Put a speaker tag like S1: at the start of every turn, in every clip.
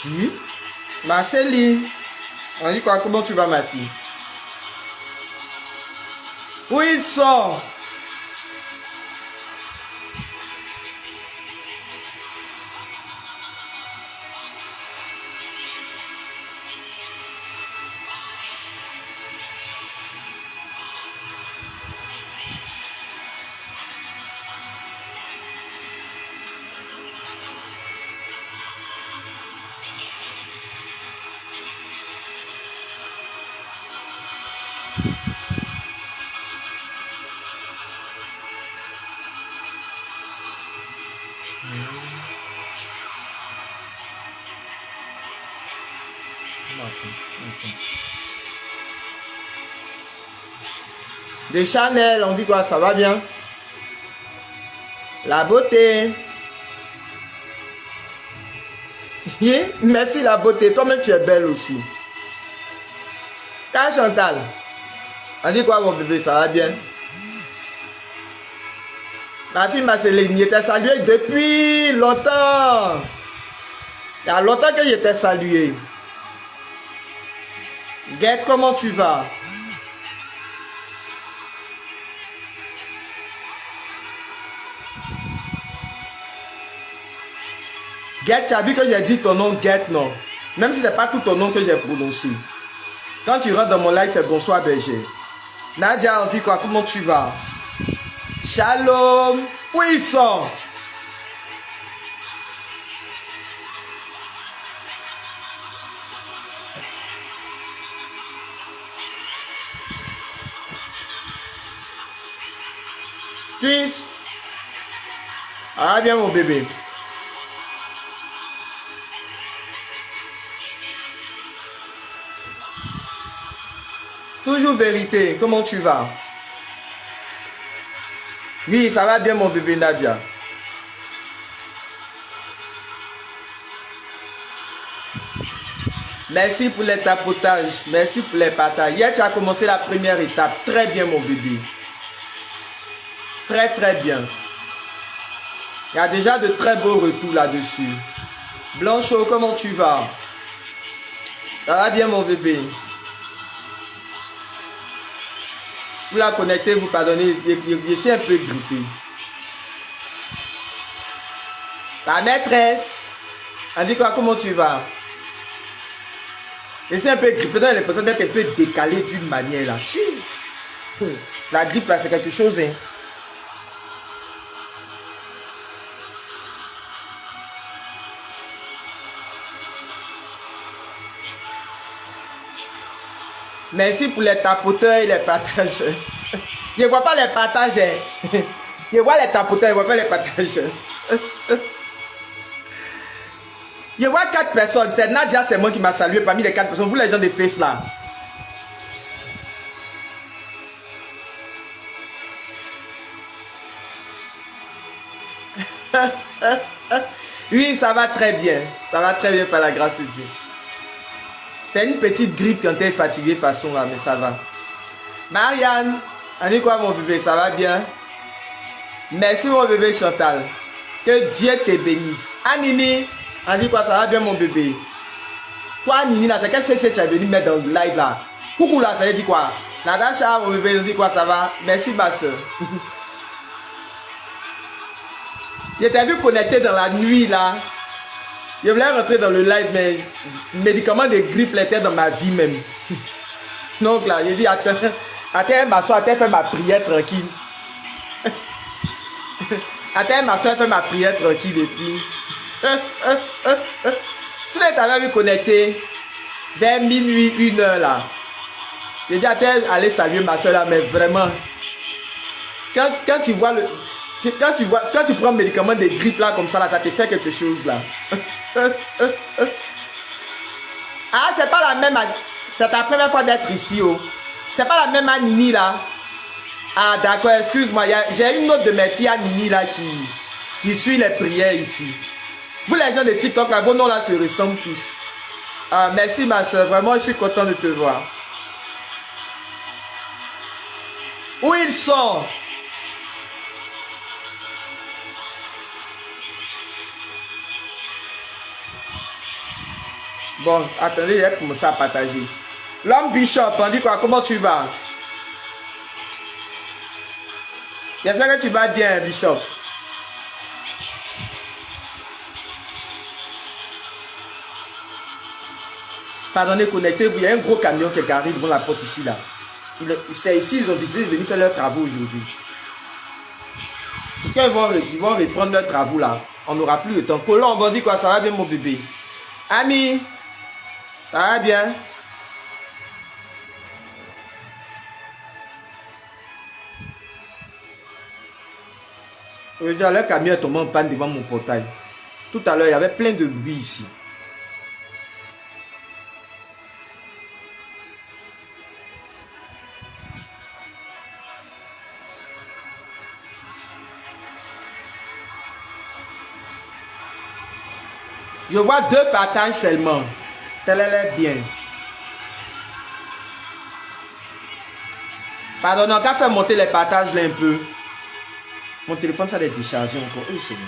S1: Tu? Marceline. On dit quoi? Comment tu vas, ma fille? Où ils sont? De Chanel, on dit quoi? Ça va bien? La beauté. Merci la beauté. Toi-même, tu es belle aussi. Quand Chantal, on dit quoi mon bébé? Ça va bien? Ma fille Marceline, il t'a salué depuis longtemps. Il y a longtemps que je t'ai salué. Guette, comment tu vas? Guette, tu as vu que j'ai dit ton nom, Guette, non? Même si ce n'est pas tout ton nom que j'ai prononcé. Quand tu rentres dans mon live, c'est bonsoir berger. Nadia, on dit quoi? Comment tu vas? Shalom. Où ils sont? Tweet. Ah bien mon bébé. Toujours vérité, comment tu vas? Oui, ça va bien mon bébé Nadia. Merci pour les tapotages, merci pour les partages. Hier, tu as commencé la première étape. Très bien mon bébé. Très très bien. Il y a déjà de très beaux retours là-dessus. Blanchot, comment tu vas? Ça va bien mon bébé. Vous la connectez, vous pardonnez, je suis un peu grippé. La maîtresse, on dit quoi, comment tu vas? Je suis un peu grippé, donc j'ai l'impression d'être un peu décalé d'une manière là. La grippe là, c'est quelque chose, hein. Merci pour les tapoteurs et les partageurs. Je ne vois pas les partageurs. Je vois les tapoteurs, je ne vois pas les partageurs. Je vois 4 personnes. C'est Nadia, c'est moi qui m'a salué parmi les 4 personnes. Vous les gens de Face là. Oui, ça va très bien. Ça va très bien par la grâce de Dieu. C'est une petite grippe quand tu es fatigué façon là, mais ça va. Marianne, on dit quoi mon bébé, ça va bien? Merci mon bébé Chantal. Que Dieu te bénisse. Ah Nini, on dit quoi, ça va bien mon bébé? Quoi Nini là, c'est quel CC tu es venu mettre dans le live là? Coucou là, ça veut dire quoi? Natacha mon bébé, on dit quoi, ça va? Merci ma soeur. Je t'ai vu connecté dans la nuit là. Je voulais rentrer dans le live, mais médicament de grippe était dans ma vie même. Donc là, j'ai dit, attends, m'asseoir, attends, faire ma prière tranquille. Attends, m'asseoir, faire ma prière tranquille et puis. Tu l'as vu connecté vers minuit, 1h là. J'ai dit, attends, allez saluer ma soeur là, mais vraiment. Quand tu vois le. Quand tu prends un médicament de grippe là comme ça là, ça te fait quelque chose là. Ah, c'est pas la même. C'est ta première fois d'être ici, oh. C'est pas la même à Nini là. Ah, d'accord, excuse-moi. J'ai une autre de mes filles à Nini là qui suit les prières ici. Vous les gens de TikTok là, vos noms là se ressemblent tous. Ah, merci ma soeur, vraiment je suis content de te voir. Où ils sont? Bon, attendez, j'ai commencé à partager. L'homme Bishop, on dit quoi? Comment tu vas? J'espère que tu vas bien, Bishop. Pardonnez, connectez-vous. Il y a un gros camion qui est garé devant la porte ici, là. C'est ici, ils ont décidé de venir faire leurs travaux aujourd'hui. Quand ils vont reprendre leurs travaux, là, on n'aura plus le temps. Colombe, on dit quoi? Ça va bien, mon bébé? Ami, ça va bien? Le camion est tombé en panne devant mon portail. Tout à l'heure, il y avait plein de bruit ici. Je vois 2 partages seulement. Tel est bien. Pardon, on va faire monter les partages là un peu. Mon téléphone, ça va décharger encore. Oh, c'est bon.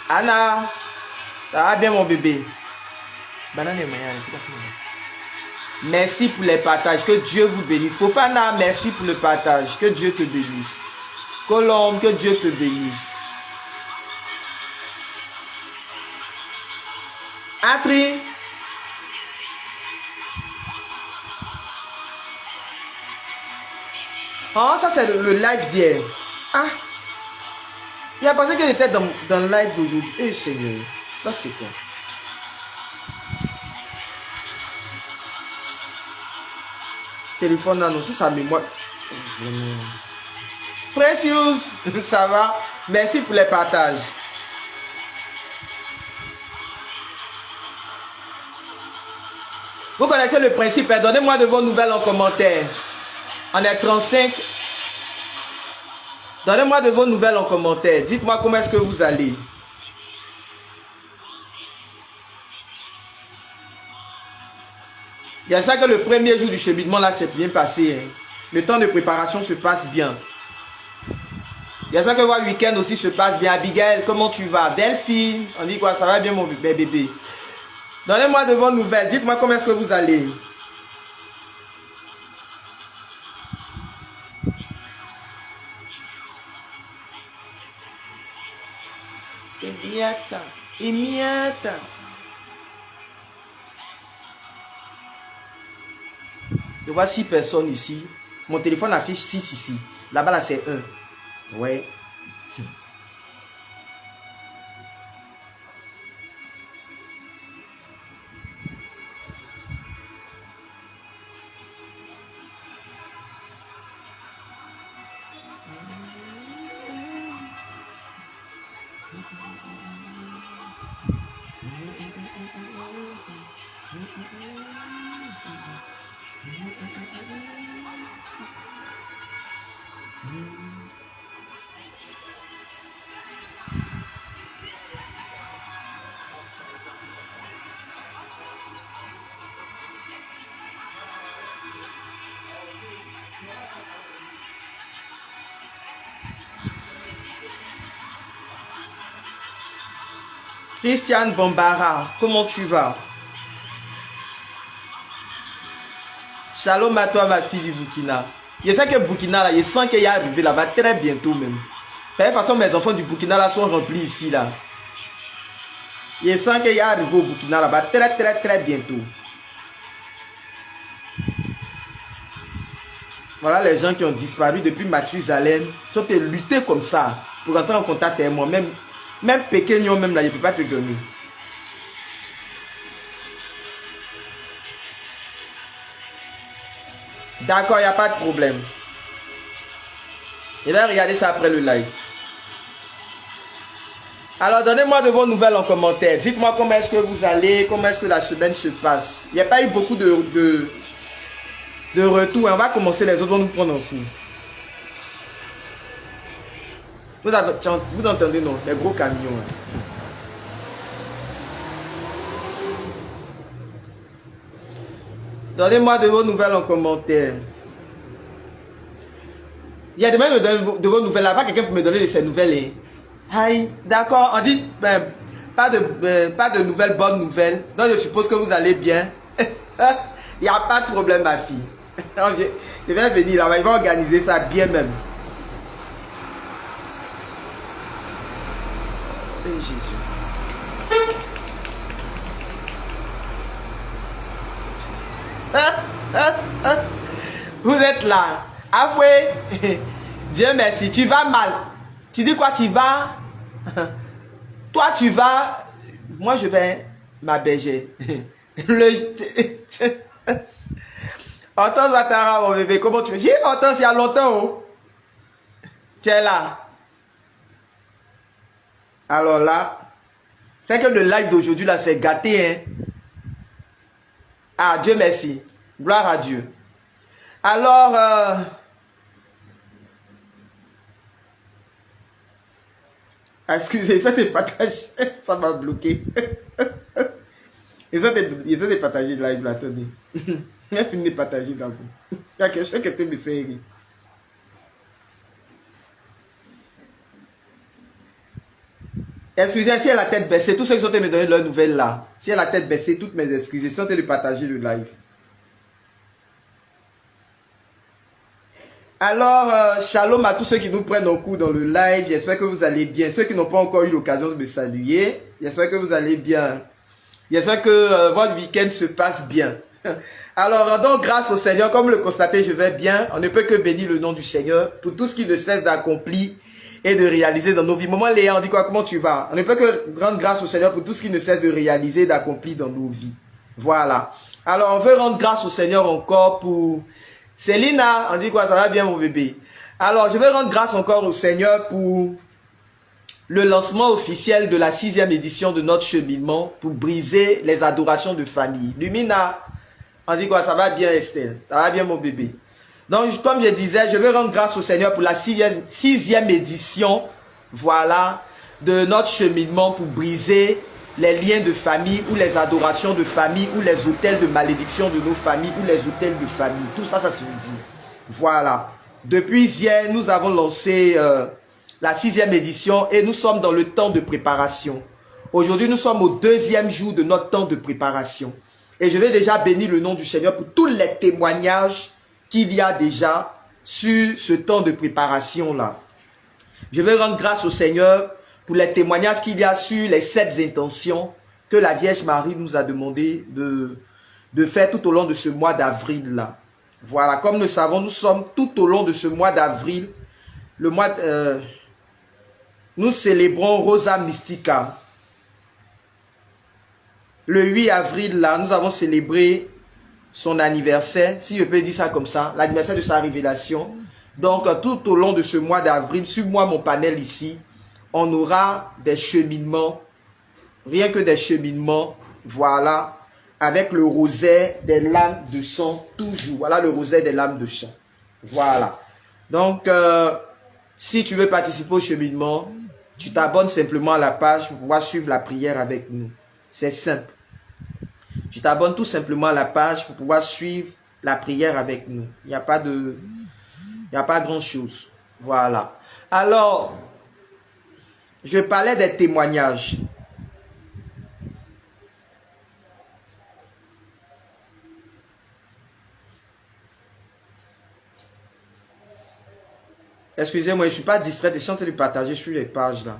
S1: Anna, ça va bien mon bébé? Banane et Maya, c'est pas ce moment. Merci pour les partages. Que Dieu vous bénisse. Fofana, merci pour le partage. Que Dieu te bénisse. Colombe, que Dieu te bénisse. Atri. Oh, ça c'est le live d'hier. Ah. Il a pensé que j'étais dans le live d'aujourd'hui. Eh Seigneur, ça c'est quoi? Téléphone annoncé sa mémoire. Precious, ça va? Merci pour les partages. Vous connaissez le principe, hein? Donnez-moi de vos nouvelles en commentaire. On est 35. Donnez-moi de vos nouvelles en commentaire. Dites-moi comment est-ce que vous allez. J'espère que le premier jour du cheminement là s'est bien passé. Hein. Le temps de préparation se passe bien. J'espère que votre week-end aussi se passe bien. Abigail, comment tu vas? Delphine, on dit quoi? Ça va bien mon bébé? Donnez-moi de vos nouvelles. Dites-moi comment est-ce que vous allez. Emiata. Je vois 6 personnes ici. Mon téléphone affiche 6 ici. Là-bas, là, c'est 1. Ouais. Christiane Bombara, comment tu vas? Shalom à toi ma fille du Burkina. Je sais que Burkina là, je sens qu'il y a arrivé là-bas très bientôt même. De toute façon, mes enfants du Burkina là sont remplis ici là. Je sens qu'il y a arrivé au Burkina là-bas très bientôt. Voilà les gens qui ont disparu depuis Mathusalem. Ils sont luttés comme ça pour entrer en contact avec moi. Même Pékin, même là, je ne peux pas te donner. D'accord, il n'y a pas de problème. Je vais regarder ça après le live. Alors, donnez-moi de vos nouvelles en commentaire. Dites-moi comment est-ce que vous allez, comment est-ce que la semaine se passe. Il n'y a pas eu beaucoup de retours. On va commencer, les autres vont nous prendre en cours. Vous entendez, non? Les gros camions. Hein. Donnez-moi de vos nouvelles en commentaire. Il y a des moyens de vos nouvelles là-bas. Quelqu'un peut me donner de ses nouvelles. Hein? Aïe, d'accord. On dit pas de nouvelles, bonnes nouvelles. Donc je suppose que vous allez bien. Il n'y a pas de problème, ma fille. Je vais venir là-bas. Ils vont organiser ça bien même. Et Jésus. Vous êtes là. Afoué. Dieu merci. Tu vas mal. Tu dis quoi? Tu vas? Toi, tu vas. Moi, je vais m'aberger. Entends, Ouattara, mon bébé. Comment tu fais? J'ai entendu il y a longtemps. Oh. Tu es là. Alors là, c'est que le live d'aujourd'hui, là, c'est gâté. Hein? Ah, Dieu merci. Gloire à Dieu. Alors, excusez, ça t'est partagé. Ça m'a bloqué. Ils ont des partagés de live là, attendez. Il a fini de partager d'abord. Il y a quelque chose qui me fait rire. Excusez, si elle a la tête baissée, tous ceux qui sont en train de me donner leurs nouvelles là, si elle a la tête baissée, toutes mes excuses, ils sont en train de partager le live. Alors, shalom à tous ceux qui nous prennent en cours dans le live. J'espère que vous allez bien. Ceux qui n'ont pas encore eu l'occasion de me saluer, j'espère que vous allez bien. J'espère que votre week-end se passe bien. Alors, rendons grâce au Seigneur. Comme le constatez, je vais bien. On ne peut que bénir le nom du Seigneur pour tout ce qu'il ne cesse d'accomplir et de réaliser dans nos vies. Maman Léa, on dit quoi? Comment tu vas? On ne peut que rendre grâce au Seigneur pour tout ce qu'il ne cesse de réaliser et d'accomplir dans nos vies. Voilà. Alors, on veut rendre grâce au Seigneur encore pour... Célina, on dit quoi? Ça va bien, mon bébé? Alors, je veux rendre grâce encore au Seigneur pour le lancement officiel de la 6e édition de notre cheminement pour briser les adorations de famille. Lumina, on dit quoi? Ça va bien, Estelle? Ça va bien, mon bébé? Donc, comme je disais, je veux rendre grâce au Seigneur pour la 6e édition, voilà, de notre cheminement pour briser les liens de famille ou les adorations de famille ou les autels de malédiction de nos familles ou les autels de famille. Tout ça, ça se dit. Voilà. Depuis hier, nous avons lancé la 6e édition et nous sommes dans le temps de préparation. Aujourd'hui, nous sommes au 2e jour de notre temps de préparation. Et je vais déjà bénir le nom du Seigneur pour tous les témoignages qu'il y a déjà sur ce temps de préparation-là. Je vais rendre grâce au Seigneur pour les témoignages qu'il y a sur les 7 intentions que la Vierge Marie nous a demandé de faire tout au long de ce mois d'avril-là. Voilà, comme nous le savons, nous sommes tout au long de ce mois d'avril. Le mois, nous célébrons Rosa Mystica. Le 8 avril, là, nous avons célébré son anniversaire, si je peux dire ça comme ça, l'anniversaire de sa révélation. Donc, tout au long de ce mois d'avril, sur moi, mon panel ici, on aura des cheminements, rien que des cheminements, voilà, avec le rosaire des lames de sang, toujours. Voilà le rosaire des lames de sang. Voilà. Donc, si tu veux participer au cheminement, tu t'abonnes simplement à la page pour pouvoir suivre la prière avec nous. C'est simple. Tu t'abonnes tout simplement à la page pour pouvoir suivre la prière avec nous. Il n'y a pas grand-chose. Voilà. Alors, je parlais des témoignages. Excusez-moi, je ne suis pas distrait. Je suis en train de partager sur les pages là.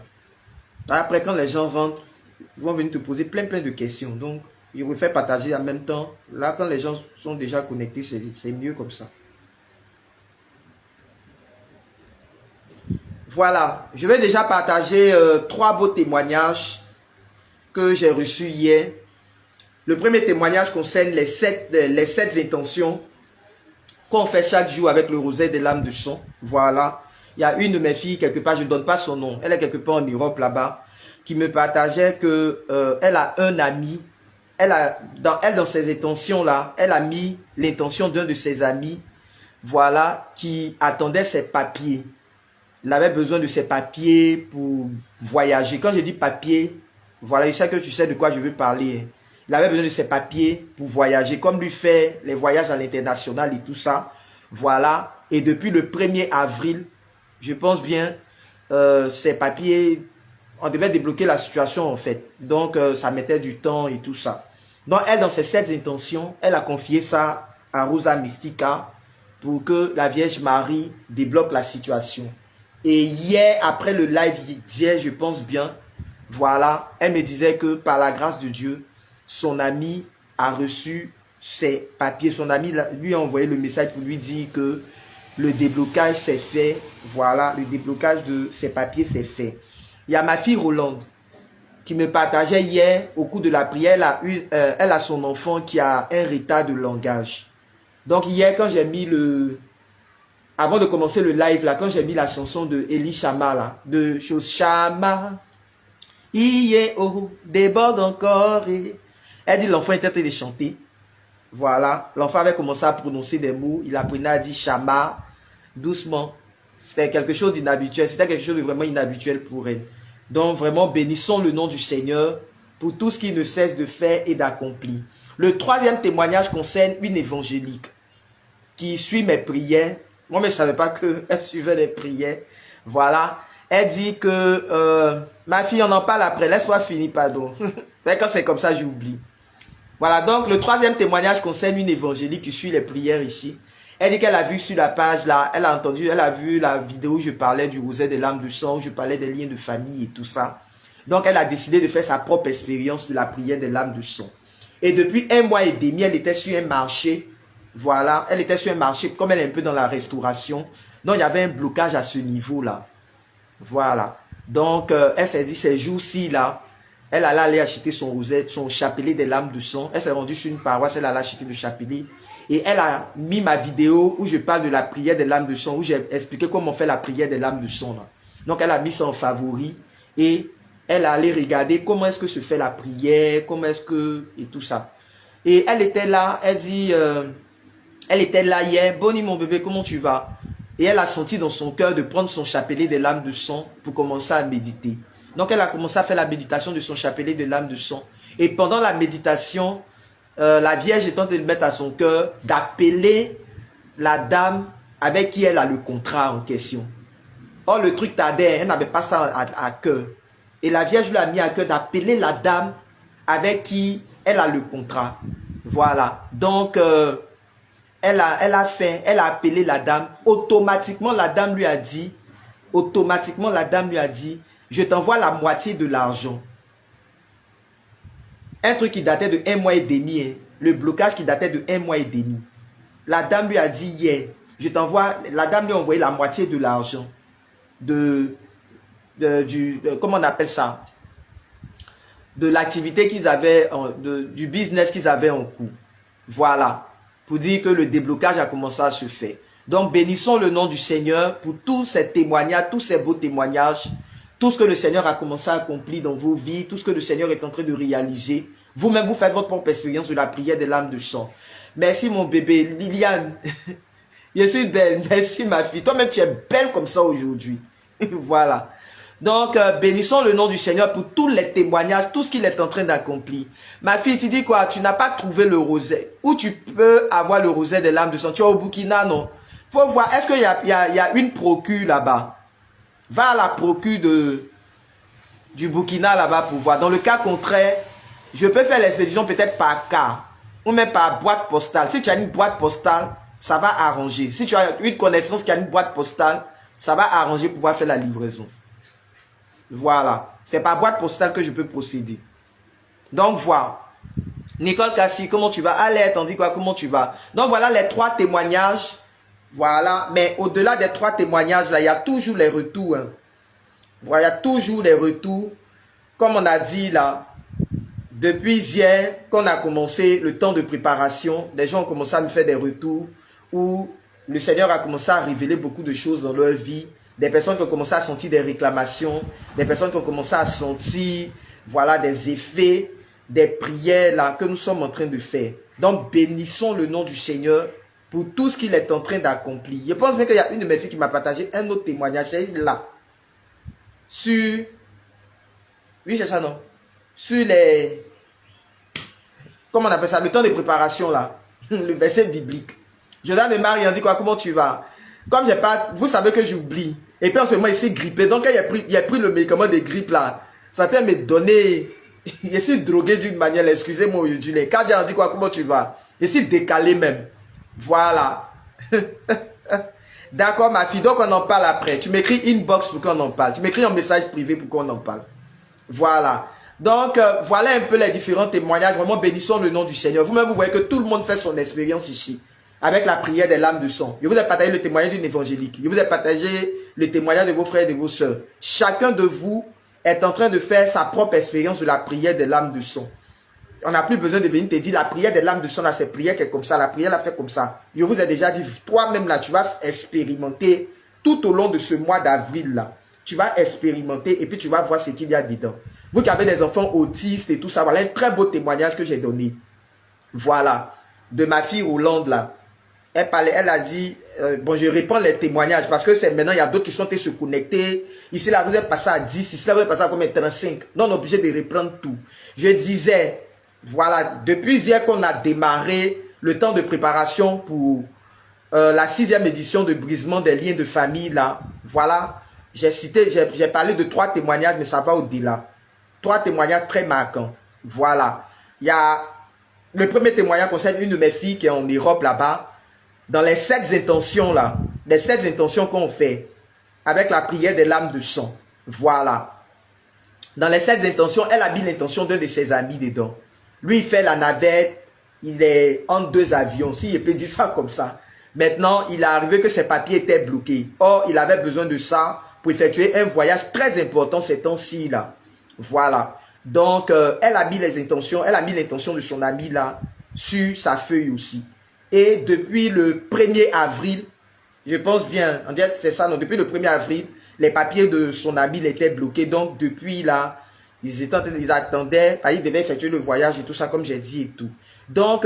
S1: Après, quand les gens rentrent, ils vont venir te poser plein de questions. Donc, je vous fais partager en même temps. Là, quand les gens sont déjà connectés, c'est mieux comme ça. Voilà, je vais déjà partager 3 beaux témoignages que j'ai reçus hier. Le premier témoignage concerne les 7 intentions qu'on fait chaque jour avec le rosaire des lames de sang. Voilà, il y a une de mes filles quelque part, je ne donne pas son nom, elle est quelque part en Europe là-bas, qui me partageait que elle a un ami, dans ses intentions là, elle a mis l'intention d'un de ses amis, voilà, qui attendait ses papiers. Il avait besoin de ses papiers pour voyager. Quand je dis papiers, voilà, je sais que tu sais de quoi je veux parler. Il avait besoin de ses papiers pour voyager, comme lui fait les voyages à l'international et tout ça. Voilà. Et depuis le 1er avril, je pense bien, ces papiers, on devait débloquer la situation en fait. Donc, ça mettait du temps et tout ça. Donc, elle, dans ses 7 intentions, elle a confié ça à Rosa Mystica pour que la Vierge Marie débloque la situation. Et hier, après le live d'hier, je pense bien, voilà, elle me disait que par la grâce de Dieu, son ami a reçu ses papiers. Son ami lui a envoyé le message pour lui dire que le déblocage s'est fait. Voilà, le déblocage de ses papiers s'est fait. Il y a ma fille Rolande qui me partageait hier au cours de la prière. Elle a son enfant qui a un retard de langage. Donc hier, quand j'ai mis avant de commencer le live, là, quand j'ai mis la chanson de Elie Chama, là, de Chose Chama, Iye oh, déborde encore. Et... Elle dit l'enfant était en train de chanter. Voilà, l'enfant avait commencé à prononcer des mots. Il apprenait à dire Chama, doucement. C'était quelque chose d'inhabituel. C'était quelque chose de vraiment inhabituel pour elle. Donc vraiment, bénissons le nom du Seigneur pour tout ce qu'il ne cesse de faire et d'accomplir. Le 3e témoignage concerne une évangélique qui suit mes prières. Moi, mais je ne savais pas qu'elle suivait des prières. Voilà. Elle dit que ma fille, on en parle après. Laisse-moi finir, pardon. Mais quand c'est comme ça, j'oublie. Voilà. Donc, le 3e témoignage concerne une évangélique qui suit les prières ici. Elle dit qu'elle a vu sur la page là, elle a vu la vidéo où je parlais du rosaire des larmes du sang, où je parlais des liens de famille et tout ça. Donc, elle a décidé de faire sa propre expérience de la prière des larmes du sang. Et depuis 1 mois et demi, elle était sur un marché. Voilà, elle était sur un marché, comme elle est un peu dans la restauration. Donc, il y avait un blocage à ce niveau-là. Voilà. Donc, elle s'est dit, ces jours-ci, là, elle allait aller acheter son rosaire, son chapelet des larmes du sang. Elle s'est rendue sur une paroisse, elle allait acheter le chapelet. Et elle a mis ma vidéo où je parle de la prière des larmes de sang, où j'ai expliqué comment on fait la prière des larmes de sang. Là. Donc, elle a mis ça en favori et elle a allé regarder comment est-ce que se fait la prière, comment est-ce que... et tout ça. Et elle était là, elle dit... elle était là hier. Bonnie, mon bébé, comment tu vas? Et elle a senti dans son cœur de prendre son chapelet des larmes de sang pour commencer à méditer. Donc, elle a commencé à faire la méditation de son chapelet de larmes de sang. Et pendant la méditation, la Vierge est en train de mettre à son cœur d'appeler la dame avec qui elle a le contrat en question. Or, le truc tardait, elle n'avait pas ça à cœur. Et la Vierge lui a mis à cœur d'appeler la dame avec qui elle a le contrat. Voilà. Donc, elle a appelé la dame. Automatiquement, la dame lui a dit, je t'envoie la moitié de l'argent. Un truc qui datait de 1 mois et demi, hein. Le blocage qui datait de 1 mois et demi. La dame lui a dit hier, la dame lui a envoyé la moitié de l'argent. Comment on appelle ça? De l'activité qu'ils avaient, du business qu'ils avaient en cours. Voilà. Pour dire que le déblocage a commencé à se faire. Donc, bénissons le nom du Seigneur pour tous ces témoignages, tous ces beaux témoignages, tout ce que le Seigneur a commencé à accomplir dans vos vies, tout ce que le Seigneur est en train de réaliser. Vous-même, vous faites votre propre expérience de la prière des larmes de sang. Merci, mon bébé. Liliane, je suis belle. Merci, ma fille. Toi-même, tu es belle comme ça aujourd'hui. Voilà. Donc, bénissons le nom du Seigneur pour tous les témoignages, tout ce qu'il est en train d'accomplir. Ma fille, tu dis quoi? Tu n'as pas trouvé le rosaire. Où tu peux avoir le rosaire des larmes de sang? Tu es au Burkina, non? Faut voir, est-ce qu'il y a une procure là-bas? Va à la procure du Burkina là-bas pour voir. Dans le cas contraire, je peux faire l'expédition peut-être par car ou même par boîte postale. Si tu as une boîte postale, ça va arranger. Si tu as une connaissance qui a une boîte postale, ça va arranger pour pouvoir faire la livraison. Voilà. C'est par boîte postale que je peux procéder. Donc, voilà. Nicole Cassie, comment tu vas? Allez, t'en dis quoi? Comment tu vas? Donc, voilà les 3 témoignages. Voilà. Mais au-delà des 3 témoignages, là, il y a toujours les retours. Hein. Voilà, il y a toujours les retours. Comme on a dit là, depuis hier, qu'on a commencé le temps de préparation, des gens ont commencé à me faire des retours où le Seigneur a commencé à révéler beaucoup de choses dans leur vie. Des personnes qui ont commencé à sentir des réclamations, des personnes qui ont commencé à sentir, voilà, des effets, des prières là que nous sommes en train de faire. Donc, bénissons le nom du Seigneur pour tout ce qu'il est en train d'accomplir. Je pense même qu'il y a une de mes filles qui m'a partagé un autre témoignage, c'est là, sur, oui c'est ça non, sur les, comment on appelle ça, le temps de préparation là, le verset biblique. Jordan de Marie, on dit quoi, comment tu vas? Comme j'ai pas, vous savez que j'oublie. Et puis en ce moment, il s'est grippé. Donc, quand il a pris le médicament de grippe là, ça t'a me donné, il s'est drogué d'une manière, excusez-moi aujourd'hui. Quand j'ai dit quoi, comment tu vas? Il s'est décalé même. Voilà. D'accord, ma fille. Donc, on en parle après. Tu m'écris inbox pour qu'on en parle. Tu m'écris un message privé pour qu'on en parle. Voilà. Donc, voilà un peu les différents témoignages. Vraiment, bénissons le nom du Seigneur. Vous-même, vous voyez que tout le monde fait son expérience ici. Avec la prière des lames de sang. Je vous ai partagé le témoignage d'une évangélique. Je vous ai partagé le témoignage de vos frères et de vos sœurs. Chacun de vous est en train de faire sa propre expérience de la prière des lames de sang. On n'a plus besoin de venir te dire la prière des lames de sang, là, c'est prière qui est comme ça. La prière, la fait comme ça. Je vous ai déjà dit, toi-même, là, tu vas expérimenter tout au long de ce mois d'avril, là. Tu vas expérimenter et puis tu vas voir ce qu'il y a dedans. Vous qui avez des enfants autistes et tout ça, voilà un très beau témoignage que j'ai donné. Voilà. De ma fille Hollande, là. Elle parlait, elle a dit, bon, je réponds les témoignages parce que c'est maintenant, il y a d'autres qui sont se connecter. Ici, là, vous êtes passé à 10, ici, là, vous êtes passé à combien? 35. Non, on est obligé de reprendre tout. Je disais, voilà, depuis hier qu'on a démarré le temps de préparation pour la 6e édition de brisement des liens de famille, là, voilà, j'ai parlé de 3 témoignages, mais ça va au-delà. 3 témoignages très marquants. Voilà. Il y a, le premier témoignage concerne une de mes filles qui est en Europe, là-bas. Dans les 7 intentions là, les 7 intentions qu'on fait avec la prière des lames de sang. Voilà. Dans les 7 intentions, elle a mis l'intention d'un de ses amis dedans. Lui, il fait la navette, il est entre 2 avions, si je peux dire ça comme ça. Maintenant, il est arrivé que ses papiers étaient bloqués. Or, il avait besoin de ça pour effectuer un voyage très important ces temps-ci là. Voilà. Donc, elle a mis les intentions, elle a mis l'intention de son ami là sur sa feuille aussi. Et depuis le 1er avril, je pense bien, on dirait que c'est ça, non, depuis le 1er avril, les papiers de son ami étaient bloqués. Donc, depuis là, ils attendaient, ils devaient effectuer le voyage et tout ça, comme j'ai dit et tout. Donc,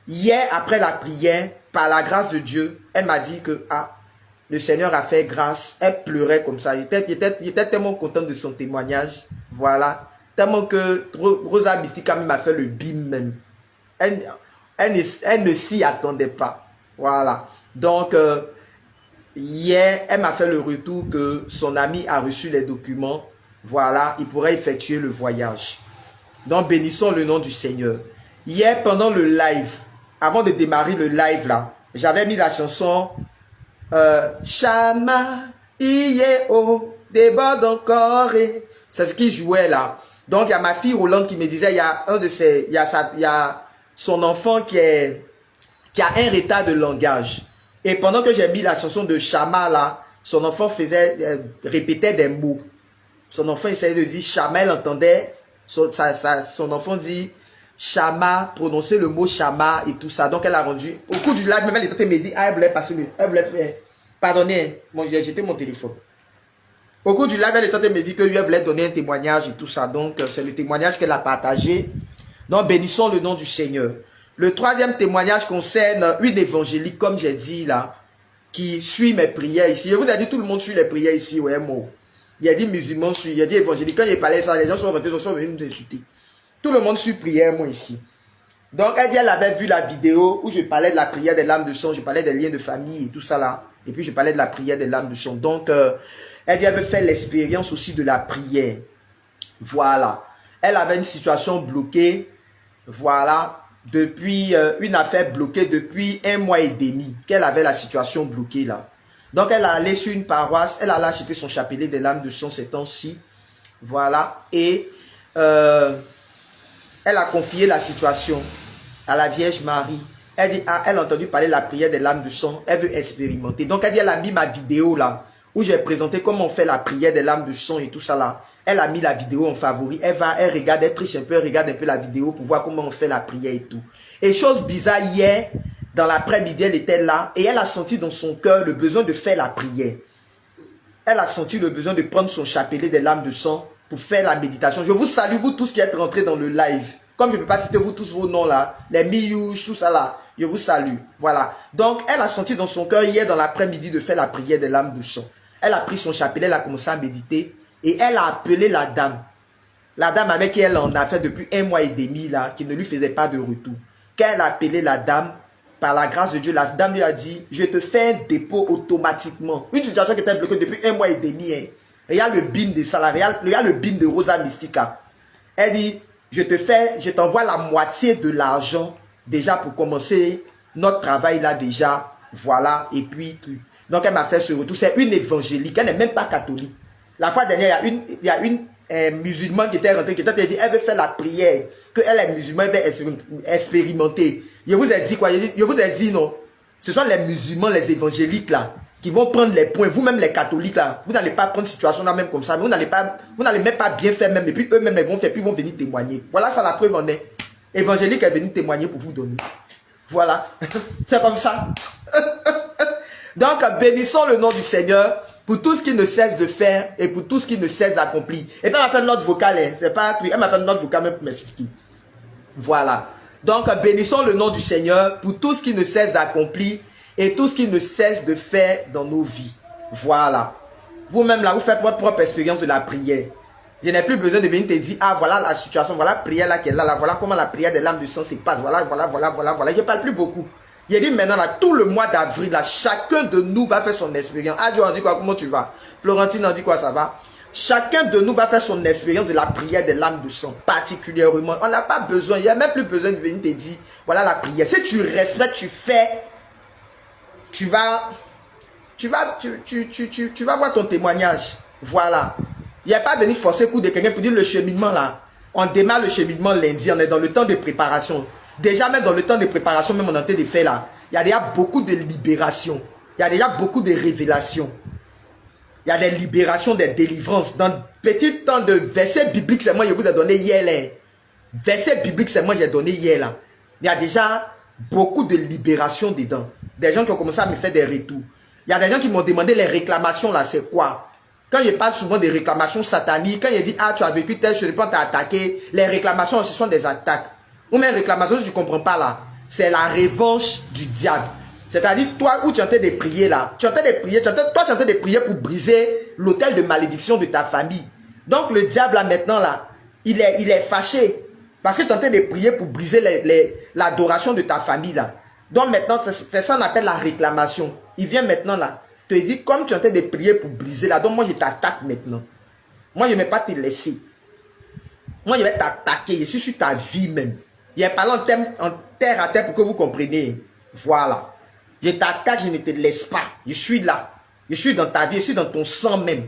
S1: hier, après la prière, par la grâce de Dieu, elle m'a dit que, le Seigneur a fait grâce. Elle pleurait comme ça. Il était tellement content de son témoignage. Voilà. Tellement que Rosa Mystique quand même a fait le bim même. Elle ne s'y attendait pas. Voilà. Donc, hier, elle m'a fait le retour que son ami a reçu les documents. Voilà, il pourrait effectuer le voyage. Donc, bénissons le nom du Seigneur. Hier, pendant le live, avant de démarrer le live là, j'avais mis la chanson Chama, Iye-O, déborde encore. C'est ce qui jouait là. Donc, il y a ma fille Hollande qui me disait, il y a un de ses, il y a son enfant qui a un retard de langage. Et pendant que j'ai mis la chanson de Chama là, son enfant répétait des mots. Son enfant essayait de dire Chama, elle entendait, son enfant dit Chama, prononcer le mot Chama et tout ça. Donc elle a rendu, au cours du live, même elle était me dit, elle voulait passer elle voulait faire, pardonnez, j'ai jeté mon téléphone. Au cours du live, elle était me dit que lui, elle voulait donner un témoignage et tout ça. Donc c'est le témoignage qu'elle a partagé. Donc bénissons le nom du Seigneur. Le 3e témoignage concerne une évangélique, comme j'ai dit là, qui suit mes prières ici. Je vous ai dit, tout le monde suit les prières ici, ouais, moi. Il y a dit musulmans suivent, il y a dit évangéliques. Quand il parlait ça, les gens sont rentrés, sont venus nous insulter. Tout le monde suit prière, moi, ici. Donc, elle dit, elle avait vu la vidéo où je parlais de la prière des lames de sang, je parlais des liens de famille et tout ça là. Et puis, je parlais de la prière des lames de sang. Donc, elle dit, elle avait fait l'expérience aussi de la prière. Voilà. Elle avait une situation bloquée. Voilà. Depuis une affaire bloquée depuis 1 mois et demi. Qu'elle avait la situation bloquée là. Donc, elle est allée sur une paroisse. Elle allait acheter son chapelet des lames de sang ces temps-ci. Voilà. Et elle a confié la situation à la Vierge Marie. Elle dit, elle a entendu parler de la prière des lames de sang. Elle veut expérimenter. Donc, elle dit, elle a mis ma vidéo là, où j'ai présenté comment on fait la prière des lames de sang et tout ça là. Elle a mis la vidéo en favori. Elle regarde, elle triche un peu, elle regarde un peu la vidéo pour voir comment on fait la prière et tout. Et chose bizarre, hier, dans l'après-midi, elle était là et elle a senti dans son cœur le besoin de faire la prière. Elle a senti le besoin de prendre son chapelet des lames de sang pour faire la méditation. Je vous salue, vous tous qui êtes rentrés dans le live. Comme je ne peux pas citer vous tous vos noms là, les Miyouch, tout ça là, je vous salue. Voilà. Donc, elle a senti dans son cœur hier dans l'après-midi de faire la prière des lames de sang. Elle a pris son chapelet, elle a commencé à méditer et elle a appelé la dame. La dame avec qui elle en a fait depuis 1 mois et demi là, qui ne lui faisait pas de retour. Quand elle a appelé la dame, par la grâce de Dieu, la dame lui a dit, je te fais un dépôt automatiquement. Une situation qui était bloquée depuis 1 mois et demi. Hein. Regarde le BIM de Salaria, regarde le BIM de Rosa Mystica. Elle dit, je t'envoie la moitié de l'argent déjà pour commencer notre travail là déjà. Voilà, et puis, donc elle m'a fait ce retour. C'est une évangélique, elle n'est même pas catholique. La fois dernière, il y a une musulmane qui était rentrée, qui t'a dit, elle veut faire la prière, qu'elle est musulmane, elle veut expérimenter. Je vous ai dit quoi? Je vous ai dit non. Ce sont les musulmans, les évangéliques là, qui vont prendre les points. Vous-même les catholiques là, vous n'allez pas prendre situation là même comme ça. Vous n'allez même pas bien faire même. Et puis eux-mêmes ils vont faire, puis ils vont venir témoigner. Voilà ça la preuve en est. Évangélique est venu témoigner pour vous donner. Voilà. C'est comme ça. Donc bénissons le nom du Seigneur pour tout ce qu'il ne cesse de faire et pour tout ce qu'il ne cesse d'accomplir. Et puis elle m'a fait une note vocale, hein. C'est pas elle m'a fait une note vocale même pour m'expliquer. Voilà. Donc bénissons le nom du Seigneur pour tout ce qu'il ne cesse d'accomplir et tout ce qu'il ne cesse de faire dans nos vies. Voilà. Vous-même là, vous faites votre propre expérience de la prière. Je n'ai plus besoin de venir te dire, ah voilà la situation, voilà la prière là qu'elle a là, voilà comment la prière des lames du sang se passe, voilà. Je ne parle plus beaucoup. Il dit maintenant là, tout le mois d'avril là, chacun de nous va faire son expérience. Ah Dieu, on dit quoi, comment tu vas? Florentine, on dit quoi, ça va? Chacun de nous va faire son expérience de la prière des lames de sang, particulièrement. On n'a pas besoin, il n'y a même plus besoin de venir te dire, voilà la prière. Si tu respectes, tu fais, tu vas voir ton témoignage. Voilà. Il n'y a pas venir forcer le coup de quelqu'un pour dire le cheminement là. On démarre le cheminement lundi, on est dans le temps de préparation. Déjà même dans le temps de préparation, même on est en train de faire là, il y a déjà beaucoup de libération. Il y a déjà beaucoup de révélations. Il y a des libérations, des délivrances. Dans le petit temps de versets bibliques, c'est moi je vous ai donné hier là. Versets bibliques, c'est moi j'ai donné hier là. Il y a déjà beaucoup de libération dedans. Des gens qui ont commencé à me faire des retours. Il y a des gens qui m'ont demandé les réclamations là, c'est quoi? Quand je parle souvent des réclamations sataniques, quand je dis, ah, tu as vécu tel, je ne pas t'as attaqué, les réclamations, ce sont des attaques. Ou même réclamations, si tu ne comprends pas là, c'est la revanche du diable. C'est-à-dire, toi, où tu es en train de prier là, tu es en train de prier, toi, tu es en train de prier pour briser l'autel de malédiction de ta famille. Donc, le diable là, maintenant là, il est fâché. Parce que tu es en train de prier pour briser l'adoration de ta famille là. Donc, maintenant, c'est ça qu'on appelle la réclamation. Il vient maintenant là. Te dit, comme tu es en train de prier pour briser là, donc moi je t'attaque maintenant. Moi je ne vais pas te laisser. Moi je vais t'attaquer, je suis sur ta vie même. Il y a parlé en terre à terre pour que vous compreniez. Voilà. Je t'attaque, je ne te laisse pas. Je suis là. Je suis dans ta vie, je suis dans ton sang même.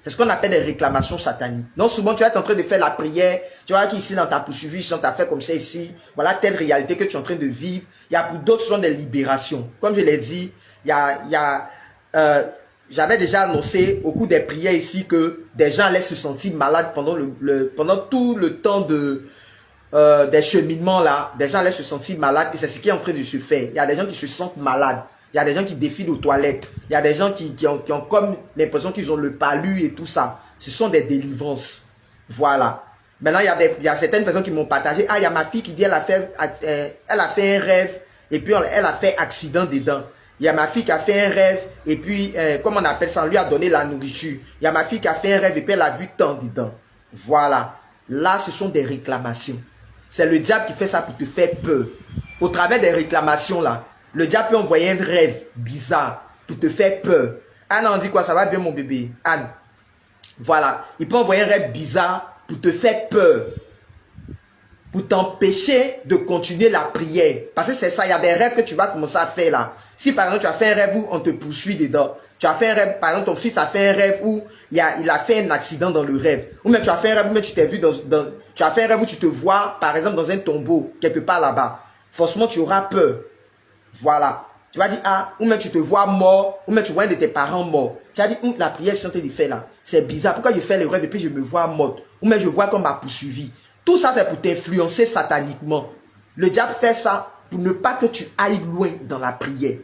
S1: C'est ce qu'on appelle des réclamations sataniques. Non, souvent tu vas être en train de faire la prière. Tu vois qu'ici dans ta poursuivi, si on t'a fait comme ça ici. Voilà telle réalité que tu es en train de vivre. Il y a pour d'autres, ce sont des libérations. Comme je l'ai dit, j'avais déjà annoncé au cours des prières ici que des gens allaient se sentir malades pendant tout le temps des cheminements là. Des gens allaient se sentir malades et c'est ce qui est en train de se faire. Il y a des gens qui se sentent malades. Il y a des gens qui défilent aux toilettes. Il y a des gens qui ont comme l'impression qu'ils ont le palu et tout ça. Ce sont des délivrances. Voilà. Maintenant, il y a certaines personnes qui m'ont partagé. Ah, il y a ma fille qui dit elle a fait un rêve et puis elle a fait accident dedans. Il y a ma fille qui a fait un rêve et puis, comme on appelle ça, on lui a donné la nourriture. Il y a ma fille qui a fait un rêve et puis elle a vu tant dedans. Voilà. Là, ce sont des réclamations. C'est le diable qui fait ça pour te faire peur. Au travers des réclamations là, le diable peut envoyer un rêve bizarre pour te faire peur. Anne, on dit quoi? Ça va bien mon bébé? Anne. Voilà. Il peut envoyer un rêve bizarre pour te faire peur. Pour t'empêcher de continuer la prière. Parce que c'est ça, il y a des rêves que tu vas commencer à faire là. Si par exemple tu as fait un rêve où on te poursuit dedans. Tu as fait un rêve, par exemple ton fils a fait un rêve où il a fait un accident dans le rêve. Ou même tu as fait un rêve où tu t'es vu tu as fait un rêve où tu te vois par exemple dans un tombeau, quelque part là-bas. Forcément tu auras peur. Voilà. Tu vas dire, ah, ou même tu te vois mort, ou même tu vois un de tes parents mort. Tu vas dire, la prière que je suis en train de faire là, c'est bizarre. Pourquoi je fais le rêve et puis je me vois morte? Ou même je vois qu'on m'a poursuivi. Tout ça, c'est pour t'influencer sataniquement. Le diable fait ça pour ne pas que tu ailles loin dans la prière.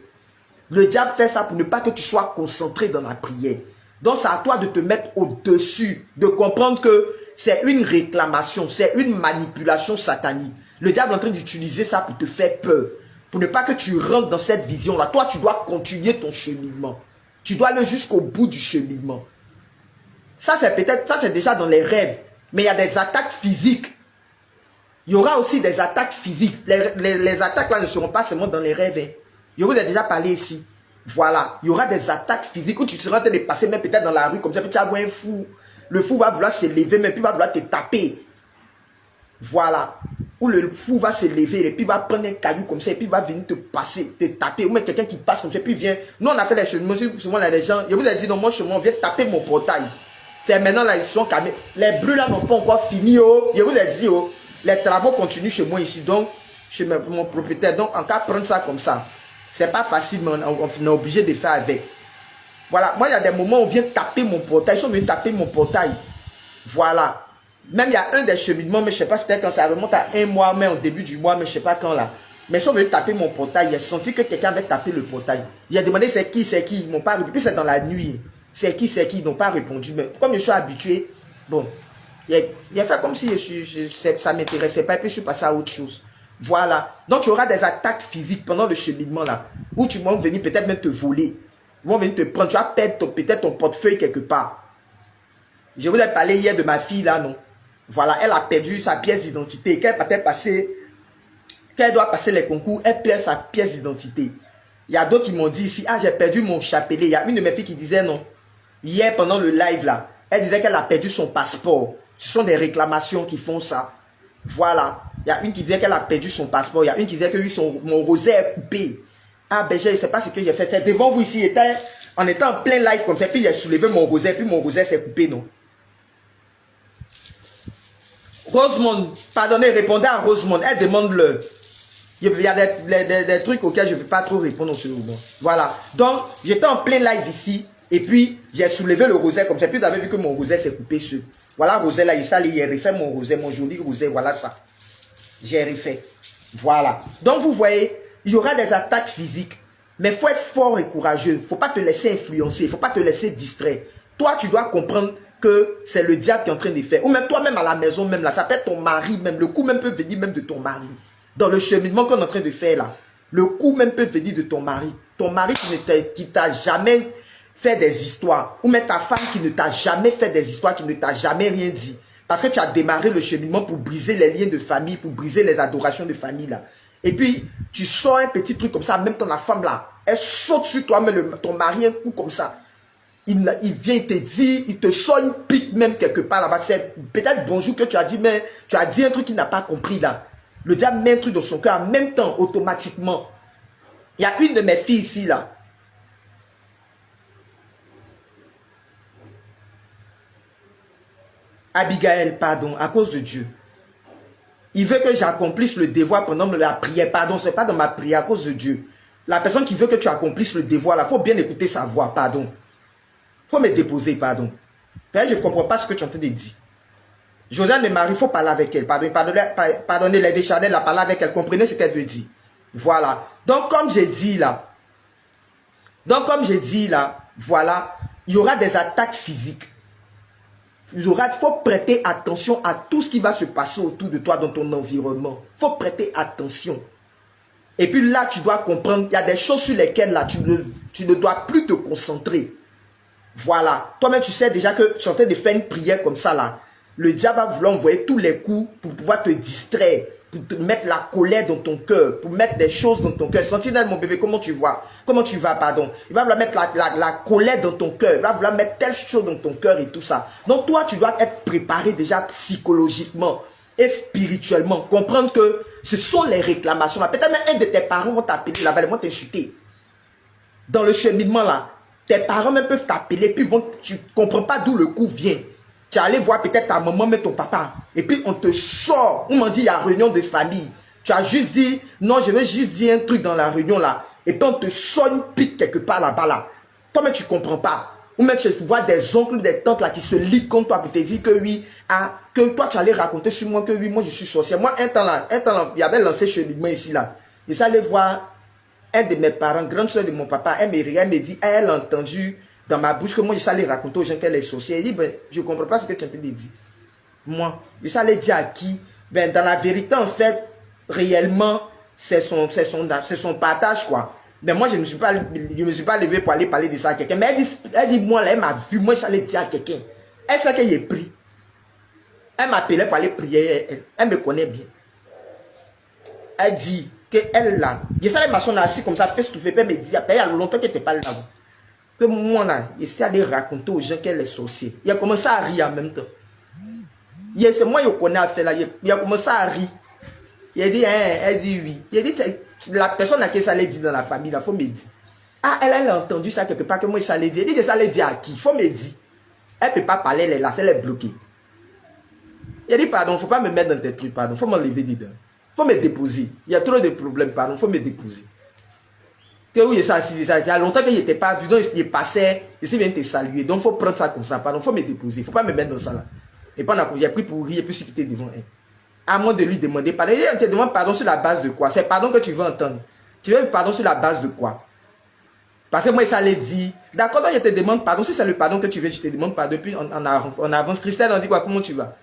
S1: Le diable fait ça pour ne pas que tu sois concentré dans la prière. Donc, c'est à toi de te mettre au-dessus, de comprendre que c'est une réclamation, c'est une manipulation satanique. Le diable est en train d'utiliser ça pour te faire peur. Pour ne pas que tu rentres dans cette vision-là. Toi, tu dois continuer ton cheminement. Tu dois aller jusqu'au bout du cheminement. Ça, c'est déjà dans les rêves. Mais il y a des attaques physiques. Il y aura aussi des attaques physiques. Les attaques là ne seront pas seulement dans les rêves. Hein. Je vous ai déjà parlé ici. Voilà. Il y aura des attaques physiques où tu seras en train de passer même peut-être dans la rue comme ça. Puis tu vas voir un fou. Le fou va vouloir se lever, mais puis va vouloir te taper. Voilà. Où le fou va se lever et puis va prendre un caillou comme ça et puis va venir te passer, te taper. Ou même quelqu'un qui passe comme ça et puis vient. Nous on a fait les chemins. Souvent là les gens, je vous ai dit non, mon chemin, on vient taper mon portail. C'est maintenant là, ils sont calmés. Les bleus là n'ont pas encore fini. Oh. Je vous ai dit, oh, les travaux continuent chez moi ici. Donc, chez mon propriétaire. Donc, en cas de prendre ça comme ça, c'est pas facile, mais on est obligé de faire avec. Voilà. Moi, il y a des moments où on vient taper mon portail. Ils sont venus taper mon portail. Voilà. Même il y a un des cheminements, mais je ne sais pas si c'était quand ça remonte à un mois, mais au début du mois, mais je ne sais pas quand là. Mais ils sont venus taper mon portail. J'ai senti que quelqu'un avait tapé le portail. Il a demandé c'est qui. Ils m'ont pas répondu. Puis c'est dans la nuit. C'est qui, ils n'ont pas répondu. Mais comme je suis habitué, bon, il a fait comme si ça ne m'intéressait pas et puis je suis passé à autre chose. Voilà. Donc, tu auras des attaques physiques pendant le cheminement là, où tu vas venir peut-être même te voler. Ils vont venir te prendre. Tu vas perdre peut-être ton portefeuille quelque part. Je vous ai parlé hier de ma fille là, non? Voilà, elle a perdu sa pièce d'identité. Quand elle doit passer les concours, elle perd sa pièce d'identité. Il y a d'autres qui m'ont dit ici, ah j'ai perdu mon chapelet. Il y a une de mes filles qui disait non. Hier, pendant le live, là, elle disait qu'elle a perdu son passeport. Ce sont des réclamations qui font ça. Voilà. Il y a une qui disait qu'elle a perdu son passeport. Il y a une qui disait que oui, mon rosé est coupé. Ah, ben, je ne sais pas ce que j'ai fait. C'est devant vous ici. On était en plein live comme ça. Puis, j'ai soulevé mon rosé. Puis, mon rosé s'est coupé, non? Rosemond, pardonnez, répondez à Rosemond. Elle demande il y a des trucs auxquels je ne peux pas trop répondre en ce moment. Voilà. Donc, j'étais en plein live ici. Et puis, j'ai soulevé le rosé comme ça. Puis, vous avez vu que mon rosé s'est coupé sur. Voilà, rosé là, il a refait mon rosé, mon joli rosé. Voilà ça. J'ai refait. Voilà. Donc, vous voyez, il y aura des attaques physiques. Mais il faut être fort et courageux. Il ne faut pas te laisser influencer. Il ne faut pas te laisser distraire. Toi, tu dois comprendre que c'est le diable qui est en train de faire. Ou même toi-même à la maison, même là, ça peut être ton mari, même. Le coup même peut venir même de ton mari. Dans le cheminement qu'on est en train de faire là. Le coup même peut venir de ton mari. Ton mari qui t'a jamais fait des histoires. Ou même ta femme qui ne t'a jamais fait des histoires, qui ne t'a jamais rien dit. Parce que tu as démarré le cheminement pour briser les liens de famille, pour briser les adorations de famille là. Et puis, tu sors un petit truc comme ça, même ton la femme là, elle saute sur toi, mais ton mari un coup comme ça. Il vient te dire, il te sort une pique même quelque part là-bas. C'est peut-être bonjour que tu as dit, mais tu as dit un truc qu'il n'a pas compris là. Le diable met un truc dans son cœur en même temps, automatiquement. Il y a une de mes filles ici là. Abigail, pardon, à cause de Dieu. Il veut que j'accomplisse le devoir pendant la prière. Pardon, ce n'est pas dans ma prière, à cause de Dieu. La personne qui veut que tu accomplisses le devoir, là, il faut bien écouter sa voix, pardon. Il faut me déposer, pardon. Je ne comprends pas ce que tu es en train de dire. Josiane et Marie, il faut parler avec elle. Pardonnez les décharnés, la parler avec elle. Comprenez ce qu'elle veut dire. Voilà. Donc, comme j'ai dit là, voilà, il y aura des attaques physiques. Il faut prêter attention à tout ce qui va se passer autour de toi dans ton environnement. Il faut prêter attention. Et puis là, tu dois comprendre, il y a des choses sur lesquelles là, tu ne dois plus te concentrer. Voilà. Toi-même, tu sais déjà que tu es en train de faire une prière comme ça là. Le diable va vouloir envoyer tous les coups pour pouvoir te distraire, pour te mettre la colère dans ton cœur, pour mettre des choses dans ton cœur. Sentinelle, mon bébé, comment tu vas? Comment tu vas, pardon? Il va vouloir mettre la colère dans ton cœur. Il va vouloir mettre telle chose dans ton cœur et tout ça. Donc toi, tu dois être préparé déjà psychologiquement et spirituellement. Comprendre que ce sont les réclamations. Peut-être même un de tes parents vont t'appeler là-bas, ils vont t'insulter. Dans le cheminement là, tes parents même peuvent t'appeler, puis tu ne comprends pas d'où le coup vient. Tu es allé voir peut-être ta maman, mais ton papa. Et puis on te sort. On m'a dit, il y a réunion de famille. Tu as juste dit, non, je vais juste dire un truc dans la réunion là. Et puis on te sort une pique quelque part là-bas là. Toi-même, tu ne comprends pas. Ou même tu vois des oncles, des tantes là qui se lient contre toi pour te dire que oui, que toi tu allais raconter sur moi que oui, moi je suis sorcière. Moi, un temps là, il y avait lancé cheminement ici là. Et ça allait voir un de mes parents, grande soeur de mon papa, elle me dit, elle a entendu dans ma bouche que moi je suis allé raconter aux gens qu'elle est sorcière. Elle dit, ben, je ne comprends pas ce que tu as dit. Moi, je suis allé dire à qui? Ben, dans la vérité, en fait, réellement, c'est son partage, quoi. Mais moi, je ne me suis pas levé pour aller parler de ça à quelqu'un. Mais elle dit, moi, là, elle m'a vu, moi, je suis allé dire à quelqu'un. Elle sait qu'elle est pris. Elle m'appelait pour aller prier, elle me connaît bien. Elle dit qu'elle là, je sais les maçons là assis comme ça, fait tout fait, elle me dit, après il y a longtemps qu'elle n'était pas là. Que moi là, j'essaie de raconter aux gens qu'elle est sorcière. Il a commencé à rire en même temps. C'est moi qui connais à faire là, il a commencé à rire. Il a dit, hein, elle dit oui. Il a dit, la personne à qui ça l'a dit dans la famille, il faut me dire. Ah, elle a entendu ça quelque part que moi ça l'a dit. Elle dit que ça l'a dit à qui? Il faut me dire. Elle ne peut pas parler, elle est là, elle est bloquée. Il a dit, pardon, il ne faut pas me mettre dans tes trucs, pardon, il faut m'enlever dedans. Il faut me déposer. Il y a trop de problèmes, pardon, il faut me déposer. Que oui, ça, il y a longtemps qu'il n'était pas vu, donc il passait, il vient te saluer. Donc il faut prendre ça comme ça, pardon, il faut me déposer. Il ne faut pas me mettre dans ça là. Et puis j'ai pris pour rire, et puis si tu étais devant elle. À moi de lui demander pardon. Elle te demande pardon sur la base de quoi? C'est pardon que tu veux entendre. Tu veux pardon sur la base de quoi? Parce que moi, ça l'a dit. D'accord, donc je te demande pardon. Si c'est le pardon que tu veux, je te demande pardon. Puis on avance. Christelle, on dit quoi? Comment tu vas?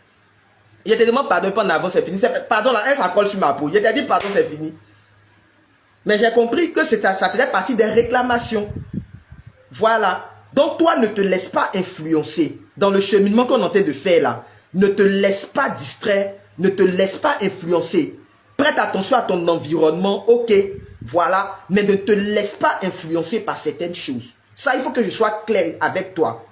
S1: Je te demande pardon, puis on avance, c'est fini. Pardon, là, elle s'accole sur ma peau. Je t'ai dit pardon, c'est fini. Mais j'ai compris que ça faisait partie des réclamations. Voilà. Donc toi, ne te laisse pas influencer dans le cheminement qu'on est en train de faire là. Ne te laisse pas distraire. Ne te laisse pas influencer. Prête attention à ton environnement, ok. Voilà. Mais ne te laisse pas influencer par certaines choses. Ça, il faut que je sois clair avec toi.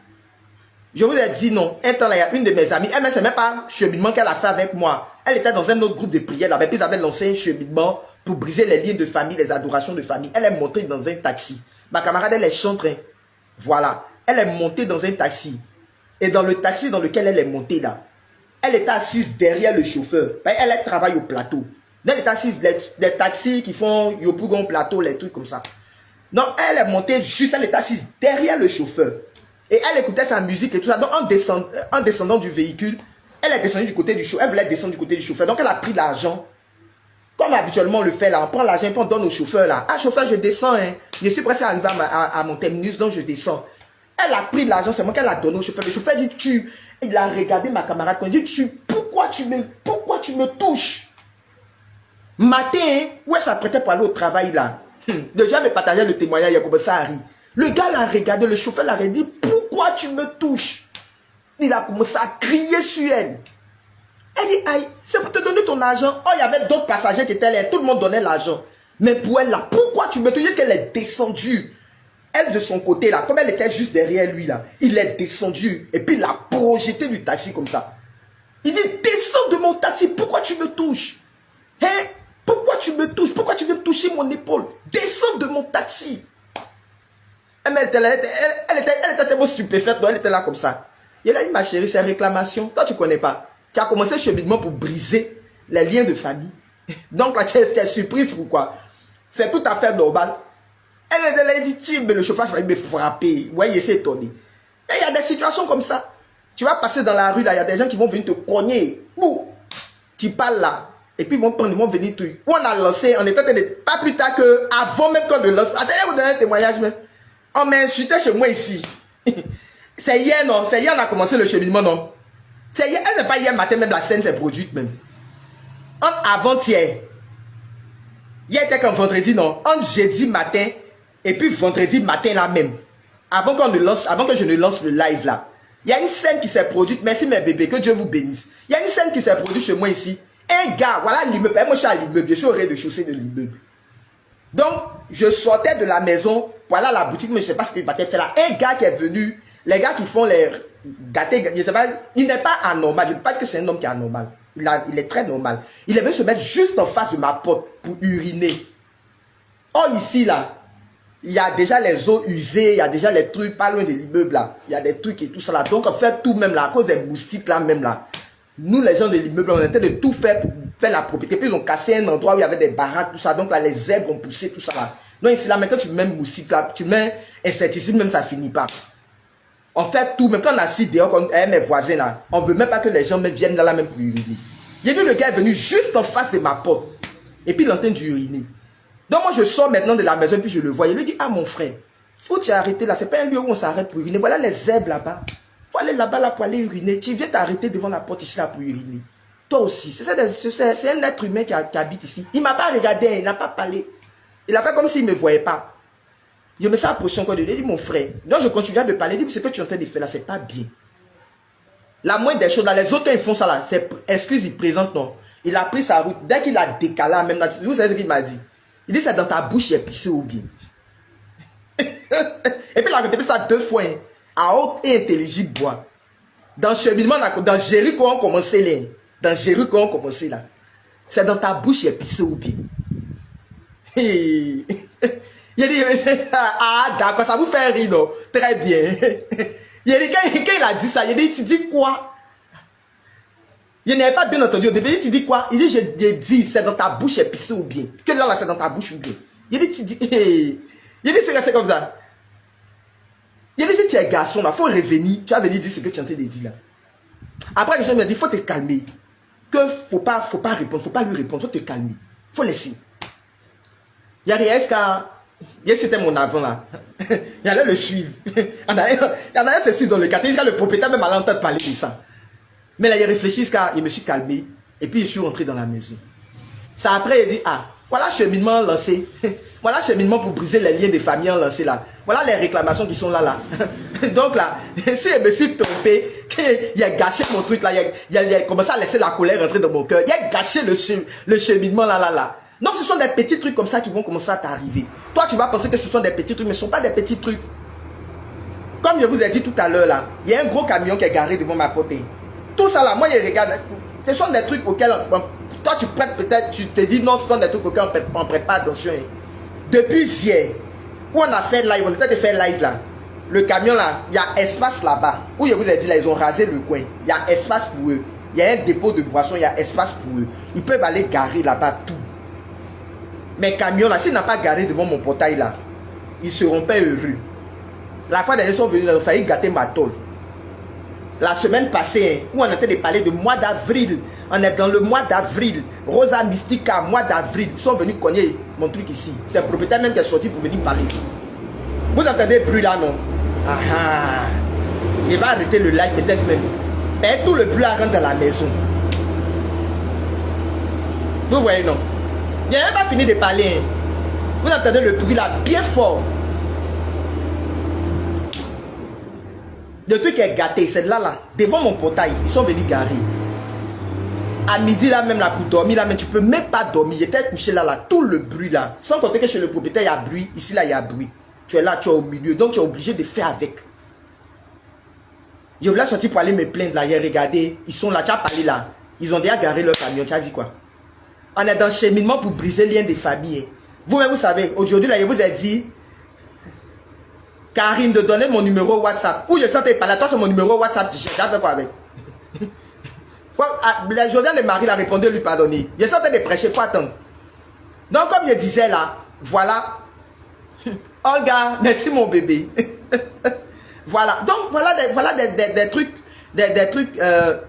S1: Je vous ai dit non. Un temps là, il y a une de mes amies. Elle ne sait même pas le cheminement qu'elle a fait avec moi. Elle était dans un autre groupe de prière là. Puis ils avaient lancé un cheminement pour briser les liens de famille, les adorations de famille. Elle est montée dans un taxi. Ma camarade, elle est chanteuse. Voilà. Elle est montée dans un taxi. Et dans le taxi dans lequel elle est montée là, elle était assise derrière le chauffeur. Elle travaille au plateau. Elle est assise, les taxis qui font Yopougon plateau, les trucs comme ça. Donc elle est montée juste, elle est assise derrière le chauffeur. Et elle écoutait sa musique et tout ça. Donc en descendant du véhicule, elle est descendue du côté du chauffeur. Elle voulait descendre du côté du chauffeur. Donc elle a pris l'argent. Comme habituellement on le fait là, on prend l'argent et on donne au chauffeur là. Ah chauffeur, je descends. Hein. Je suis presque arrivé à mon terminus, donc je descends. Elle a pris l'argent, c'est moi qu'elle a donné au chauffeur. Le chauffeur dit il a regardé ma camarade quand il dit pourquoi tu me touches? Matin, où elle s'apprêtait pour aller au travail là. Déjà me partageait le témoignage, il a commencé à rire. Le gars l'a regardé, le chauffeur l'a dit pourquoi tu me touches? Il a commencé à crier sur elle. Elle dit aïe, c'est pour te donner ton argent. Oh, il y avait d'autres passagers qui étaient là, tout le monde donnait l'argent. Mais pour elle là, pourquoi tu me touches? Est-ce qu'elle est descendue? Elle de son côté là, comme elle était juste derrière lui là, il est descendu et puis il l'a projeté du taxi comme ça. Il dit descends de mon taxi, pourquoi tu me touches? Hein? Pourquoi tu me touches? Pourquoi tu veux toucher mon épaule? Descends de mon taxi. Elle était tellement stupéfaite, donc elle était là comme ça. Il a dit ma chérie, c'est réclamation. Toi tu connais pas. Tu as commencé le cheminement pour briser les liens de famille. Donc là tu es surprise pourquoi? C'est tout à fait normal. Elle a dit, mais le chauffeur va me frapper. Ouais, il s'est étonné. Et il y a des situations comme ça. Tu vas passer dans la rue, là, il y a des gens qui vont venir te cogner. Ouh, tu parles là. Et puis ils vont venir te... On a lancé, on était pas plus tard que avant même qu'on ne lance. Attendez, vous donner un témoignage même. On m'a insulté chez moi ici. C'est hier, non? C'est hier on a commencé le cheminement, non? C'est hier, c'est pas hier matin, même la scène s'est produite même. Avant-hier. Hier était comme vendredi, non? Entre jeudi matin... Et puis vendredi matin là même, avant que je ne lance le live là, il y a une scène qui s'est produite. Merci mes bébés, que Dieu vous bénisse. Il y a une scène qui s'est produite chez moi ici. Un gars, voilà l'immeuble. Moi je suis à l'immeuble, je suis au rez-de-chaussée de l'immeuble. Donc je sortais de la maison, voilà la boutique, mais je ne sais pas ce qu'il va faire là. Un gars qui est venu, les gars qui font les gâtés, je sais pas, il n'est pas anormal. Je ne veux pas dire que c'est un homme qui est anormal. Il est très normal. Il est venu se mettre juste en face de ma porte pour uriner. Oh ici là. Il y a déjà les eaux usées, il y a déjà les trucs pas loin de l'immeuble là. Il y a des trucs et tout ça là. Donc on fait tout même là, à cause des moustiques là même là. Nous les gens de l'immeuble, on était de tout faire pour faire la propriété. Puis ils ont cassé un endroit où il y avait des baraques, tout ça. Donc là les zèbres ont poussé tout ça là. Donc ici là, maintenant tu mets moustique là, tu mets insecticide, même ça finit pas. On fait tout, même quand on a assis dehors, quand mes voisins là, on veut même pas que les gens viennent là même pour uriner. J'ai vu le gars est venu juste en face de ma porte. Et puis il est en train d'uriner. Donc moi je sors maintenant de la maison et puis je le vois. Il lui dit, ah mon frère, où tu es arrêté là? C'est pas un lieu où on s'arrête pour uriner. Voilà les zèbres là-bas. Il faut aller là-bas là pour aller uriner. Tu viens t'arrêter devant la porte ici là pour uriner. Toi aussi. C'est un être humain qui habite ici. Il ne m'a pas regardé, il n'a pas parlé. Il a fait comme s'il ne me voyait pas. Je me suis approché encore de lui. Il dit, mon frère. Donc je continue à me parler. Il dit, ce que tu es en train de faire là, c'est pas bien. La moindre des choses là, les autres ils font ça là. C'est excuse, ils présentent non. Il a pris sa route. Dès qu'il a décalé, même là, vous savez ce qu'il m'a dit? Il dit, c'est dans ta bouche, il est pissé ou bien. Et puis il a répété ça 2 fois, hein, à haute et intelligible voix. Dans cheminement, dans Jéricho, on commençait là. Dans Jéricho, on commençait là. C'est dans ta bouche, il est pissé ou bien. Il a dit, ah d'accord, ça vous fait rire, non? Très bien. Il a dit, quand il a dit ça, il a dit, tu dis quoi? Il n'avait pas bien entendu au début. Il dit, tu dis quoi? Il dit, je dis, c'est dans ta bouche, il est pissé ou bien. Que là, c'est dans ta bouche ou bien. Il dit, tu dis, il dit, c'est resté comme ça. Il dit, si tu es garçon, il faut revenir. Tu vas venir dire ce que tu es en train de dire là. Après, les gens me dit, il faut te calmer. Que faut pas répondre, faut pas lui répondre, faut te calmer. Faut laisser. Il y a rien, c'était mon avant là. Il allait le suivre. Il y en a un, c'est suivre dans le quartier. Le propriétaire même allait entendre parler de ça. Mais là, il réfléchit, il me suis calmé. Et puis, je suis rentré dans la maison. Ça après, il dit, ah, voilà le cheminement lancé. Voilà le cheminement pour briser les liens des familles lancés là. Voilà les réclamations qui sont là. Donc là, si je me suis trompé, il a gâché mon truc là, il a commencé à laisser la colère rentrer dans mon cœur. Il a gâché le cheminement là. Non, ce sont des petits trucs comme ça qui vont commencer à t'arriver. Toi, tu vas penser que ce sont des petits trucs, mais ce ne sont pas des petits trucs. Comme je vous ai dit tout à l'heure là, il y a un gros camion qui est garé devant ma porte. Tout ça là, moi je regarde, ce sont des trucs auxquels, toi tu prêtes peut-être, tu te dis non, ce sont des trucs auxquels on ne prête pas attention. Depuis hier, où on a fait live, on était fait live là, le camion là, il y a espace là-bas, où je vous ai dit là, ils ont rasé le coin, il y a espace pour eux, il y a un dépôt de boissons, il y a espace pour eux, ils peuvent aller garer là-bas tout. Mes camions là, s'ils n'ont pas garé devant mon portail là, ils seront pas heureux. La fois dernière, ils sont venus, ils ont failli gâter ma tôle. La semaine passée, où on était de parler de mois d'avril, on est dans le mois d'avril, Rosa Mystica, mois d'avril, ils sont venus cogner mon truc ici. C'est le propriétaire même qui est sorti pour venir parler. Vous entendez le bruit là, non? Ah ah. Il va arrêter le live peut-être même. Mais tout le bruit là rentre dans la maison. Vous voyez, non? Il n'a même pas fini de parler. Hein. Vous entendez le bruit là bien fort. Le truc est gâté, c'est là, devant mon portail, ils sont venus garer. À midi là même là pour dormir là, mais tu peux même pas dormir. J'étais couché là, tout le bruit là. Sans compter que chez le propriétaire il y a bruit, ici là il y a bruit. Tu es là, tu es au milieu, donc tu es obligé de faire avec. Je voulais sortir pour aller me plaindre là, j'ai regardé, ils sont là, tu as parlé là. Ils ont déjà garé leur camion, tu as dit quoi? On est dans le cheminement pour briser le lien des familles. Vous-même vous savez, aujourd'hui là je vous ai dit, Karine, de donner mon numéro WhatsApp. Où je sentais pas là, toi c'est mon numéro WhatsApp, tu cherches, fait quoi avec? Jordan le mari l'a répondu, lui pardonner. Je sentais de prêcher, il faut attendre. Donc comme je disais là, voilà. Olga, merci mon bébé. Voilà. Donc voilà des trucs, des trucs,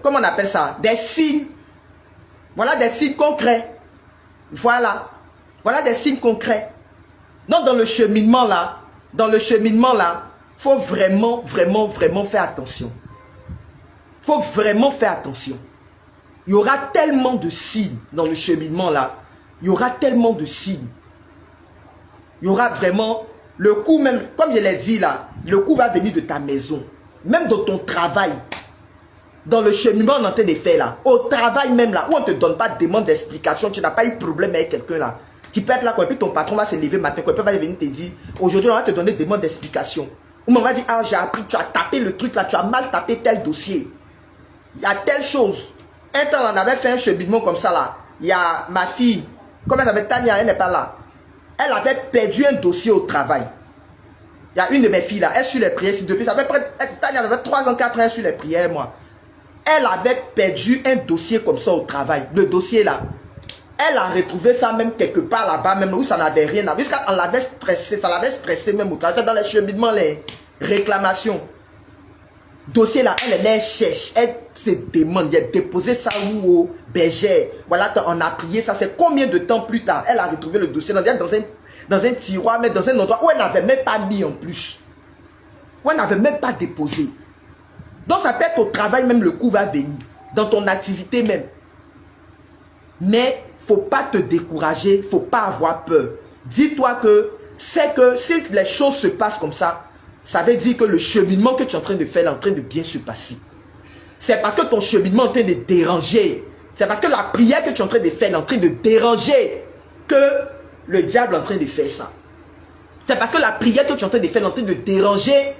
S1: comment on appelle ça? Des signes. Voilà des signes concrets. Voilà. Voilà des signes concrets. Donc dans le cheminement là, faut vraiment faire attention. Faut vraiment faire attention. Il y aura tellement de signes dans le cheminement là. Il y aura tellement de signes. Il y aura vraiment le coup même, comme je l'ai dit là, le coup va venir de ta maison. Même dans ton travail. Dans le cheminement on est en train de faire là. Au travail même là, où on ne te donne pas de demande d'explication, tu n'as pas eu de problème avec quelqu'un là. Qui peut être là, et puis ton patron va se lever matin, quoi, il peut pas venir te dire, aujourd'hui on va te donner des demandes d'explication. Ou on va dire, ah j'ai appris, tu as tapé le truc là, tu as mal tapé tel dossier. Il y a telle chose. Un temps on avait fait un cheminement comme ça là. Il y a ma fille, comment elle s'appelle, Tania, elle n'est pas là. Elle avait perdu un dossier au travail. Il y a une de mes filles là, elle suit les prières, depuis ça fait près, Tania avait 3 ans, 4 ans, elle suit les prières, moi. Elle avait perdu un dossier comme ça au travail. Le dossier là. Elle a retrouvé ça même quelque part là-bas, même où ça n'avait rien à voir. Parce qu'on l'avait stressé, ça l'avait stressé même au travail. Dans les cheminements, les réclamations. Dossier là, elle cherche, elle se demande, elle a déposé ça où au berger. Voilà, on a prié ça. C'est combien de temps plus tard, elle a retrouvé le dossier dans un tiroir, mais dans un endroit où elle n'avait même pas mis en plus. Où elle n'avait même pas déposé. Donc ça peut être au travail même, le coup va venir. Dans ton activité même. Mais faut pas te décourager, faut pas avoir peur. Dis-toi que c'est que si les choses se passent comme ça, ça veut dire que le cheminement que tu es en train de faire est en train de bien se passer. C'est parce que ton cheminement est en train de déranger C'est parce que la prière que tu es en train de faire est en train de déranger que le diable est en train de faire ça. C'est parce que la prière que tu es en train de faire est en train de déranger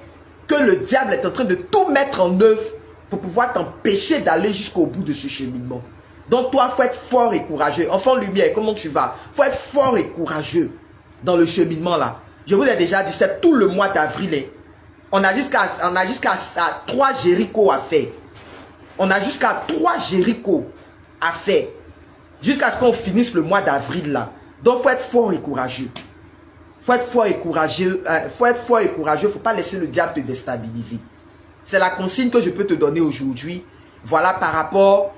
S1: que le diable est en train de tout mettre en œuvre pour pouvoir t'empêcher d'aller jusqu'au bout de ce cheminement. Donc toi, il faut être fort et courageux. Enfant lumière, comment tu vas? Il faut être fort et courageux dans le cheminement là. Je vous ai déjà dit, c'est tout le mois d'avril. On a jusqu'à 3 Jéricho à faire. On a jusqu'à 3 Jéricho à faire. Jusqu'à ce qu'on finisse le mois d'avril là. Donc il faut être fort et courageux. Il faut être fort et courageux. Il ne faut pas laisser le diable te déstabiliser. C'est la consigne que je peux te donner aujourd'hui. Voilà par rapport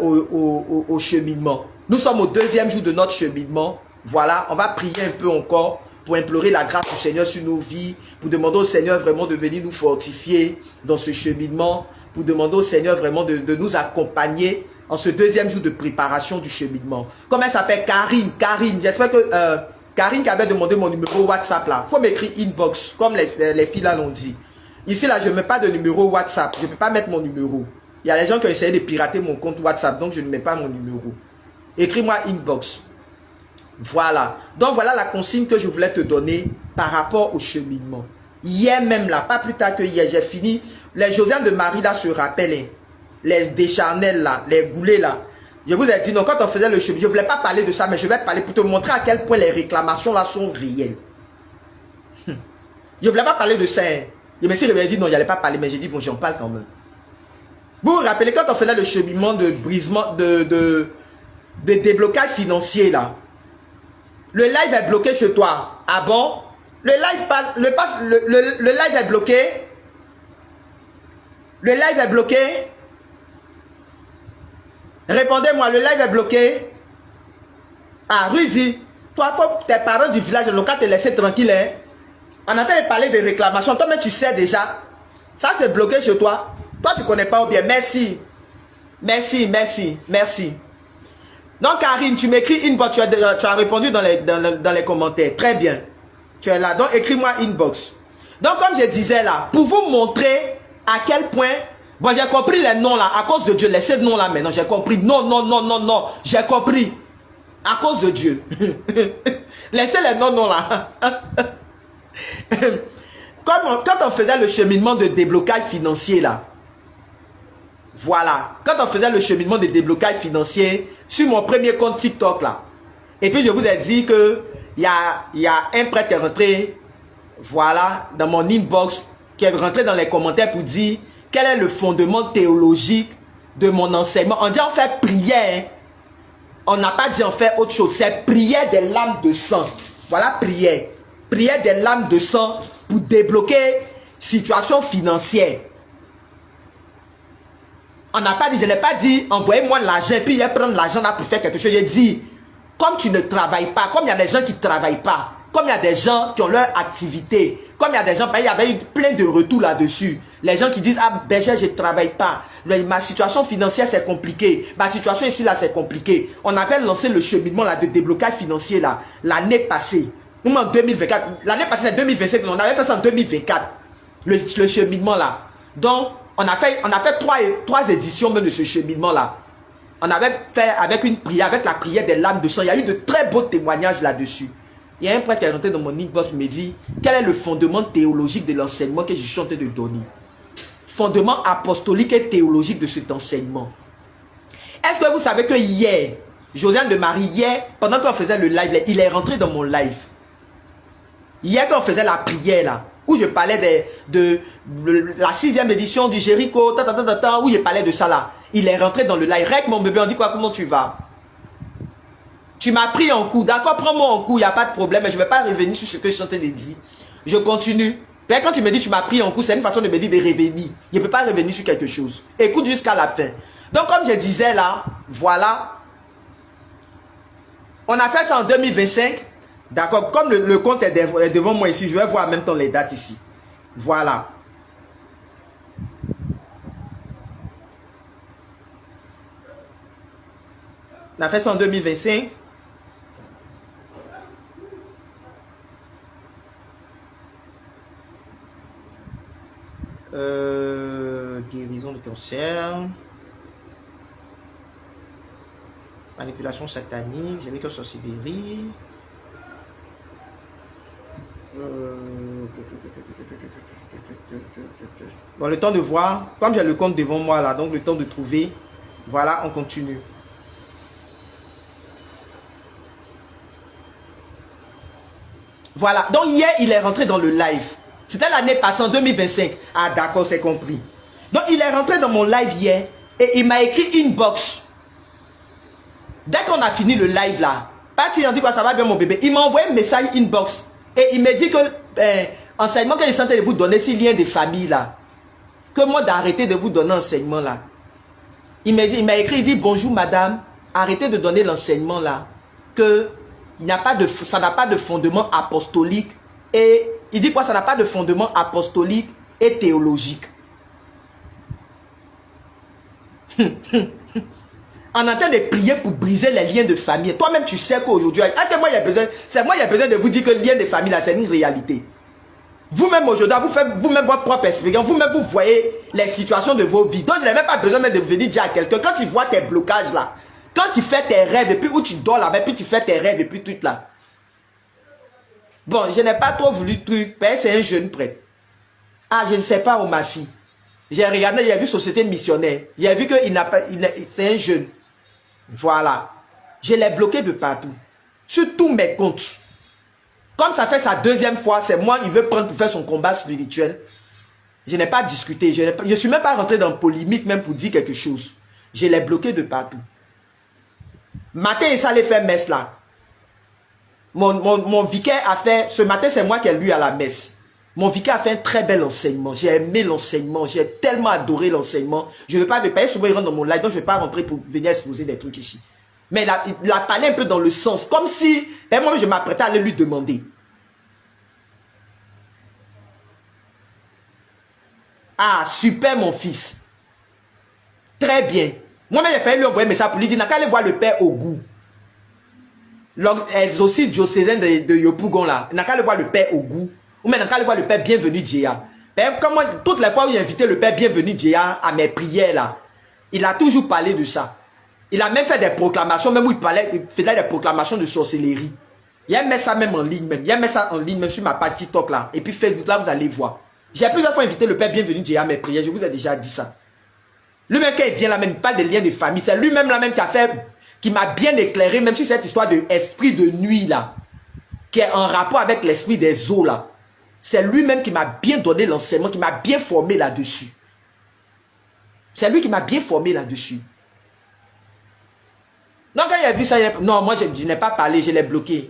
S1: au cheminement. Nous sommes au 2e jour de notre cheminement. Voilà, on va prier un peu encore pour implorer la grâce du Seigneur sur nos vies, pour demander au Seigneur vraiment de venir nous fortifier dans ce cheminement, pour demander au Seigneur vraiment de nous accompagner en ce 2e jour de préparation du cheminement. Comment elle s'appelle? Karine, j'espère que Karine qui avait demandé mon numéro WhatsApp là, il faut m'écrire inbox, comme les filles là l'ont dit. Ici là, je ne mets pas de numéro WhatsApp, je ne peux pas mettre mon numéro. Il y a des gens qui ont essayé de pirater mon compte WhatsApp, donc je ne mets pas mon numéro. Écris-moi inbox. Voilà. Donc voilà la consigne que je voulais te donner par rapport au cheminement. Hier même là, pas plus tard que hier, j'ai fini. Les Josiane de Marie là se rappellent. Les Descharnel là, les Goulets là. Je vous ai dit, non, quand on faisait le cheminement, je ne voulais pas parler de ça, mais je vais parler pour te montrer à quel point les réclamations là sont réelles. Je ne voulais pas parler de ça. Hein. Je me suis dit non, je n'allais pas parler, mais j'ai dit bon, j'en parle quand même. Vous vous rappelez quand on faisait le cheminement de brisement, de déblocage financier là. Le live est bloqué chez toi. Ah bon? Le live est bloqué. Le live est bloqué. Répondez-moi, le live est bloqué. Ah, Rudy, toi, tes parents du village local te laisser tranquille. Hein? On entend parler de réclamations. Toi, mais tu sais déjà. Ça, c'est bloqué chez toi. Toi, tu ne connais pas ou bien. Merci. Merci, merci, merci. Donc, Karine, tu m'écris inbox. Tu as répondu dans les commentaires. Très bien. Tu es là. Donc, écris-moi inbox. Donc, comme je disais là, pour vous montrer à quel point... Bon, j'ai compris les noms là. À cause de Dieu, laissez le nom là maintenant. J'ai compris. Non, non, non, non, non. J'ai compris. À cause de Dieu. Laissez les noms là. Quand on faisait le cheminement de déblocage financier là, voilà, quand on faisait le cheminement de déblocage financier sur mon premier compte TikTok là, et puis je vous ai dit que il y a un prêtre qui est rentré, voilà, dans mon inbox, qui est rentré dans les commentaires pour dire quel est le fondement théologique de mon enseignement. On dit en fait prière, on n'a pas dit en fait autre chose, c'est prière des lames de sang. Voilà, prière. Prière des lames de sang pour débloquer situation financière. On n'a pas dit, je n'ai pas dit envoyez-moi de l'argent puis il prendre l'argent là pour faire quelque chose. J'ai dit comme tu ne travailles pas, comme il y a des gens qui ne travaillent pas, comme il y a des gens qui ont leur activité, comme il y a des gens, il y avait eu plein de retours là-dessus. Les gens qui disent ah Berger, je ne travaille pas, ma situation financière c'est compliqué, ma situation ici là c'est compliqué. On avait lancé le cheminement là de déblocage financier là l'année passée. Nous en 2024, l'année passée c'est 2025, on avait fait ça en 2024, le cheminement là. Donc on a fait trois éditions même de ce cheminement là. On avait fait avec une prière, avec la prière des lames de sang. Il y a eu de très beaux témoignages là-dessus. Il y a un prêtre qui est rentré dans mon inbox et me dit quel est le fondement théologique de l'enseignement que je suis en train de donner. Fondement apostolique et théologique de cet enseignement. Est-ce que vous savez que hier, Josiane de Marie, hier, pendant qu'on faisait le live, il est rentré dans mon live. Hier, quand on faisait la prière là, où je parlais de la 6e édition du Jéricho, où je parlais de ça là. Il est rentré dans le live. Rec, mon bébé, on dit quoi? Comment tu vas? Tu m'as pris en coup. D'accord, prends-moi en coup, il n'y a pas de problème. Mais je ne vais pas revenir sur ce que je suis en train de dire. Je continue. Mais quand tu me dis tu m'as pris en coup, c'est une façon de me dire de revenir. Je ne peux pas revenir sur quelque chose. Écoute jusqu'à la fin. Donc, comme je disais là, voilà. On a fait ça en 2025. D'accord, comme le compte est devant moi ici, je vais voir en même temps les dates ici. Voilà. On a fait ça en 2025. Guérison de cancer. Manipulation satanique, j'ai mis que sorcellerie. Bon, le temps de voir. Comme j'ai le compte devant moi là, donc le temps de trouver. Voilà, on continue. Voilà, donc hier, il est rentré dans le live. C'était l'année passée, en 2025. Ah d'accord, c'est compris. Donc il est rentré dans mon live hier et il m'a écrit inbox. Dès qu'on a fini le live là, il a dit quoi, ça va bien mon bébé. Il m'a envoyé un message inbox et il m'a dit que enseignement que je sentais de vous donner, ces liens de famille là, que moi d'arrêter de vous donner enseignement là. Il m'a écrit, il dit bonjour madame, arrêtez de donner l'enseignement là, que ça n'a pas de fondement apostolique et il dit quoi, ça n'a pas de fondement apostolique et théologique. En train de prier pour briser les liens de famille. Toi-même, tu sais qu'aujourd'hui, c'est moi, il y a besoin de vous dire que le lien de famille, là, c'est une réalité. Vous-même, aujourd'hui, vous faites vous-même votre propre expérience. Vous-même, vous voyez les situations de vos vies. Donc, je n'ai même pas besoin de venir dire à quelqu'un, quand tu vois tes blocages, là, quand tu fais tes rêves, et puis où tu dors là-bas, puis tu fais tes rêves, et puis tout là. Bon, je n'ai pas trop voulu truc, mais c'est un jeune prêtre. Ah, je ne sais pas où ma fille. J'ai regardé, j'ai vu Société Missionnaire. J'ai vu que c'est un jeune. Voilà. Je l'ai bloqué de partout. Sur tous mes comptes. Comme ça fait sa deuxième fois, c'est moi, il veut prendre pour faire son combat spirituel. Je n'ai pas discuté. Je ne suis même pas rentré dans polémique même pour dire quelque chose. Je l'ai bloqué de partout. Matin, il s'allait faire messe là. Mon vicaire a fait... Ce matin, c'est moi qui ai lu à la messe. Mon vicaire a fait un très bel enseignement. J'ai aimé l'enseignement. J'ai tellement adoré l'enseignement. Je ne vais pas souvent il rentre dans mon live, donc je ne vais pas rentrer pour venir exposer des trucs ici. Mais il a parlé un peu dans le sens, comme si, et moi je m'apprêtais à aller lui demander. Ah, super mon fils. Très bien. Moi-même, j'ai failli lui envoyer un message pour lui dire, n'a qu'à aller voir le père Ogou. Exorciste diocésaine de Yopougon là. N'a qu'à aller voir le père Ogou. Ou même n'a qu'à aller voir le père Bienvenu Djéa. Comme moi, toutes les fois où j'ai invité le père Bienvenu Djéa à mes prières là, il a toujours parlé de ça. Il a même fait des proclamations, même où il faisait des proclamations de sorcellerie. Il a mis ça même en ligne même. Il a mis ça en ligne même sur ma page TikTok là. Et puis Facebook là, vous allez voir. J'ai plusieurs fois invité le père Bienvenu Djéa à mes prières. Je vous ai déjà dit ça. Lui-même, quand il vient là même, il parle des liens de famille. C'est lui-même là même qui m'a bien éclairé, même si cette histoire de esprit de nuit là, qui est en rapport avec l'esprit des eaux là. C'est lui-même qui m'a bien donné l'enseignement, qui m'a bien formé là-dessus. C'est lui qui m'a bien formé là-dessus. Donc quand il a vu ça, non, moi je n'ai pas parlé, je l'ai bloqué.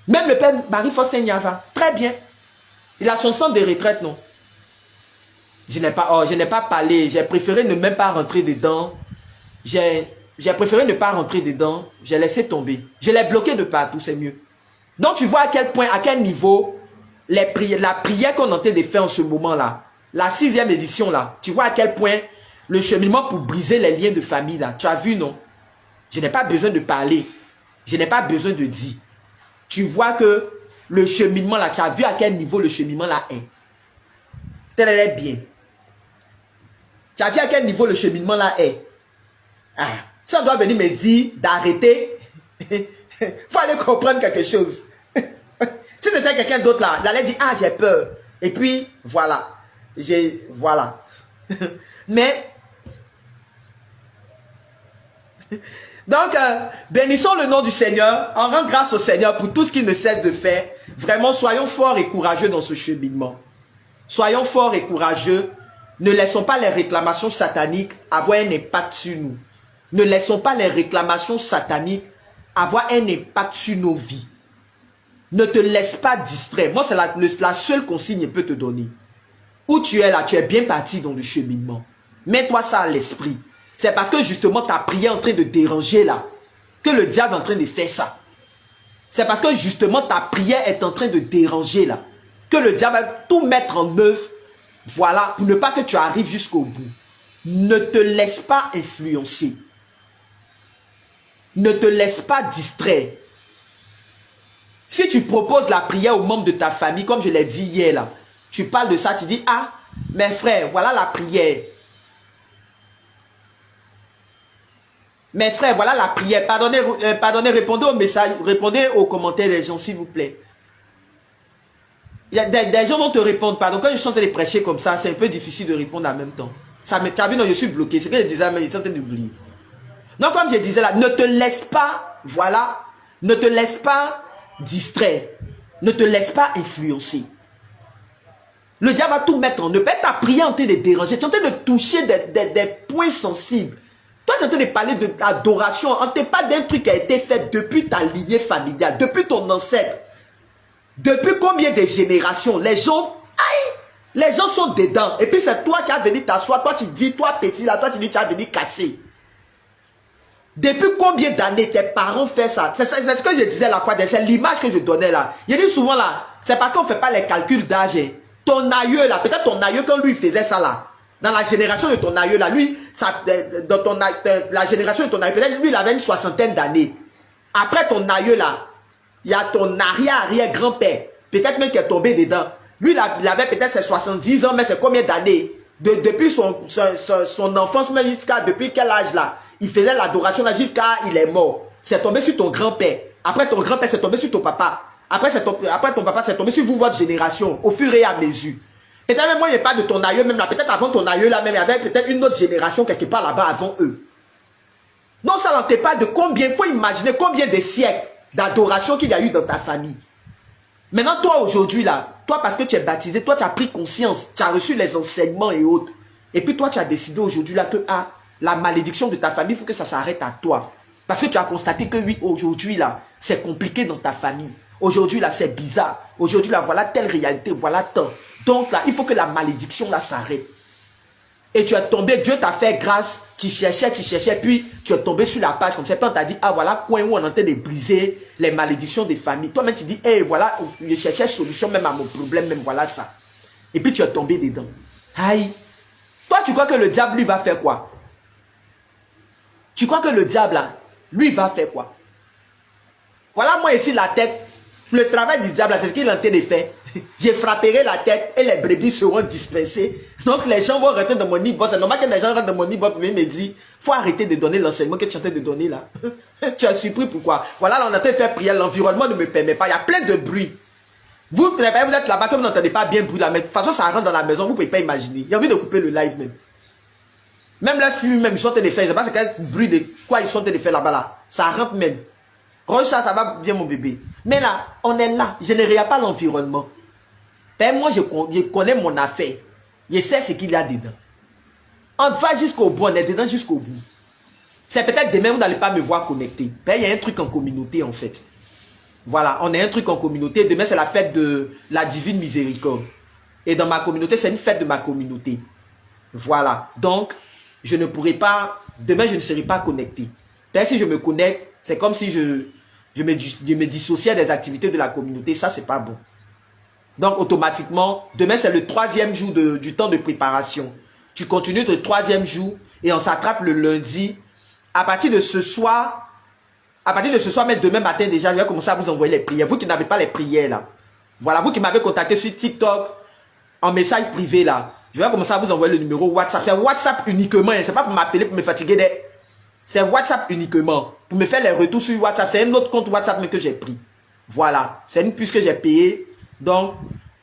S1: Même le père Marie-Faustin Niava, très bien. Il a son centre de retraite, non? Je n'ai pas parlé, j'ai préféré ne même pas rentrer dedans. J'ai préféré ne pas rentrer dedans, j'ai laissé tomber. Je l'ai bloqué de partout, c'est mieux. Donc tu vois à quel point, à quel niveau, la prière qu'on est en train de faire en ce moment-là, la 6e édition là, tu vois à quel point le cheminement pour briser les liens de famille là, tu as vu non? Je n'ai pas besoin de parler, je n'ai pas besoin de dire. Tu vois que le cheminement là, tu as vu à quel niveau le cheminement là est. Très bien. Tu as vu à quel niveau le cheminement là est. Ah, ça doit venir me dire d'arrêter. Il faut aller comprendre quelque chose. Si c'était quelqu'un d'autre là, il allait dire, ah j'ai peur. Et puis, voilà. Voilà. Mais, donc, bénissons le nom du Seigneur. On rend grâce au Seigneur pour tout ce qu'il ne cesse de faire. Vraiment, soyons forts et courageux dans ce cheminement. Soyons forts et courageux. Ne laissons pas les réclamations sataniques avoir un impact sur nous. Ne laissons pas les réclamations sataniques avoir un impact sur nos vies. Ne te laisse pas distraire. Moi, c'est la seule consigne que je peux te donner. Où tu es là, tu es bien parti dans le cheminement. Mets-toi ça à l'esprit. C'est parce que justement ta prière est en train de déranger là, que le diable est en train de faire ça. C'est parce que justement ta prière est en train de déranger là, que le diable va tout mettre en œuvre, voilà, pour ne pas que tu arrives jusqu'au bout. Ne te laisse pas influencer. Ne te laisse pas distraire. Si tu proposes la prière aux membres de ta famille, comme je l'ai dit hier là, tu parles de ça, tu dis, ah, mes frères, voilà la prière. Mes frères, voilà la prière. Pardonnez, pardonnez, répondez aux messages, répondez aux commentaires des gens, s'il vous plaît. Il y a des gens vont te répondre, pardon. Quand je suis en train de prêcher comme ça, c'est un peu difficile de répondre en même temps. Ça me vu, non, je suis bloqué. C'est ce que je disais, mais je suis en train d'oublier. Donc, comme je disais là, ne te laisse pas, voilà, ne te laisse pas distraire. Ne te laisse pas influencer. Le diable va tout mettre en eux. Ta prière en train de déranger. Tu es en train de toucher des points sensibles. Toi, tu es en train de parler d'adoration. On ne te parle d'un truc qui a été fait depuis ta lignée familiale, depuis ton ancêtre. Depuis combien de générations? Les gens, aïe, les gens sont dedans. Et puis c'est toi qui as venu t'asseoir. Toi, tu dis, toi petit là, toi tu dis, tu as venu casser. Depuis combien d'années tes parents font ça? C'est ce que je disais la fois, c'est l'image que je donnais là. Je dis souvent là, c'est parce qu'on ne fait pas les calculs d'âge. Ton aïeux là, peut-être ton aïeux quand lui faisait ça là, dans la génération de ton aïeux là, lui, ça, dans la génération de ton aïeux, peut-être lui il avait une soixantaine d'années. Après ton aïeux là, il y a ton arrière-arrière-grand-père, peut-être même qui est tombé dedans. Lui il avait peut-être ses 70 ans, mais c'est combien d'années? Depuis son enfance, mais jusqu'à depuis quel âge là? Il faisait l'adoration là jusqu'à il est mort. C'est tombé sur ton grand-père. Après ton grand-père, c'est tombé sur ton papa. Après ton papa, c'est tombé sur vous, votre génération, au fur et à mesure. Peut-être même moi, il n'y a pas de ton aïeux même là. Peut-être avant ton aïeux là même, il y avait peut-être une autre génération quelque part là-bas avant eux. Non, ça n'en pas de combien, il faut imaginer combien de siècles d'adoration qu'il y a eu dans ta famille. Maintenant, toi aujourd'hui là, toi parce que tu es baptisé, toi tu as pris conscience, tu as reçu les enseignements et autres. Et puis toi tu as décidé aujourd'hui là que la malédiction de ta famille, il faut que ça s'arrête à toi. Parce que tu as constaté que oui, aujourd'hui là, c'est compliqué dans ta famille. Aujourd'hui là, c'est bizarre. Aujourd'hui là, voilà telle réalité, voilà tant. Donc là, il faut que la malédiction là s'arrête. Et tu es tombé, Dieu t'a fait grâce, tu cherchais, puis tu es tombé sur la page comme ça, puis on t'a dit, ah voilà, point où on est en train de briser les malédictions des familles. Toi-même tu dis, hey, voilà, je cherchais solution même à mon problème, même voilà ça. Et puis tu es tombé dedans. Aïe. Toi, tu crois que le diable, lui, va faire quoi? Tu crois que le diable, là, lui, va faire quoi? Voilà, moi ici, la tête. Le travail du diable, c'est ce qu'il est en train de faire. Je frapperai la tête et les brebis seront dispersées. Donc, les gens vont rentrer dans mon e-boss. C'est normal que les gens rentrent dans mon e-boss et me disent, faut arrêter de donner l'enseignement que tu es en train de donner là. Tu as surpris pourquoi? Voilà, là, on est en train de faire prière. L'environnement ne me permet pas. Il y a plein de bruit. Vous êtes là-bas, comme vous n'entendez pas bien le bruit là. Mais de toute façon, ça rentre dans la maison. Vous ne pouvez pas imaginer. Il y a envie de couper le live même. Même la film, même, ils sont en train de faire. Je ne sais pas c'est quel bruit de quoi ils sont en train de faire là-bas là. Ça rentre même. Rocha, ça va bien mon bébé. Mais là, on est là. Je ne regarde pas l'environnement. Ben, moi, je connais mon affaire. Je sais ce qu'il y a dedans. On va jusqu'au bout, on est dedans jusqu'au bout. C'est peut-être demain, vous n'allez pas me voir connecté. Ben, il y a un truc en communauté en fait. Voilà, on a un truc en communauté. Demain, c'est la fête de la divine miséricorde. Et dans ma communauté, c'est une fête de ma communauté. Voilà. Donc, je ne pourrai pas... Demain, je ne serai pas connecté. Ben, si je me connecte, c'est comme si je me dissociais des activités de la communauté. Ça, c'est pas bon. Donc, automatiquement, demain, c'est le 3e jour du temps de préparation. Tu continues le 3e jour et on s'attrape le lundi. À partir de ce soir, mais demain matin déjà, je vais commencer à vous envoyer les prières. Vous qui n'avez pas les prières là. Voilà, vous qui m'avez contacté sur TikTok, en message privé là. Je vais commencer à vous envoyer le numéro WhatsApp. C'est WhatsApp uniquement. C'est pas pour m'appeler, pour me fatiguer. C'est WhatsApp uniquement. Pour me faire les retours sur WhatsApp. C'est un autre compte WhatsApp que j'ai pris. Voilà. C'est une puce que j'ai payée. Donc,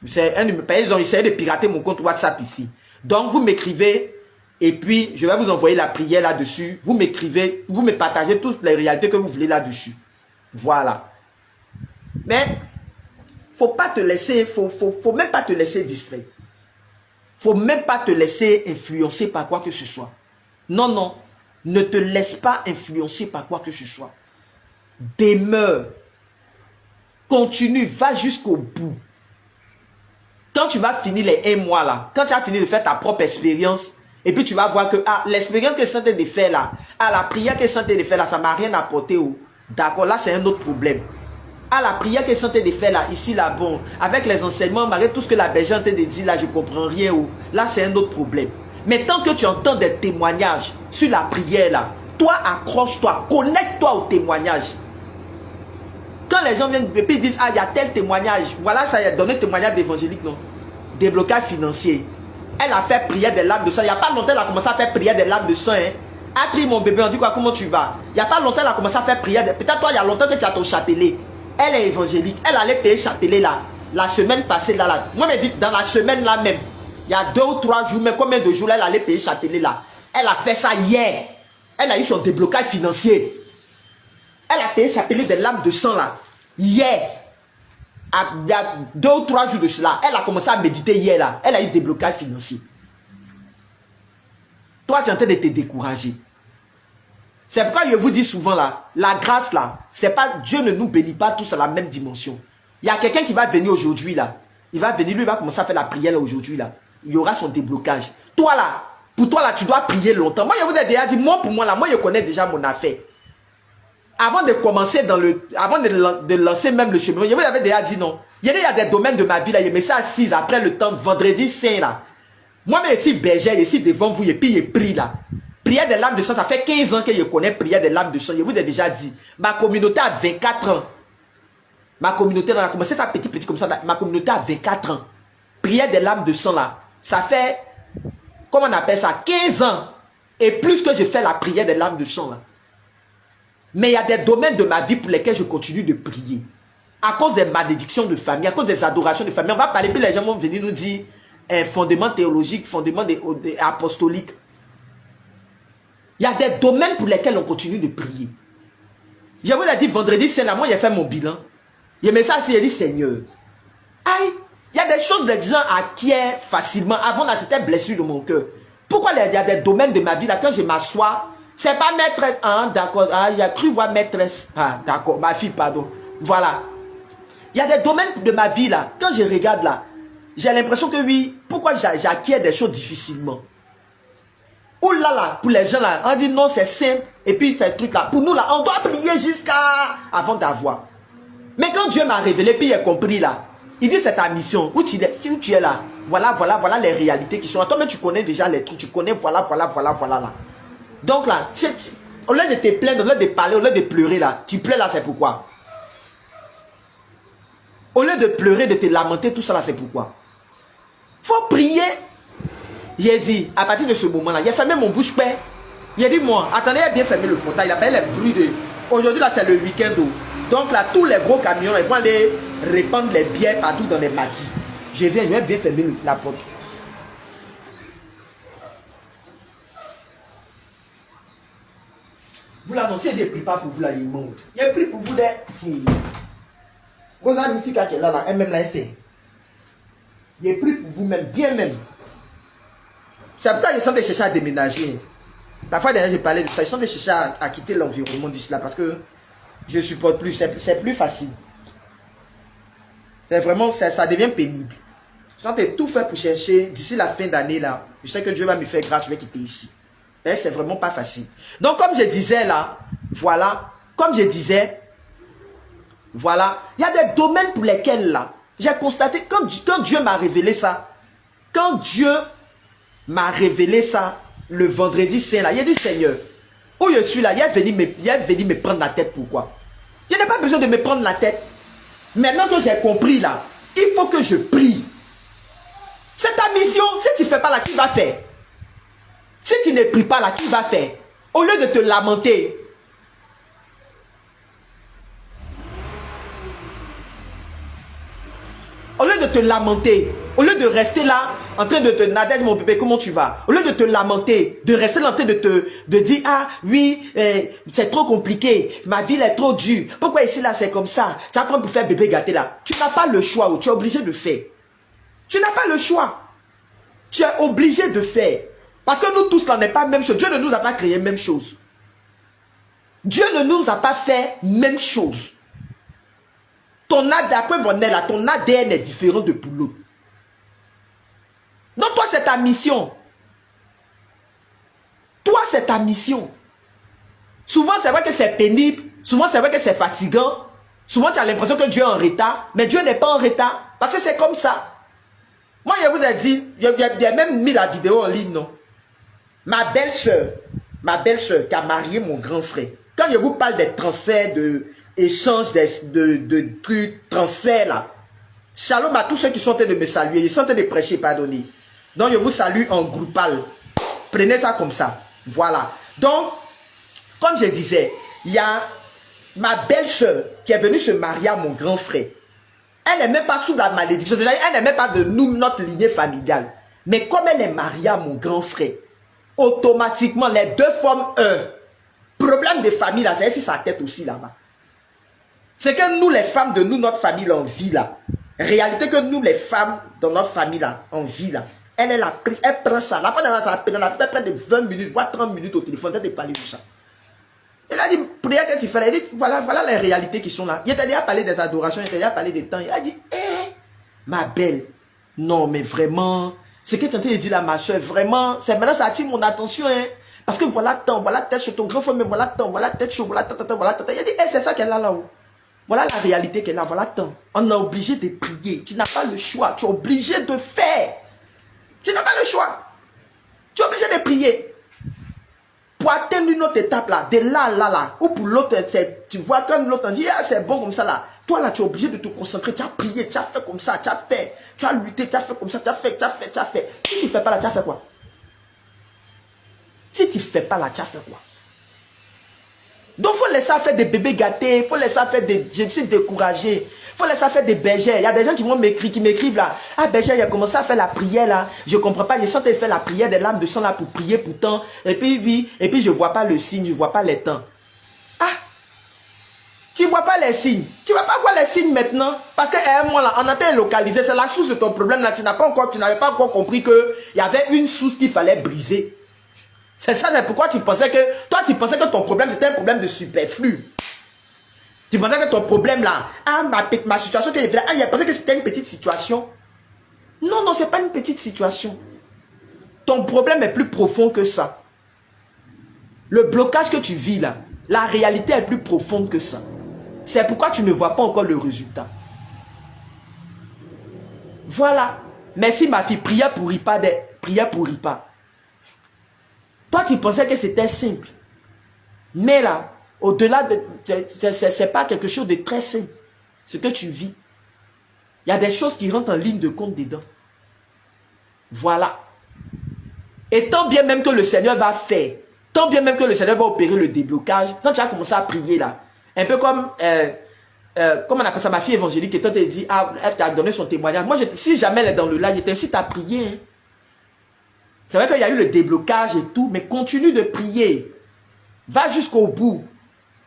S1: ils ont essayé de pirater mon compte WhatsApp ici. Donc, vous m'écrivez et puis je vais vous envoyer la prière là-dessus. Vous m'écrivez, vous me partagez toutes les réalités que vous voulez là-dessus. Voilà. Mais, faut pas te laisser, faut même pas te laisser distraire. Faut même pas te laisser influencer par quoi que ce soit. Non, non. Ne te laisse pas influencer par quoi que ce soit. Demeure. Continue, va jusqu'au bout. Quand tu vas finir les 1 mois là, quand tu as fini de faire ta propre expérience, et puis tu vas voir que l'expérience que je sentais de faire là, la prière que je sentais de faire là, ça ne m'a rien apporté. D'accord, là c'est un autre problème. La prière que je sentais de faire là, ici là, bon, avec les enseignements, malgré tout ce que la bergère te dit là, je ne comprends rien. Là c'est un autre problème. Mais tant que tu entends des témoignages sur la prière là, toi accroche-toi, connecte-toi au témoignage. Quand les gens viennent et puis disent, il y a tel témoignage, voilà, ça y a donné témoignage d'évangélique, non? Déblocage financier. Elle a fait prière des larmes de sang. Il n'y a pas longtemps, elle a commencé à faire prière des larmes de sang. Hein. Atri, mon bébé, on dit quoi? Comment tu vas? Il n'y a pas longtemps, elle a commencé à faire prière. Peut-être toi, il y a longtemps que tu as ton chapelet. Elle est évangélique. Elle allait payer chapelet là. La semaine passée là. Moi, je me dis, dans la semaine là même, il y a 2 ou 3 jours, mais combien de jours là, elle allait payer chapelet là? Elle a fait ça hier. Elle a eu son déblocage financier. Elle a payé chapelet des lames de sang là. Hier. Il y a 2 ou 3 jours de cela. Elle a commencé à méditer hier là. Elle a eu déblocage financier. Toi, tu es en train de te décourager. C'est pourquoi je vous dis souvent là, la grâce là, c'est pas, Dieu ne nous bénit pas tous à la même dimension. Il y a quelqu'un qui va venir aujourd'hui là. Il va venir, lui, il va commencer à faire la prière là aujourd'hui là. Il y aura son déblocage. Toi là, pour toi là, tu dois prier longtemps. Moi, je vous ai déjà dit, moi pour moi là, moi je connais déjà mon affaire. Avant de commencer dans le, avant de lancer même le chemin, je vous avais déjà dit non. Il y a des domaines de ma vie là, je mets ça assise après le temps, vendredi saint là. Moi-même ici, berger, ici devant vous, et puis je prie là. Prière des lames de sang, ça fait 15 ans que je connais prière des lames de sang. Je vous ai déjà dit, ma communauté a 24 ans. Ma communauté, on a commencé à petit comme ça, ma communauté a 24 ans. Prière des lames de sang là, ça fait, comment on appelle ça, 15 ans. Et plus que je fais la prière des lames de sang là. Mais il y a des domaines de ma vie pour lesquels je continue de prier. À cause des malédictions de famille, à cause des adorations de famille. On va parler, puis les gens vont venir nous dire un fondement théologique, fondement apostolique. Il y a des domaines pour lesquels on continue de prier. Je vous ai dit vendredi, c'est là, moi j'ai fait mon bilan. Et mais ça, c'est dit Seigneur. Aïe, il y a des choses que les gens acquièrent facilement avant dans cette blessure de mon cœur. Pourquoi il y a des domaines de ma vie là, quand je m'assois, c'est pas maîtresse, hein, d'accord, ah, il a cru voir maîtresse, ah, d'accord, ma fille, pardon, voilà. Il y a des domaines de ma vie là, quand je regarde là, j'ai l'impression que oui, pourquoi j'acquiers des choses difficilement? Oh là là, pour les gens là, on dit non, c'est simple, et puis ces trucs là, pour nous là, on doit prier jusqu'à avant d'avoir. Mais quand Dieu m'a révélé, puis il a compris là, il dit c'est ta mission, où tu es là, voilà les réalités qui sont là. Toi-même tu connais déjà les trucs, tu connais, voilà là. Donc là, au lieu de te plaindre, au lieu de parler, au lieu de pleurer là, tu pleures là, c'est pourquoi? Au lieu de pleurer, de te lamenter, tout ça là, c'est pourquoi? Faut prier. J'ai dit, à partir de ce moment-là, j'ai fermé mon bouche-père. J'ai dit, moi, attendez, il a bien fermé le portail, il a pas les bruits de... Aujourd'hui là, c'est le week-end. Donc là, tous les gros camions, ils vont aller répandre les bières partout dans les maquis. Je vais bien fermer la porte. Vous l'annoncez, il ne prie pas pour vous là, il monte. Il prie pour vous des... Vos amis ici, quand elle est là, elle-même là, elle sait. Il prie pour vous-même, bien même. C'est pourquoi ils sont de chercher à déménager. La fois dernière, j'ai parlé de ça. Ils sont de chercher à quitter l'environnement d'ici là parce que je ne supporte plus. C'est plus facile. C'est vraiment, ça devient pénible. Ils sont tout fait pour chercher d'ici la fin d'année là. Je sais que Dieu va me faire grâce, je vais quitter ici. Mais c'est vraiment pas facile. Donc, comme je disais là, voilà, comme je disais, voilà, il y a des domaines pour lesquels là, j'ai constaté, quand Dieu m'a révélé ça, quand Dieu m'a révélé ça, le vendredi saint là, il a dit Seigneur, où je suis là, il est venu me prendre la tête, pourquoi? Il n'y a pas besoin de me prendre la tête. Maintenant que j'ai compris là, il faut que je prie. C'est ta mission, si tu ne fais pas là, qui va faire? Si tu ne pries pas là, qui va faire? Au lieu de te lamenter, au lieu de te lamenter, au lieu de rester là, en train de te Nadège, mon bébé, comment tu vas? Au lieu de te lamenter, de rester là en train de dire, ah oui, c'est trop compliqué, ma vie est trop dure, pourquoi ici là c'est comme ça? Tu apprends pour faire bébé gâté là. Tu n'as pas le choix, tu es obligé de faire. Tu n'as pas le choix. Tu es obligé de faire. Parce que nous tous là, on n'est pas la même chose. Dieu ne nous a pas créé la même chose. Dieu ne nous a pas fait même chose. Ton ADN est différent de pour l'autre. Donc toi, c'est ta mission. Toi, c'est ta mission. Souvent, c'est vrai que c'est pénible. Souvent, c'est vrai que c'est fatigant. Souvent, tu as l'impression que Dieu est en retard. Mais Dieu n'est pas en retard. Parce que c'est comme ça. Moi, je vous ai dit, j'ai même mis la vidéo en ligne, non? Ma belle-sœur qui a marié mon grand frère. Quand je vous parle des transferts, de échanges, de trucs, transferts là. Shalom à tous ceux qui sont en train de me saluer. Ils sont en train de prêcher, pardonnez. Donc je vous salue en groupal. Prenez ça comme ça. Voilà. Donc, comme je disais, il y a ma belle-sœur qui est venue se marier à mon grand frère. Elle n'est même pas sous la malédiction, c'est-à-dire elle n'est même pas de nous, notre lignée familiale. Mais comme elle est mariée à mon grand frère, automatiquement, les deux forment un. Problème de famille, là, c'est si sa tête aussi là-bas. C'est que nous, les femmes de nous, notre famille, là, on vit là. Réalité que nous, les femmes dans notre famille, là, on vit là. Elle prend ça. La fois, elle a fait près de 20 minutes, voire 30 minutes au téléphone, elle a parlé de ça. Elle a dit, prière que tu fais, elle a dit, voilà les réalités qui sont là. Il t'a déjà parlé des adorations, il t'a déjà parlé des temps. Il a dit, ma belle, non, mais vraiment, ce que tu es en train de dire là, ma soeur, vraiment, c'est maintenant ça attire mon attention, hein. Parce que voilà tant, voilà tête sur ton grand frère, mais voilà tant, voilà tête sur, voilà tant, voilà tant. Il a dit, c'est ça qu'elle a là-haut. Voilà la réalité qu'elle a, voilà tant. On est obligé de prier. Tu n'as pas le choix. Tu es obligé de faire. Tu n'as pas le choix. Tu es obligé de prier. Pour atteindre une autre étape là, de là, ou pour l'autre, tu vois quand l'autre dit, ah c'est bon comme ça là. Toi là, tu es obligé de te concentrer. Tu as prié, tu as fait comme ça, tu as fait. Tu as lutté, tu as fait comme ça, tu as fait. Si tu ne fais pas là, tu as fait quoi? Si tu ne fais pas là, tu as fait quoi? Donc, il faut laisser faire des bébés gâtés, il faut laisser faire des... Je suis découragé. Il faut laisser faire des bergères. Il y a des gens qui vont m'écrire, qui m'écrivent là. Ah, bergère, il a commencé à faire la prière là. Je ne comprends pas. Je sens qu'elle fait la prière des lames de sang là pour prier pourtant. Et puis, oui, et puis je ne vois pas le signe, je ne vois pas les temps. Ah, tu ne vois pas les signes. Tu ne vas pas voir les signes maintenant. Parce qu'à un moment là, on a été localisé. C'est la source de ton problème là. Tu n'avais pas encore compris qu'il y avait une source qu'il fallait briser. C'est ça, c'est pourquoi tu pensais que ton problème c'était un problème de superflu. Tu pensais que ton problème là, ah, ma situation, il pensait que c'était une petite situation. Non, non, c'est pas une petite situation. Ton problème est plus profond que ça. Le blocage que tu vis là, la réalité est plus profonde que ça. C'est pourquoi tu ne vois pas encore le résultat. Voilà. Merci ma fille, prière pour Ripa. Prière pour Ripa. Toi, tu pensais que c'était simple. Mais là, au-delà de... c'est pas quelque chose de très simple. Ce que tu vis. Il y a des choses qui rentrent en ligne de compte dedans. Voilà. Et tant bien même que le Seigneur va faire, tant bien même que le Seigneur va opérer le déblocage, quand tu as commencé à prier là, un peu comme... comment on appelle ça, ma fille évangélique, et toi tu dit, ah, elle t'a donné son témoignage. Moi, si jamais elle est dans le live, je t'incite à prier. Hein. C'est vrai qu'il y a eu le déblocage et tout, mais continue de prier. Va jusqu'au bout.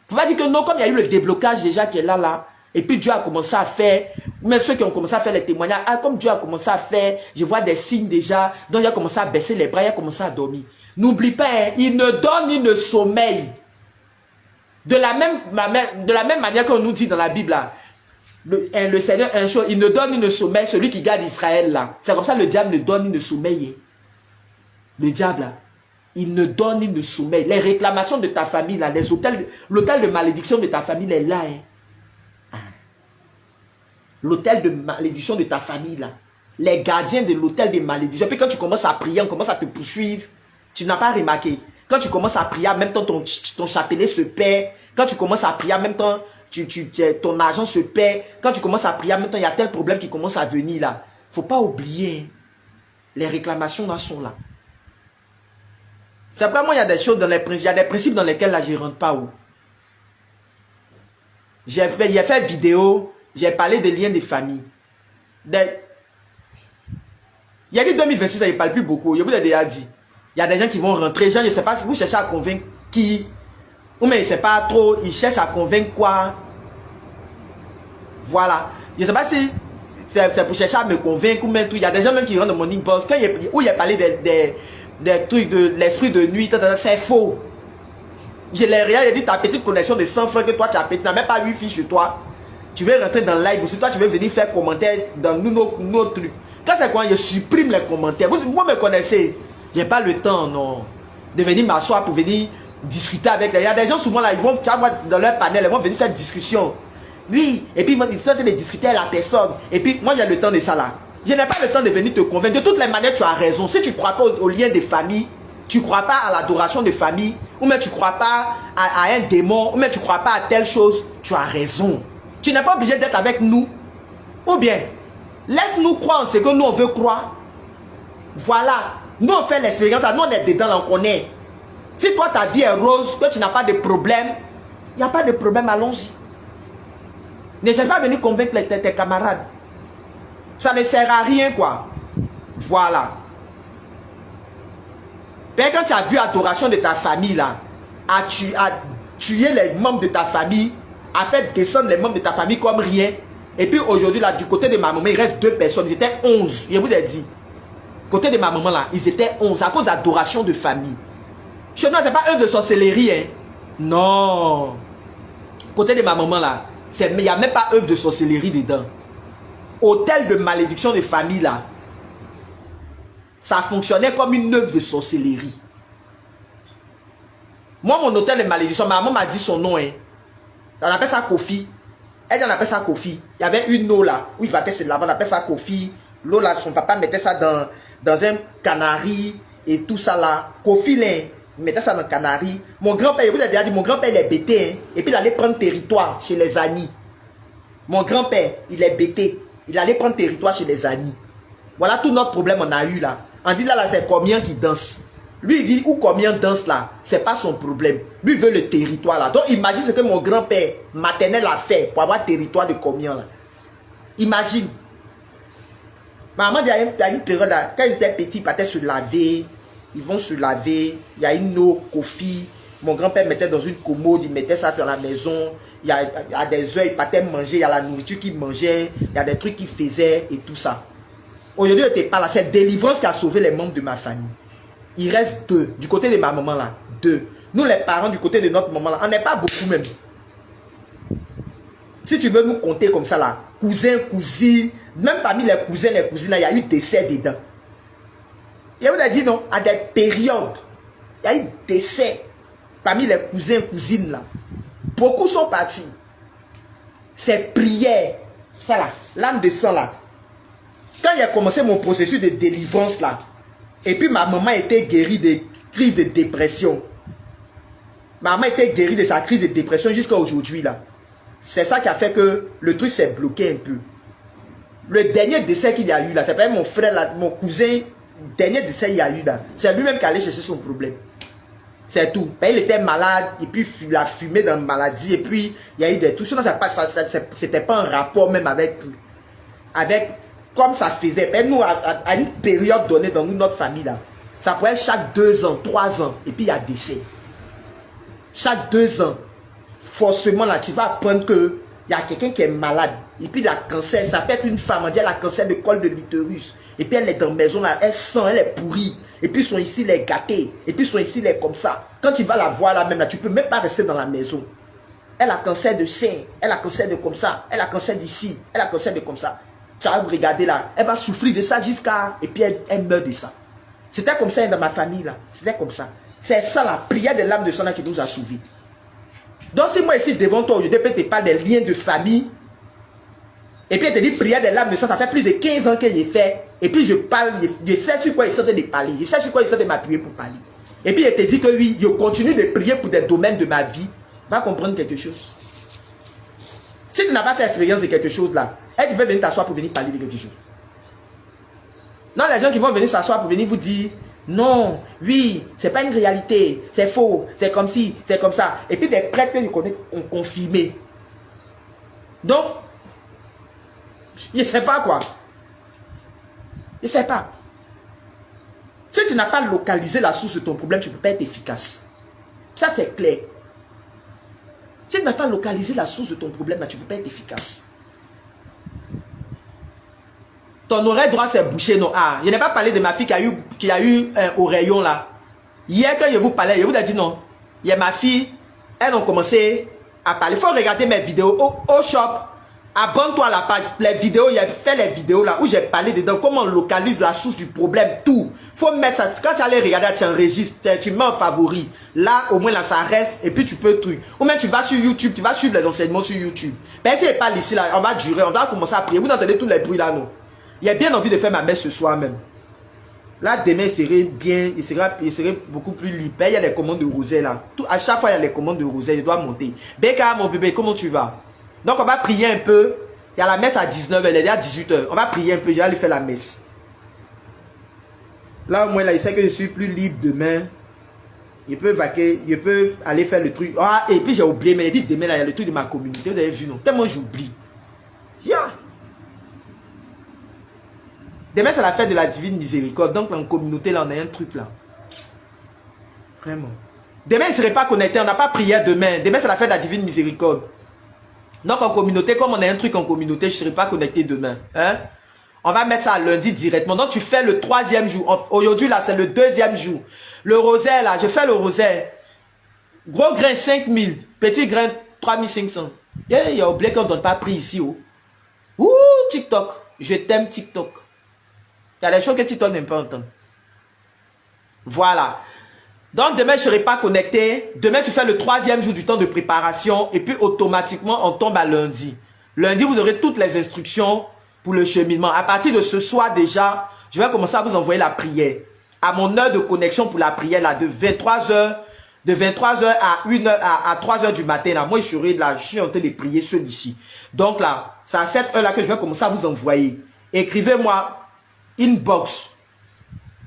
S1: Faut pas dire que non, comme il y a eu le déblocage déjà qui est là, et puis Dieu a commencé à faire, même ceux qui ont commencé à faire les témoignages, ah, comme Dieu a commencé à faire, je vois des signes déjà, donc il a commencé à baisser les bras, il a commencé à dormir. N'oublie pas, hein, il ne donne ni ne sommeille. De la même manière qu'on nous dit dans la Bible, là, le Seigneur, il ne donne ni ne sommeille, celui qui garde Israël là. C'est comme ça le diable ne donne ni ne sommeille. Le diable, là, il ne donne ni ne sommeille. Les réclamations de ta famille, là, l'hôtel de malédiction de ta famille est là. Hein. L'hôtel de malédiction de ta famille, là. Les gardiens de l'hôtel de malédiction. Puis quand tu commences à prier, on commence à te poursuivre. Tu n'as pas remarqué. Quand tu commences à prier, en même temps, ton chapelet se perd. Quand tu commences à prier, en même temps, ton argent se perd. Quand tu commences à prier, en même temps, il y a tel problème qui commence à venir, là. Faut pas oublier. Hein. Les réclamations, là, sont là. Simplement, il y a des choses dans les principes, il y a des principes dans lesquels là, je ne rentre pas où. J'ai fait vidéo, j'ai parlé des liens de famille. Il y a dit 2026, ça ne parle plus beaucoup. Je vous ai déjà dit. Il y a des gens qui vont rentrer. Genre, je ne sais pas si vous cherchez à convaincre qui. Ou mais je ne sais pas trop. Ils cherchent à convaincre quoi. Voilà. Je ne sais pas si c'est pour chercher à me convaincre ou même tout. Il y a des gens même qui rentrent dans mon inbox. Où il a parlé des trucs de l'esprit de nuit, c'est faux. Je l'ai rien, j'ai dit ta petite connexion de 100 francs que toi tu as payé, tu n'as même pas wifi chez toi. Tu veux rentrer dans le live, aussi toi tu veux venir faire commentaire dans nos trucs. Quand c'est quoi, je supprime les commentaires. Vous me connaissez, j'ai pas le temps non de venir m'asseoir pour venir discuter avec les. Il y a des gens souvent là, ils vont dans leur panel, ils vont venir faire discussion. Oui, et puis ils sont en train de discuter avec la personne. Et puis moi j'ai le temps de ça là. Je n'ai pas le temps de venir te convaincre. De toutes les manières, tu as raison. Si tu ne crois pas au lien des familles, tu ne crois pas à l'adoration de famille, ou même tu ne crois pas à un démon, ou même tu ne crois pas à telle chose, tu as raison. Tu n'es pas obligé d'être avec nous. Ou bien, laisse-nous croire en ce que nous on veut croire. Voilà. Nous on fait l'expérience, nous on est dedans, là, on connaît. Si toi, ta vie est rose, que tu n'as pas de problème, il n'y a pas de problème, allons-y. Ne cherche pas à venir convaincre tes camarades. Ça ne sert à rien, quoi. Voilà. Mais quand tu as vu l'adoration de ta famille, là, à tuer les membres de ta famille, à faire descendre les membres de ta famille comme rien. Et puis aujourd'hui, là, du côté de ma maman, il reste 2 personnes. Ils étaient 11. Je vous ai dit. Côté de ma maman, là, ils étaient 11 à cause d'adoration de famille. Chez nous, ce n'est pas œuvre de sorcellerie, hein. Non. Côté de ma maman, là, il n'y a même pas œuvre de sorcellerie dedans. Hôtel de malédiction de famille, là, ça fonctionnait comme une œuvre de sorcellerie. Moi, mon hôtel de malédiction, ma maman m'a dit son nom, hein. On appelle ça Kofi. Elle dit on appelle ça Kofi. Il y avait une eau là, où il battait se laver, on appelle ça Kofi. L'eau là, son papa mettait ça dans un canari et tout ça là. Kofi là, il mettait ça dans le canari. Mon grand-père, vous avez déjà dit, mon grand-père il est bêté, hein. Et puis il allait prendre territoire chez les Anis. Mon grand-père, il est bêté. Il allait prendre territoire chez les Anis. Voilà tout notre problème on a eu là. On dit là, c'est combien qui danse. Lui, il dit, où combien danse là, c'est pas son problème. Lui, il veut le territoire là. Donc, imagine ce que mon grand-père maternel a fait pour avoir territoire de combien là. Imagine. Ma maman dit, il y a une période là, quand ils étaient petits, ils partaient se laver. Ils vont se laver. Il y a une eau, Kofi. Mon grand-père mettait dans une commode, il mettait ça dans la maison. Il y a des œufs, il partait manger. Il y a la nourriture qu'il mangeait. Il y a des trucs qu'il faisait et tout ça. Aujourd'hui, je ne t'ai pas là. C'est délivrance qui a sauvé les membres de ma famille. Il reste 2. Du côté de ma maman là, 2. Nous les parents du côté de notre maman là, on n'est pas beaucoup même. Si tu veux nous compter comme ça là, cousins, cousines, même parmi les cousins, les cousines là, il y a eu décès dedans. Je vous ai dit non, à des périodes, il y a eu décès parmi les cousins, cousines là. Beaucoup sont partis. Ces prières, ça là, l'âme de sang là. Quand il a commencé mon processus de délivrance là, et puis ma maman était guérie de crise de dépression. Ma maman était guérie de sa crise de dépression jusqu'à aujourd'hui là. C'est ça qui a fait que le truc s'est bloqué un peu. Le dernier décès qu'il y a eu là, c'est pas mon frère là, mon cousin, dernier décès qu'il y a eu là. C'est lui-même qui allait chercher son problème. C'est tout. Il était malade et puis il a fumé dans la maladie et puis il y a eu des trucs. Sinon, c'était pas un rapport même avec comme ça faisait. Mais nous, à une période donnée dans notre famille, là, ça pourrait être chaque 2 ans, 3 ans, et puis il y a décès. Chaque 2 ans, forcément, là, tu vas apprendre qu'il y a quelqu'un qui est malade, et puis il a cancer. Ça peut être une femme, on dit elle a cancer de col de l'utérus, et puis elle est dans la maison, là, elle sent, elle est pourrie, et puis son ici, elle est gâtée, et puis son ici, elle est comme ça. Quand tu vas la voir là même, là, tu ne peux même pas rester dans la maison. Elle a cancer de sein, elle a cancer de comme ça, elle a cancer d'ici, elle a cancer de comme ça. Tu vas regarder là, elle va souffrir de ça jusqu'à... Et puis elle meurt de ça. C'était comme ça dans ma famille là. C'était comme ça. C'est ça la prière de l'âme de sang qui nous a sauvés. Donc si moi ici devant toi, je te parle des liens de famille. Et puis elle te dit prière de l'âme de sang, ça fait plus de 15 ans que j'ai fait. Et puis je parle, je sais sur quoi il s'est de parler. Je sais sur quoi il s'est de m'appuyer pour parler. Et puis elle te dit que oui, je continue de prier pour des domaines de ma vie. Va comprendre quelque chose. Si tu n'as pas fait expérience de quelque chose là, tu peux venir t'asseoir pour venir parler de quelque chose. Non, les gens qui vont venir s'asseoir pour venir vous dire, non, oui, c'est pas une réalité, c'est faux, c'est comme ci, c'est comme ça. Et puis des prêtres que je connais ont confirmé. Donc, je ne sais pas quoi. Je ne sais pas. Si tu n'as pas localisé la source de ton problème, tu ne peux pas être efficace. Ça, c'est clair. Si tu n'as pas localisé la source de ton problème, tu ne peux pas être efficace. Ton oreille droite s'est bouchée, non? Ah, je n'ai pas parlé de ma fille qui a eu un oreillon là. Hier, quand je vous parlais, je vous ai dit non. Il y a ma fille, elles ont commencé à parler. Il faut regarder mes vidéos au shop. Abonne-toi à la page. Les vidéos, il y a fait les vidéos là où j'ai parlé dedans. Comment on localise la source du problème, tout. Faut mettre ça. Quand tu allais regarder, tu enregistres, tu mets en favori. Là, au moins là, ça reste et puis tu peux truc. Ou même tu vas sur YouTube, tu vas suivre les enseignements sur YouTube. Mais si elle parle ici là, on va durer, on va commencer à prier. Vous entendez tous les bruits là, non? Il a bien envie de faire ma messe ce soir même. Là, demain, il serait bien, il serait beaucoup plus libre. Il y a les commandes de rosée là. À chaque fois, il y a les commandes de rosée, je dois monter. Becca, mon bébé, comment tu vas? Donc, on va prier un peu. Il y a la messe à 19h, elle est à 18h. On va prier un peu, je vais aller faire la messe. Là, au moins, là, il sait que je suis plus libre demain. Je peux vaquer, je peux aller faire le truc. Ah, et puis j'ai oublié, mais il dit demain, là, il y a le truc de ma communauté. Vous avez vu, non? Tellement j'oublie. Yeah. Demain, c'est la fête de la divine miséricorde. Donc, en communauté, là, on a un truc là. Vraiment. Demain, il ne serait pas connecté. On n'a pas prié demain. Demain, c'est la fête de la divine miséricorde. Donc, en communauté, comme on a un truc en communauté, je ne serai pas connecté demain. Hein? On va mettre ça lundi directement. Donc, tu fais le 3e jour. Aujourd'hui, là, c'est le 2e jour. Le rosaire, là, je fais le rosaire. Gros grain, 5000. Petit grain, 3500. Il y a oublié qu'on ne donne pas prix ici. Oh. Ouh, TikTok. Je t'aime, TikTok. Il y a des choses que TikTok n'aime pas entendre. Voilà. Donc, demain, je ne serai pas connecté. Demain, tu fais le 3e jour du temps de préparation. Et puis, automatiquement, on tombe à lundi. Lundi, vous aurez toutes les instructions pour le cheminement. À partir de ce soir, déjà, je vais commencer à vous envoyer la prière. À mon heure de connexion pour la prière, là, de 23h à 1h, à 3h du matin, là. Moi, je suis en train de prier celui-ci. Donc, là, c'est à cette heure-là que je vais commencer à vous envoyer. Écrivez-moi inbox,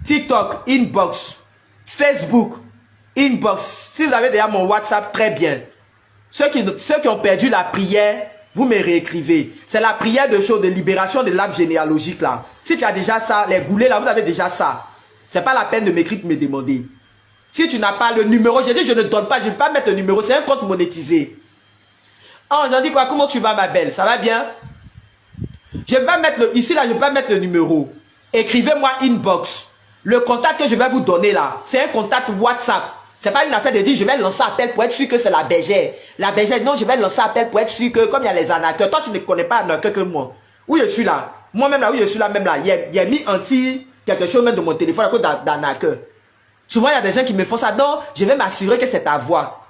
S1: TikTok, inbox, Facebook, inbox. Si vous avez déjà mon WhatsApp, très bien. Ceux qui ont perdu la prière, vous me réécrivez. C'est la prière de chose de libération de l'arbre généalogique là. Si tu as déjà ça, les goulets là, vous avez déjà ça. C'est pas la peine de m'écrire pour me demander. Si tu n'as pas le numéro, j'ai dit je ne donne pas, je ne vais pas mettre le numéro, c'est un compte monétisé. Oh, j'en dis quoi, comment tu vas ma belle? Ça va bien? Je vais pas mettre ici là, je vais pas mettre le numéro. Écrivez-moi inbox. Le contact que je vais vous donner là, c'est un contact WhatsApp. C'est pas une affaire de dire je vais lancer appel pour être sûr que c'est la bergère. La bergère, non, je vais lancer appel pour être sûr que comme il y a les arnaqueurs, toi tu ne connais pas arnaqueur que moi. Où je suis là? Moi-même là, où je suis là, même là, il y a mis anti quelque chose même de mon téléphone à cause d'arnaqueur. Souvent il y a des gens qui me font ça. Non, je vais m'assurer que c'est ta voix.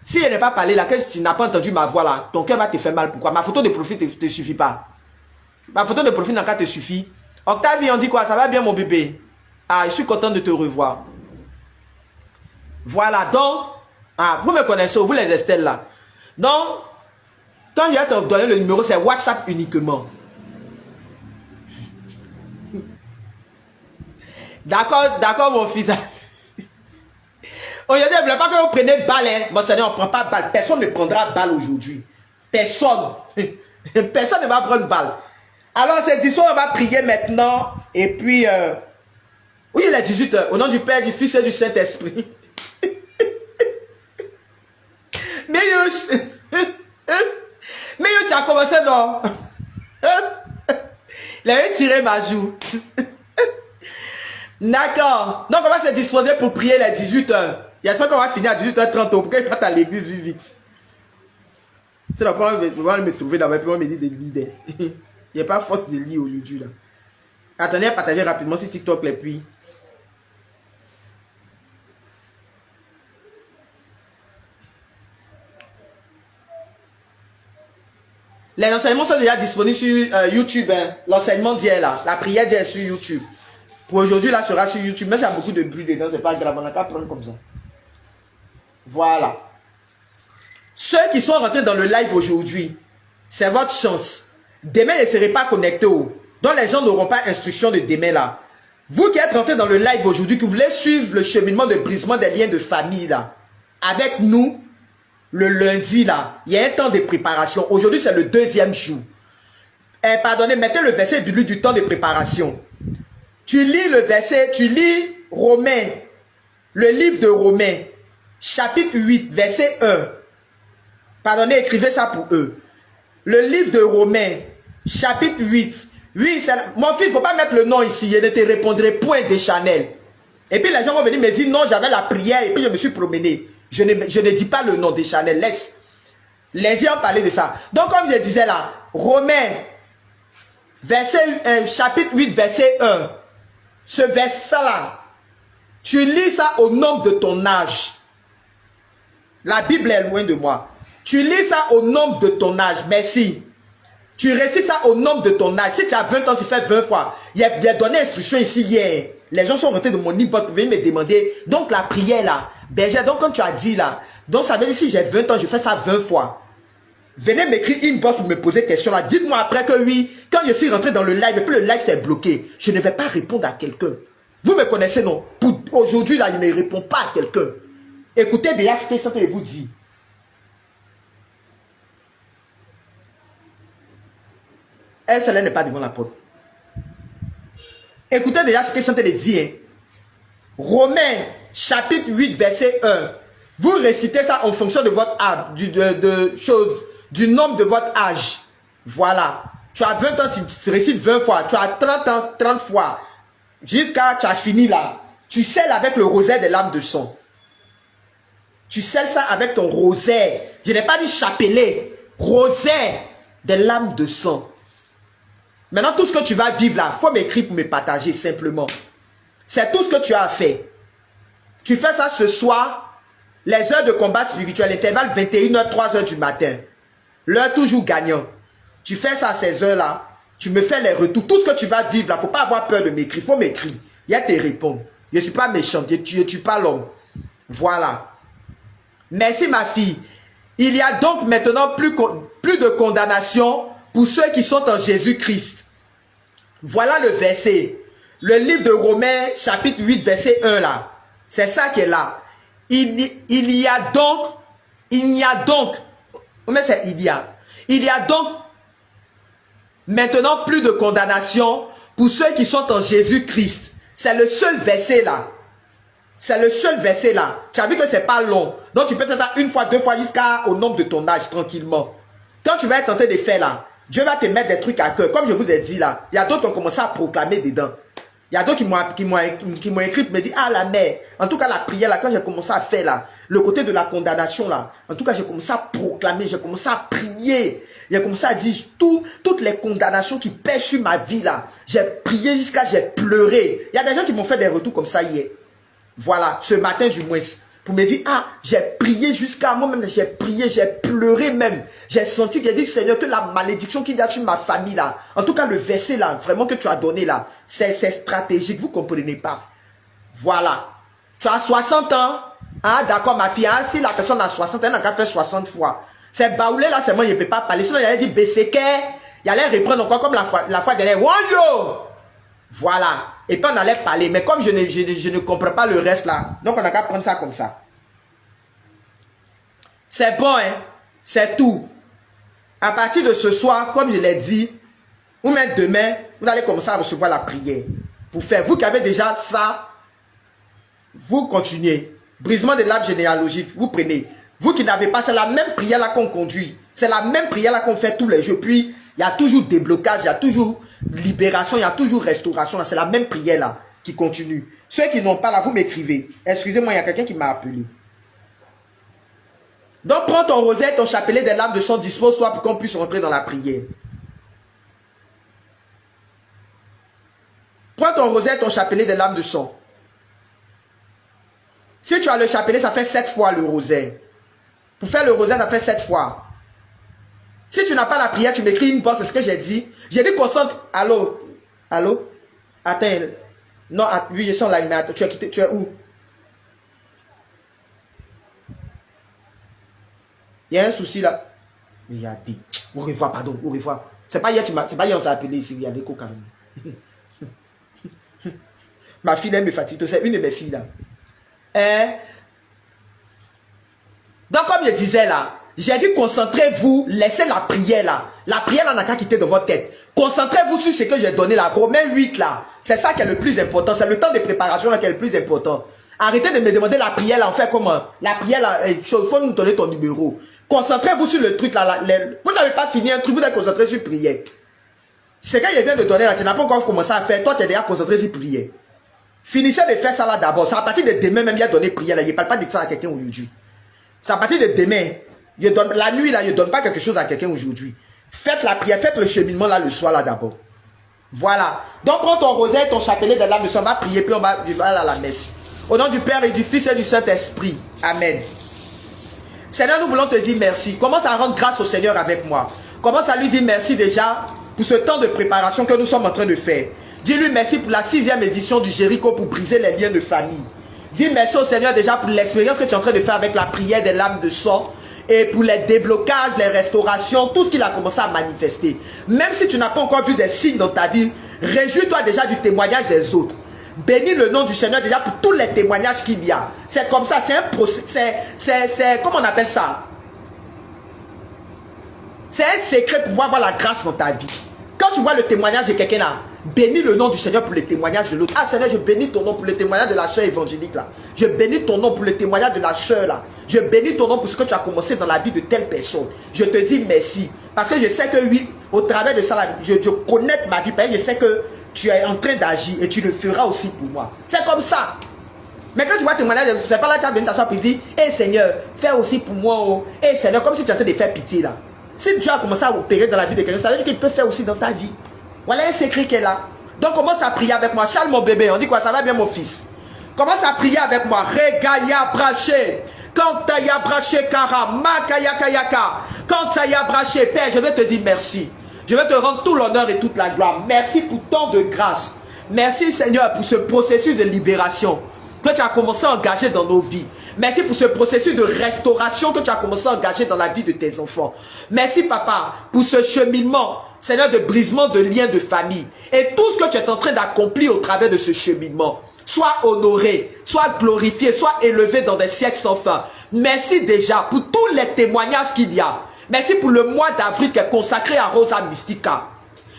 S1: Si je n'ai pas parlé là, que tu n'as pas entendu ma voix là, ton cœur va te faire mal. Pourquoi? Ma photo de profil ne te suffit pas. Ma photo de profil n'a qu'à te suffit. Octavie, on dit quoi? Ça va bien mon bébé? Ah, je suis content de te revoir. Voilà, donc, ah, vous me connaissez, vous les Estelle là. Donc, quand je vais te donner le numéro, c'est WhatsApp uniquement. D'accord mon fils. Aujourd'hui, je ne voulais pas que vous preniez balle. Hein. Bon, Seigneur, on ne prend pas balle. Personne ne prendra balle aujourd'hui. Personne. Personne ne va prendre balle. Alors, cette histoire, on va prier maintenant. Et puis, oui, il est 18h. Au nom du Père, du Fils et du Saint-Esprit. Mais tu as commencé, non? Il avait tiré ma joue. D'accord. Donc, on va se disposer pour prier les 18h. J'espère qu'on va finir à 18h30 pour qu'il parte à l'église vite. C'est la première fois que je vais me trouver d'abord, puis on me dit de lire. Il n'y a pas force de lire aujourd'hui là. Attendez à partager rapidement sur TikTok les puis. Les enseignements sont déjà disponibles sur YouTube. Hein. L'enseignement d'hier là, la prière d'hier sur YouTube. Pour aujourd'hui là sera sur YouTube, mais il y a beaucoup de bruit dedans, c'est pas grave, on n'a qu'à prendre comme ça. Voilà. Ceux qui sont rentrés dans le live aujourd'hui, c'est votre chance. Demain, ils ne serez pas connectés. Donc les gens n'auront pas instruction de demain là. Vous qui êtes rentrés dans le live aujourd'hui, qui voulez suivre le cheminement de brisement des liens de famille là, avec nous, le lundi là, il y a un temps de préparation. Aujourd'hui, c'est le 2e jour. Pardonnez, mettez le verset biblique du temps de préparation. Tu lis le verset, tu lis Romains, le livre de Romains, chapitre 8, verset 1. Pardonnez, écrivez ça pour eux. Le livre de Romains, chapitre 8. Oui, mon fils, il ne faut pas mettre le nom ici, je ne te répondrai point des Chanel. Et puis les gens vont venir me dire, non, j'avais la prière et puis je me suis promené. Je ne dis pas le nom des Chanel, laisse. Les gens ont parlé de ça. Donc comme je disais là, Romains, chapitre 8, verset 1. Ce verset-là, tu lis ça au nombre de ton âge. La Bible est loin de moi. Tu lis ça au nombre de ton âge. Merci. Tu récites ça au nombre de ton âge. Si tu as 20 ans, tu fais 20 fois. Il y a donné instruction ici hier. Les gens sont rentrés de mon inbox pour venir me demander. Donc la prière là, berger, donc quand tu as dit là, donc ça veut dire si j'ai 20 ans, je fais ça 20 fois. Venez m'écrire inbox pour me poser question là. Dites-moi après que oui, quand je suis rentré dans le live et puis le live s'est bloqué, je ne vais pas répondre à quelqu'un. Vous me connaissez, non? Aujourd'hui, là, il ne répond pas à quelqu'un. Écoutez déjà ce que Saint-Esprit vous dit. Elle, celle-là n'est pas devant la porte. Écoutez déjà ce que Saint-Esprit dit. Hein. Romains, chapitre 8, verset 1. Vous récitez ça en fonction de votre âge, du nombre de votre âge. Voilà. Tu as 20 ans, tu récites 20 fois. Tu as 30 ans, 30 fois. Jusqu'à tu as fini là. Tu scelles avec le rosaire des lames de sang. Tu scelles ça avec ton rosaire. Je n'ai pas dit chapelet. Rosaire des lames de sang. Maintenant, tout ce que tu vas vivre là, il faut m'écrire pour me partager simplement. C'est tout ce que tu as fait. Tu fais ça ce soir, les heures de combat spirituel, intervalle 21h, 3h du matin. L'heure toujours gagnant. Tu fais ça à ces heures-là, tu me fais les retours. Tout ce que tu vas vivre là, il ne faut pas avoir peur de m'écrire. Il faut m'écrire. Il y a tes réponses. Je ne suis pas méchant, je ne tue pas l'homme. Voilà. Merci ma fille. Il y a donc maintenant plus de condamnation pour ceux qui sont en Jésus-Christ. Voilà le verset. Le livre de Romains, chapitre 8, verset 1 là. C'est ça qui est là. Il y a donc, maintenant plus de condamnation pour ceux qui sont en Jésus-Christ. C'est le seul verset là. C'est le seul verset là. Tu as vu que c'est pas long. Donc tu peux faire ça une fois, deux fois jusqu'au nombre de ton âge tranquillement. Quand tu vas être tenté de faire là, Dieu va te mettre des trucs à cœur. Comme je vous ai dit là, il y a d'autres qui ont commencé à proclamer dedans. Il y a d'autres qui m'ont écrit pour me dire, ah la mère, en tout cas la prière là, quand j'ai commencé à faire là, le côté de la condamnation là, en tout cas j'ai commencé à proclamer, j'ai commencé à prier. J'ai commencé à dire toutes les condamnations qui pèsent sur ma vie là. J'ai prié jusqu'à j'ai pleuré. Il y a des gens qui m'ont fait des retours comme ça hier. Voilà, ce matin du moins. Pour me dire, ah, j'ai prié jusqu'à moi-même, j'ai prié, j'ai pleuré même. J'ai senti, j'ai dit, Seigneur, que la malédiction qu'il y a sur ma famille là, en tout cas le verset là, vraiment que tu as donné là, c'est stratégique, vous ne comprenez pas. Voilà. Tu as 60 ans, ah d'accord ma fille, ah, si la personne a 60 ans, elle n'a qu'à faire 60 fois. C'est baoulé là, c'est moi, il ne peut pas parler. Sinon, il allait dire, Besséke, il allait reprendre encore comme la fois dernière, Wanyo! Voilà. Et puis on allait parler. Mais comme je ne comprends pas le reste là, donc on n'a qu'à prendre ça comme ça. C'est bon, hein. C'est tout. À partir de ce soir, comme je l'ai dit, ou même demain, vous allez commencer à recevoir la prière. Pour faire. Vous qui avez déjà ça, vous continuez. Brisement de l'arbre généalogique, vous prenez. Vous qui n'avez pas, c'est la même prière là qu'on conduit. C'est la même prière là qu'on fait tous les jours. Puis, il y a toujours déblocage, il y a toujours libération, il y a toujours restauration. C'est la même prière là qui continue. Ceux qui n'ont pas là, vous m'écrivez. Excusez-moi, il y a quelqu'un qui m'a appelé. Donc, prends ton rosaire, ton chapelet des lames de sang, dispose-toi pour qu'on puisse rentrer dans la prière. Prends ton rosaire, ton chapelet des lames de sang. Si tu as le chapelet, ça fait 7 fois le rosaire. Pour faire le rosaire, ça fait 7 fois. Si tu n'as pas la prière, tu m'écris une pensée, c'est ce que j'ai dit. J'ai dit concentre. Allô? Allô? Attends. Non, oui, je suis en live, mais attends, tu es où? Il y a un souci là. Mais il y a des. Au revoir, pardon, au revoir. C'est pas hier, c'est pas hier on s'est appelé ici, il y a des cocaïnes. Ma fille, elle me fatigue, c'est une de mes filles là. Donc, comme je disais là, j'ai dit concentrez-vous, laissez la prière là. La prière là n'a qu'à quitter de votre tête. Concentrez-vous sur ce que j'ai donné là. Romains 8 là. C'est ça qui est le plus important. C'est le temps de préparation là qui est le plus important. Arrêtez de me demander la prière là. On fait comment? La prière là, il faut nous donner ton numéro. Concentrez-vous sur le truc là. Vous n'avez pas fini un truc, vous êtes concentré sur prière. C'est quand il vient de donner là, tu n'as pas encore commencé à faire. Toi, tu es déjà concentré sur prière. Finissez de faire ça là d'abord. C'est à partir de demain même, il a donné prière là. Je ne parle pas de ça à quelqu'un aujourd'hui. C'est à partir de demain. La nuit là, je ne donne pas quelque chose à quelqu'un aujourd'hui. Faites la prière, faites le cheminement là le soir là d'abord. Voilà. Donc prends ton rosaire, ton chapelet de l'âme, on va prier, puis on va aller à la messe. Au nom du Père et du Fils et du Saint-Esprit. Amen. Seigneur, nous voulons te dire merci. Commence à rendre grâce au Seigneur avec moi. Commence à lui dire merci déjà pour ce temps de préparation que nous sommes en train de faire. Dis-lui merci pour la 6e édition du Jéricho pour briser les liens de famille. Dis merci au Seigneur déjà pour l'expérience que tu es en train de faire avec la prière des lames de sang. Et pour les déblocages, les restaurations, tout ce qu'il a commencé à manifester. Même si tu n'as pas encore vu des signes dans ta vie, réjouis-toi déjà du témoignage des autres. bénis le nom du Seigneur déjà pour tous les témoignages qu'il y a. C'est comme ça, c'est un procès, c'est comment on appelle ça? C'est un secret pour pouvoir avoir la grâce dans ta vie. Quand tu vois le témoignage de quelqu'un là, bénis le nom du Seigneur pour le témoignage de l'autre. Ah Seigneur, je bénis ton nom pour le témoignage de la soeur évangélique là. Je bénis ton nom pour le témoignage de la soeur là. Je bénis ton nom pour ce que tu as commencé dans la vie de telle personne. Je te dis merci. Parce que je sais que oui, au travers de ça, là, je connais ma vie. Je sais que tu es en train d'agir et tu le feras aussi pour moi. C'est comme ça. Mais quand tu vois témoignage, c'est pas là que tu as venu t'asseoir et dire, hé Seigneur, fais aussi pour moi. Oh. Hé Seigneur, comme si tu es en train de faire pitié là. Si tu as commencé à opérer dans la vie de quelqu'un, ça veut dire qu'il peut faire aussi dans ta vie. Voilà un secret qui est là. Donc commence à prier avec moi. Charles mon bébé, on dit quoi? Ça va bien mon fils? Commence à prier avec moi. Regaya braché. Kantaya braché kara. Makaya kayaka. Kantaya braché. Père, je vais te dire merci. Je vais te rendre tout l'honneur et toute la gloire. Merci pour tant de grâce. Merci Seigneur pour ce processus de libération que tu as commencé à engager dans nos vies. Merci pour ce processus de restauration que tu as commencé à engager dans la vie de tes enfants. Merci Papa pour ce cheminement, Seigneur, de brisement de liens de famille. Et tout ce que tu es en train d'accomplir au travers de ce cheminement. Sois honoré, sois glorifié, sois élevé dans des siècles sans fin. Merci déjà pour tous les témoignages qu'il y a. Merci pour le mois d'avril qui est consacré à Rosa Mystica.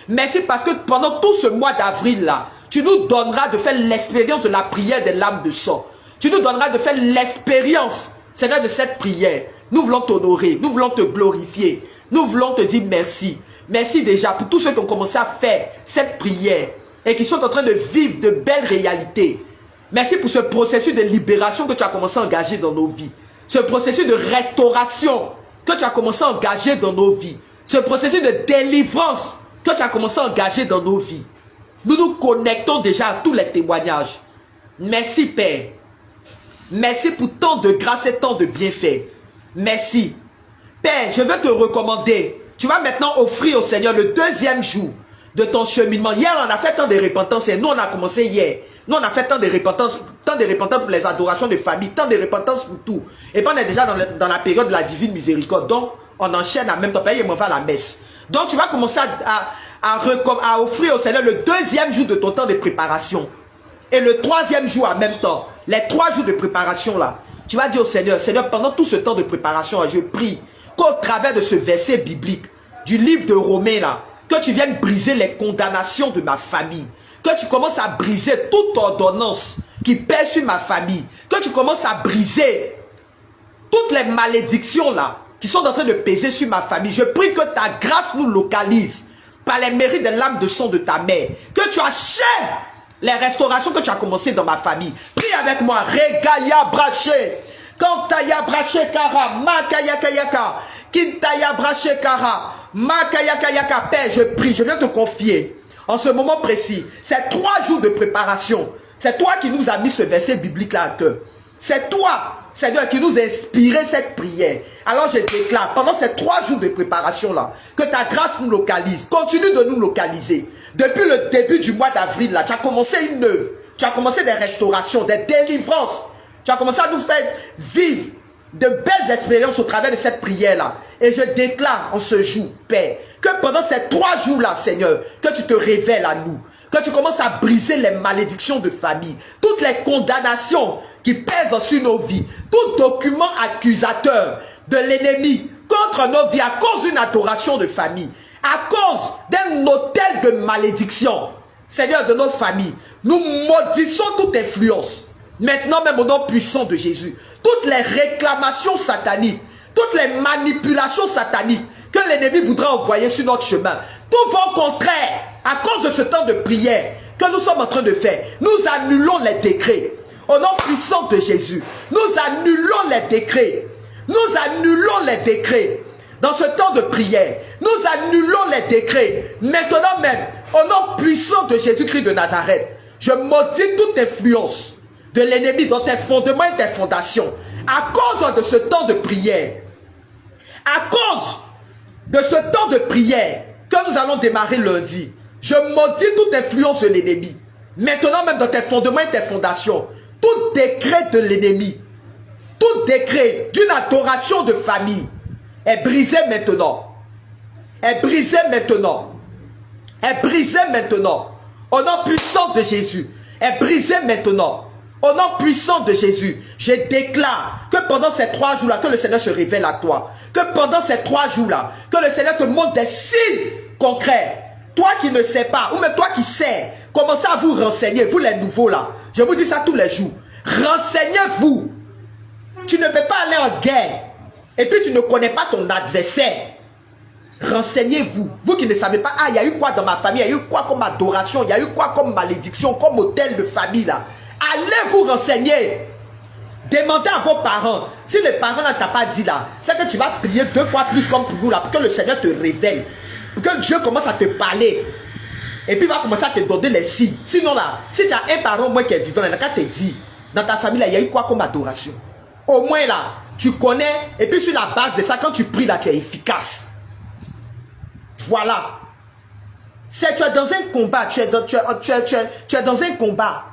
S1: Merci parce que pendant tout ce mois d'avril là, tu nous donneras de faire l'expérience de la prière des lames de sang. Tu nous donneras de faire l'expérience, Seigneur, de cette prière. Nous voulons t'honorer, nous voulons te glorifier, nous voulons te dire merci. Merci déjà pour tous ceux qui ont commencé à faire cette prière et qui sont en train de vivre de belles réalités. Merci pour ce processus de libération que tu as commencé à engager dans nos vies. Ce processus de restauration que tu as commencé à engager dans nos vies. Ce processus de délivrance que tu as commencé à engager dans nos vies. Nous nous connectons déjà à tous les témoignages. Merci Père. Merci pour tant de grâce et tant de bienfaits. Merci. Père, je veux te recommander. Tu vas maintenant offrir au Seigneur le deuxième jour de ton cheminement. Hier, on a fait tant de repentance et nous, on a commencé hier. Nous, on a fait tant de repentance pour les adorations de famille, tant de repentance pour tout. Et puis, on est déjà dans la période de la divine miséricorde. Donc, on enchaîne en même temps. Et on va à la messe. Donc, tu vas commencer à offrir au Seigneur le deuxième jour de ton temps de préparation. Et le troisième jour en même temps. Les 3 jours de préparation là. Tu vas dire au Seigneur, Seigneur, pendant tout ce temps de préparation, je prie qu'au travers de ce verset biblique, du livre de Romains là, que tu viennes briser les condamnations de ma famille. Que tu commences à briser toute ordonnance qui pèse sur ma famille. Que tu commences à briser toutes les malédictions là, qui sont en train de peser sur ma famille. Je prie que ta grâce nous localise par les mérites de l'âme de sang de ta mère. Que tu achèves les restaurations que tu as commencées dans ma famille. Prie avec moi. Regaya braché. Kantaya braché kara. Makaya kayaka. Kintaya braché kara. Makaya kayaka. Père, je prie. Je viens te confier. En ce moment précis. Ces 3 jours de préparation. C'est toi qui nous as mis ce verset biblique là à cœur. C'est toi, Seigneur, qui nous a inspiré cette prière. Alors je déclare, pendant ces 3 jours de préparation là, que ta grâce nous localise. Continue de nous localiser. Depuis le début du mois d'avril, là, tu as commencé une œuvre. Tu as commencé des restaurations, des délivrances. Tu as commencé à nous faire vivre de belles expériences au travers de cette prière-là. Et je déclare en ce jour, Père, que pendant ces 3 jours-là, Seigneur, que tu te révèles à nous. Que tu commences à briser les malédictions de famille. Toutes les condamnations qui pèsent sur nos vies. Tout document accusateur de l'ennemi contre nos vies à cause d'une adoration de famille. À cause d'un autel de malédiction, Seigneur, de nos familles, nous maudissons toute influence. Maintenant même au nom puissant de Jésus, toutes les réclamations sataniques, toutes les manipulations sataniques que l'ennemi voudra envoyer sur notre chemin, tout vent contraire à cause de ce temps de prière que nous sommes en train de faire, nous annulons les décrets. Au nom puissant de Jésus, nous annulons les décrets. Nous annulons les décrets. Dans ce temps de prière, nous annulons les décrets. Maintenant même, au nom puissant de Jésus-Christ de Nazareth, je maudis toute influence de l'ennemi dans tes fondements et tes fondations. À cause de ce temps de prière, à cause de ce temps de prière que nous allons démarrer lundi, je maudis toute influence de l'ennemi. Maintenant même dans tes fondements et tes fondations, tout décret de l'ennemi, tout décret d'une adoration de famille, est brisé maintenant. Est brisé maintenant. Est brisé maintenant. Au nom puissant de Jésus. est brisé maintenant. Au nom puissant de Jésus, je déclare que pendant ces 3 jours-là, que le Seigneur se révèle à toi. Que pendant ces 3 jours-là, que le Seigneur te montre des signes concrets. Toi qui ne sais pas, ou même toi qui sais, commencez à vous renseigner, vous les nouveaux là. Je vous dis ça tous les jours. Renseignez-vous. Tu ne peux pas aller en guerre et puis tu ne connais pas ton adversaire. Renseignez-vous. Vous qui ne savez pas, ah, il y a eu quoi dans ma famille, il y a eu quoi comme adoration, il y a eu quoi comme malédiction, comme hôtel de famille là. Allez vous renseigner. Demandez à vos parents. Si les parents ne t'ont pas dit là, c'est que tu vas prier 2 fois plus comme pour vous là, pour que le Seigneur te révèle. Pour que Dieu commence à te parler. Et puis il va commencer à te donner les signes. Sinon là, si tu as un parent au moins qui est vivant, il n'a qu'à te dire, dans ta famille là, il y a eu quoi comme adoration. Au moins là, tu connais. Et puis sur la base de ça, quand tu pries là, tu es efficace. Voilà. Tu es dans un combat. Tu es dans un combat.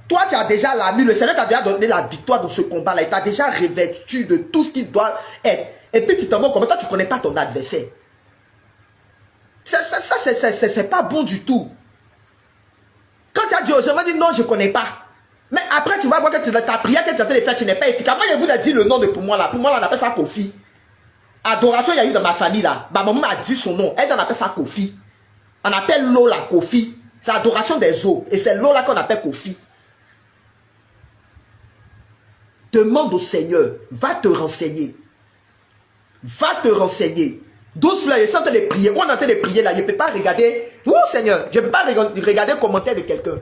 S1: Toi, tu as déjà l'ami. Le Seigneur t'a déjà donné la victoire dans ce combat-là. Il t'a déjà revêtu de tout ce qui doit être. Et puis tu t'en vas comme toi, tu ne connais pas ton adversaire. Ça c'est pas bon du tout. Quand tu as dit aux gens, dit non, je ne connais pas. Mais après, tu vas voir que ta prière que tu es en train de faire, tu n'es pas efficace. Moi, je vous ai dit le nom de pour moi là. Pour moi, là, on appelle ça Kofi. Adoration, il y a eu dans ma famille là. Ma maman m'a dit son nom. Elle, on appelle ça Kofi. On appelle l'eau là Kofi. C'est adoration des eaux. Et c'est l'eau là qu'on appelle Kofi. Demande au Seigneur. Va te renseigner. Va te renseigner. 12 fleurs, je suis en train de prier. On est en train de prier là. Je ne peux pas regarder. Oh Seigneur, je ne peux pas regarder le commentaire de quelqu'un.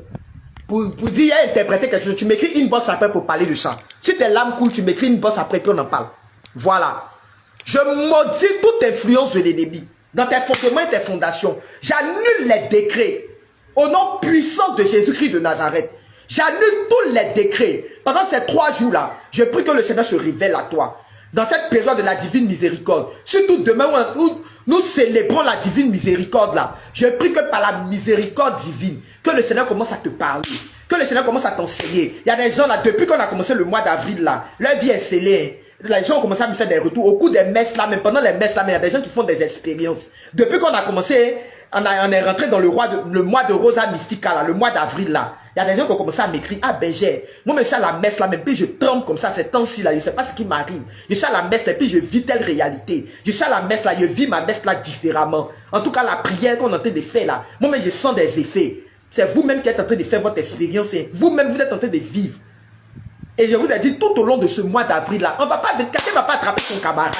S1: Pour dire, interpréter quelque chose. Tu m'écris une box après pour parler de ça. Si tes larmes coulent, tu m'écris une box après puis on en parle. Voilà. Je maudis toute influence de l'ennemi dans tes fondements et tes fondations. J'annule les décrets au nom puissant de Jésus-Christ de Nazareth. J'annule tous les décrets. Pendant ces 3 jours-là, je prie que le Seigneur se révèle à toi. Dans cette période de la divine miséricorde. Surtout demain où nous célébrons la divine miséricorde là. Je prie que par la miséricorde divine, que le Seigneur commence à te parler. Que le Seigneur commence à t'enseigner. Il y a des gens là, depuis qu'on a commencé le mois d'avril là, leur vie est scellée. Les gens ont commencé à me faire des retours. Au cours des messes là, même pendant les messes là, mais il y a des gens qui font des expériences. Depuis qu'on a commencé, on est rentré dans le mois de Rosa Mystica là, le mois d'avril là. Il y a des gens qui ont commencé à m'écrire, ah ben moi je suis à la messe là, même puis je tremble comme ça, ces temps-ci là, je ne sais pas ce qui m'arrive. Je suis à la messe là, puis je vis telle réalité. Je suis à la messe là, je vis ma messe là différemment. En tout cas, la prière qu'on est en train de faire là, moi-même je sens des effets. C'est vous-même qui êtes en train de faire votre expérience, vous-même vous êtes en train de vivre. Et je vous ai dit tout au long de ce mois d'avril là, quelqu'un ne va pas attraper son camarade.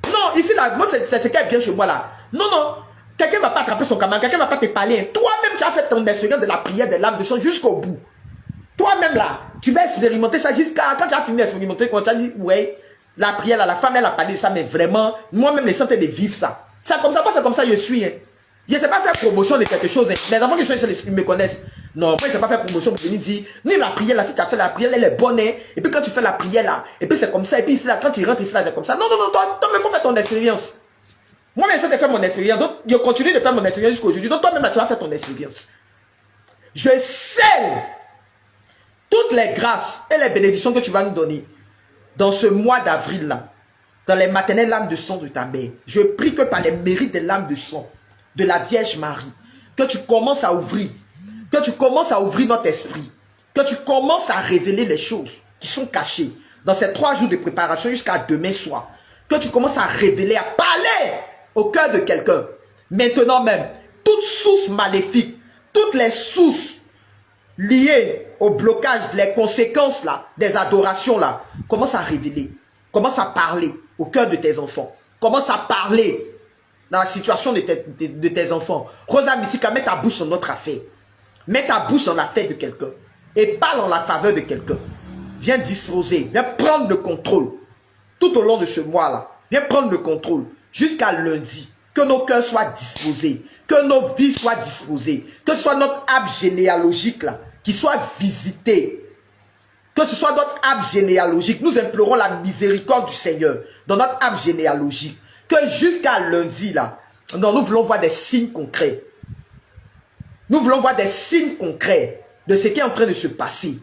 S1: Non, ici là, moi c'est ce qui est bien chez moi là. Non, non, quelqu'un ne va pas attraper son camarade, quelqu'un ne va pas te parler. Toi-même tu as fait ton expérience de la prière des larmes de sang jusqu'au bout. Toi-même là, tu vas expérimenter ça jusqu'à quand tu as fini d'expérimenter, quand tu as dit, ouais, la prière là, la femme elle a parlé de ça, mais vraiment, moi-même je suis en train de vivre ça. C'est comme ça, moi c'est comme ça je suis. Hein. Je ne sais pas faire promotion de quelque chose. Hein. Les enfants qui sont ici, ils me connaissent. Non, moi, je ne sais pas faire promotion pour venir dire, ni la prière là, si tu as fait la prière, elle est bonne. Hein. Et puis quand tu fais la prière là, et puis c'est comme ça. Et puis ici là, quand tu rentres ici là, c'est comme ça. Non, non, non, toi, il faut faire ton expérience. Moi, j'essaie de faire mon expérience. Donc, je continue de faire mon expérience jusqu'à aujourd'hui. Donc, toi-même là, tu vas faire ton expérience. Je scelle toutes les grâces et les bénédictions que tu vas nous donner dans ce mois d'avril là, dans les maternelles lames de sang de ta mère. Je prie que par les mérites des lames de sang de la Vierge Marie, que tu commences à ouvrir, notre esprit, que tu commences à révéler les choses qui sont cachées dans ces 3 jours de préparation jusqu'à demain soir, que tu commences à révéler, à parler au cœur de quelqu'un. Maintenant même, toute source maléfique, toutes les sources liées au blocage, les conséquences là, des adorations là, commence à révéler, commence à parler au cœur de tes enfants, commence à parler dans la situation de tes enfants. Rosa Mystica, mets ta bouche dans notre affaire. Mets ta bouche dans l'affaire de quelqu'un. Et parle en la faveur de quelqu'un. Viens disposer. Viens prendre le contrôle. Tout au long de ce mois-là. Viens prendre le contrôle. Jusqu'à lundi. Que nos cœurs soient disposés. Que nos vies soient disposées. Que ce soit notre arbre généalogique là, qui soit visité. Que ce soit notre arbre généalogique. Nous implorons la miséricorde du Seigneur dans notre arbre généalogique. Que jusqu'à lundi, là, non, nous voulons voir des signes concrets. Nous voulons voir des signes concrets de ce qui est en train de se passer.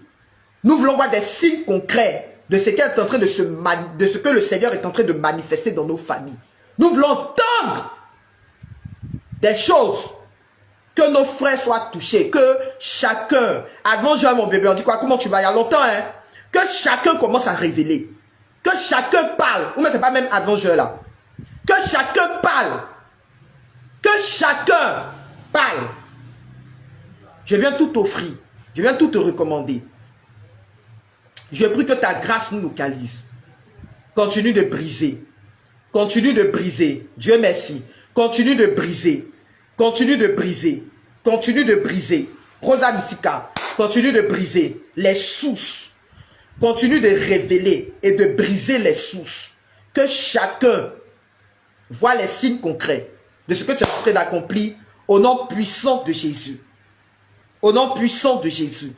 S1: Nous voulons voir des signes concrets de ce qui est en train de de ce que le Seigneur est en train de manifester dans nos familles. Nous voulons entendre des choses Que nos frères soient touchés. Que chacun, avant je mon bébé, on dit quoi? Comment tu vas? Il y a longtemps, hein? Que chacun commence à révéler. Que chacun parle. Ou même c'est pas même avant je là. Que chacun parle. Que chacun parle. Je viens tout offrir. Je viens tout te recommander. Je prie que ta grâce nous localise. Continue de briser. Continue de briser. Dieu merci. Continue de briser. Continue de briser. Continue de briser. Rosa Mystica, continue de briser les sources. Continue de révéler et de briser les sources. Que chacun voit les signes concrets de ce que tu es en train d'accomplir au nom puissant de Jésus. Au nom puissant de Jésus.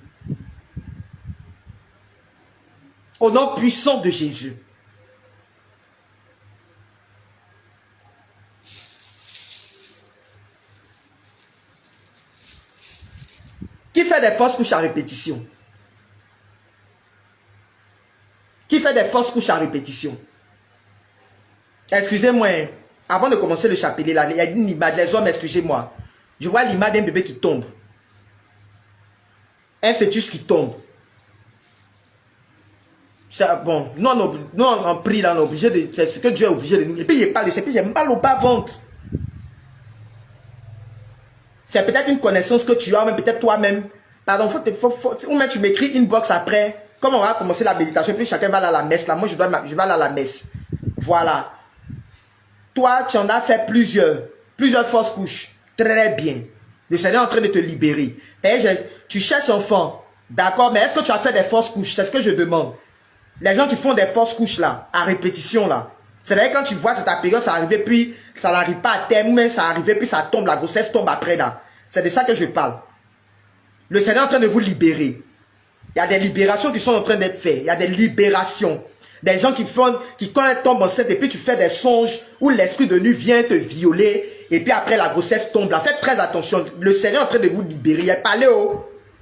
S1: Au nom puissant de Jésus. Qui fait des fausses couches à répétition? Qui fait des fausses couches à répétition? Excusez-moi, avant de commencer le chapelet, là, il y a une image, les hommes, excusez-moi. Je vois l'image d'un bébé qui tombe. Un fœtus qui tombe. Bon, nous on prie là, on est obligé de... C'est ce que Dieu est obligé de nous... Et puis il parle de ça, puis j'ai mal au bas-ventre. C'est peut-être une connaissance que tu as, mais peut-être toi-même. Pardon, ou même tu m'écris inbox après. Comme on va commencer la méditation, puis chacun va aller à la messe. Là, moi, je vais aller à la messe. Voilà. Toi, tu en as fait plusieurs fausses couches. Très bien. Le Seigneur est en train de te libérer. Et tu cherches enfant. D'accord, mais est-ce que tu as fait des fausses couches? C'est ce que je demande. Les gens qui font des fausses couches là, à répétition là. C'est-à-dire quand tu vois, c'est ta période, ça arrive, puis ça n'arrive pas à terme, mais ça arrive, puis ça tombe, la grossesse tombe après là. C'est de ça que je parle. Le Seigneur est en train de vous libérer. Il y a des libérations qui sont en train d'être faites. Il y a des libérations. Des gens qui quand elles tombent enceinte et puis tu fais des songes où l'esprit de nuit vient te violer et puis après la grossesse tombe là. Faites très attention. Le Seigneur est en train de vous libérer. Il a parlé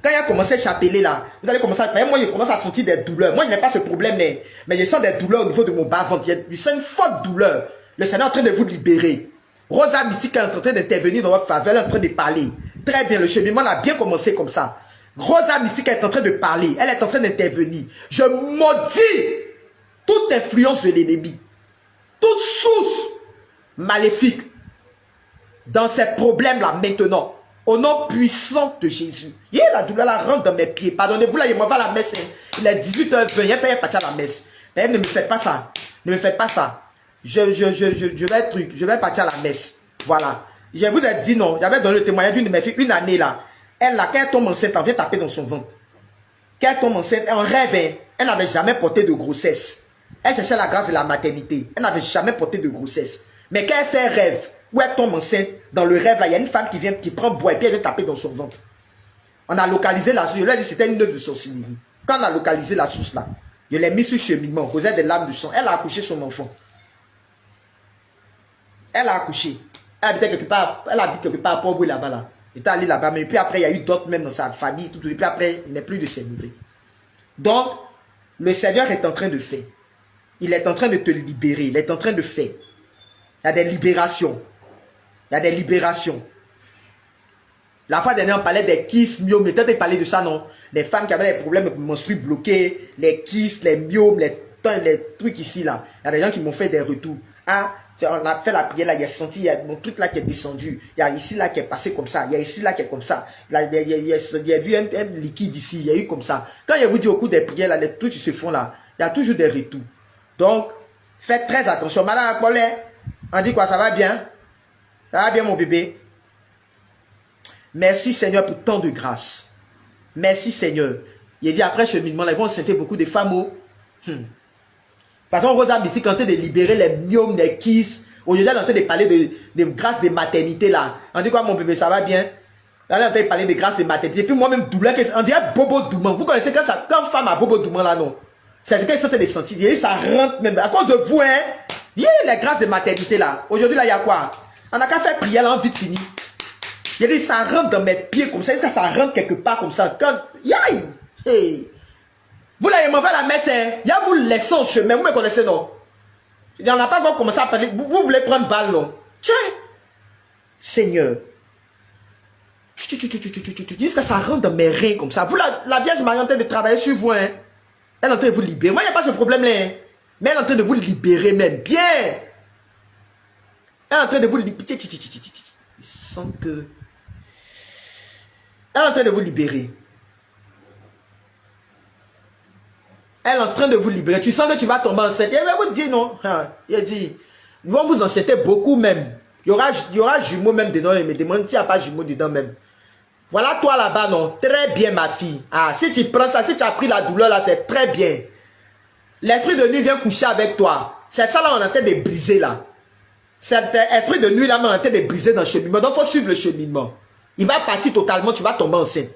S1: quand il a commencé à chapeler là, vous allez commencer à... Moi, je commence à sentir des douleurs. Moi, je n'ai pas ce problème, mais je sens des douleurs au niveau de mon bas-ventre. Je sens une forte douleur. Le Seigneur est en train de vous libérer. Rosa Mystique est en train d'intervenir dans votre faveur. Elle est en train de parler. Très bien, le cheminement a bien commencé comme ça. Rosa Mystique est en train de parler. Elle est en train d'intervenir. Je maudis toute influence de l'ennemi. Toute source maléfique dans ces problèmes-là maintenant. Au nom puissant de Jésus. La douleur la rentre dans mes pieds. Pardonnez-vous là, il m'en va à la messe. Il est 18h20. Il fait partir à la messe. Mais ne me faites pas ça. Ne me faites pas ça. Je vais partir à la messe. Voilà. Je vous ai dit non. J'avais donné le témoignage d'une de mes filles une année là. Elle là, quand elle tombe enceinte, elle vient taper dans son ventre. Quand elle tombe enceinte, en rêve, elle n'avait jamais porté de grossesse. Elle cherchait la grâce de la maternité. Elle n'avait jamais porté de grossesse. Mais quand elle fait un rêve, où elle tombe enceinte, dans le rêve là, il y a une femme qui prend bois et puis elle vient taper dans son ventre. On a localisé la source. Je lui ai dit c'était une œuvre de sorcellerie. Quand on a localisé la source là, je l'ai mis sur cheminement, causait des larmes de sang. Elle a accouché son enfant. Elle a accouché. Elle habite quelque part à Port-Bouille là-bas là. Il était allé là-bas, mais puis après il y a eu d'autres même dans sa famille, tout, et puis après il n'est plus de ses nouvelles. Donc, le Seigneur est en train de faire. Il est en train de te libérer, il est en train de faire. Il y a des libérations. Il y a des libérations. La fois dernière, on parlait des kystes, myomes. Peut-être il parlait de ça, non? Les femmes qui avaient des problèmes menstruels bloqués, les kystes, les myomes, les trucs ici, là. Il y a des gens qui m'ont fait des retours. Ah, on a fait la prière, là, il y a senti, il y a mon truc là qui est descendu. Il y a ici, là, qui est passé comme ça. Il y a ici, là, qui est comme ça. Là, il y a vu un liquide ici, il y a eu comme ça. Quand je vous dis au cours des prières, là, les trucs qui se font là, il y a toujours des retours. Donc, faites très attention. Madame Apollet, on dit quoi, ça va bien? Ça va bien, mon bébé? Merci, Seigneur, pour tant de grâce. Merci, Seigneur. Il dit après cheminement, là, ils vont sentir beaucoup de femmes. De toute façon, Rosa Mystique est en train de libérer les myomes, les kystes. Aujourd'hui, elle est en train de parler de grâce de maternité, là. On dit quoi, mon bébé, ça va bien? Là, elle est en train de parler de grâce de maternité. Et puis moi-même, douleur, on dirait Bobo Douman. Vous connaissez quand femme a Bobo Douman, là, non? C'est ce qu'elle est en train de sentir. Et ça rentre même. À cause de vous, hein? Les grâces de maternité, là. Aujourd'hui, là, il y a quoi? On n'a qu'à faire prier, là, vite fini. Il dit, ça rentre dans mes pieds comme ça. Est-ce que ça rentre quelque part comme ça? Quand... Hey. Vous, là, il m'en va à la messe, hein? Il y a vous laissez en chemin. Vous me connaissez, non? Il n'y en a pas encore commencé à parler. Vous voulez prendre balle, non? Tiens. Seigneur. Jusqu'à ça rentre dans mes reins comme ça. Vous, la Vierge Marie est en train de travailler sur vous. Hein. Elle est en train de vous libérer. Moi, il n'y a pas ce problème-là. Hein. Mais elle est en train de vous libérer même. Bien. Elle est en train de vous libérer. Il sent que... Elle est en train de vous libérer. Elle est en train de vous libérer. Tu sens que tu vas tomber enceinte. Elle va vous dire non. Il dit, ils vont vous enceinter beaucoup même. Il y aura jumeaux même dedans. Mais demande qu'il n'y a pas jumeaux dedans même. Voilà toi là-bas, non? Très bien, ma fille. Ah, si tu prends ça, si tu as pris la douleur là, c'est très bien. L'esprit de nuit vient coucher avec toi. C'est ça là, on est en train de briser là. Cet esprit de nuit là, on est en train de briser dans le cheminement. Donc, il faut suivre le cheminement. Il va partir totalement, tu vas tomber enceinte.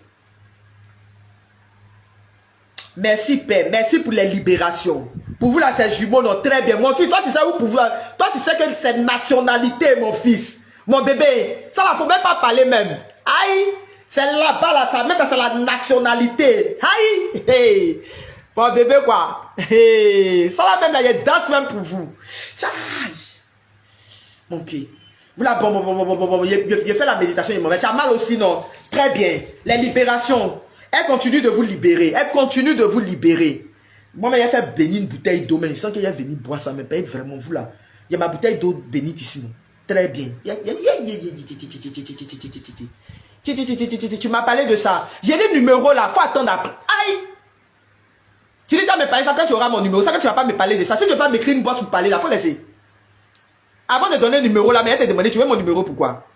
S1: Merci, Père. Merci pour les libérations. Pour vous là, c'est jumeau, non? Très bien. Mon fils, toi, tu sais où pour vous là? Toi, tu sais que c'est nationalité, mon fils. Mon bébé. Ça là, faut même pas parler même. Aïe! C'est là-bas, là, ça, même c'est la nationalité. Aïe! Hey. Mon bébé, quoi. Hey. Ça là, même là, il y a danse même pour vous. Aïe. Mon pied. Vous là, bon. Il fait la méditation, il m'en met. Tu as mal aussi, non? Très bien. Les libérations. Elle continue de vous libérer. Elle continue de vous libérer. Moi, mais il a fait bénir une bouteille d'eau, mais il sent qu'il a venu boire ça, mais pas vraiment vous là. Il y a ma bouteille d'eau bénite ici, non? Très bien. Tu m'as parlé de ça. J'ai des numéros là, faut attendre après. Aïe! Tu dis tu vas me parler ça quand tu auras mon numéro, ça quand tu vas pas me parler de ça. Si tu veux pas m'écrire une boîte pour parler là, faut laisser. Avant de donner un numéro là, mais elle t'a demandé tu veux mon numéro pourquoi?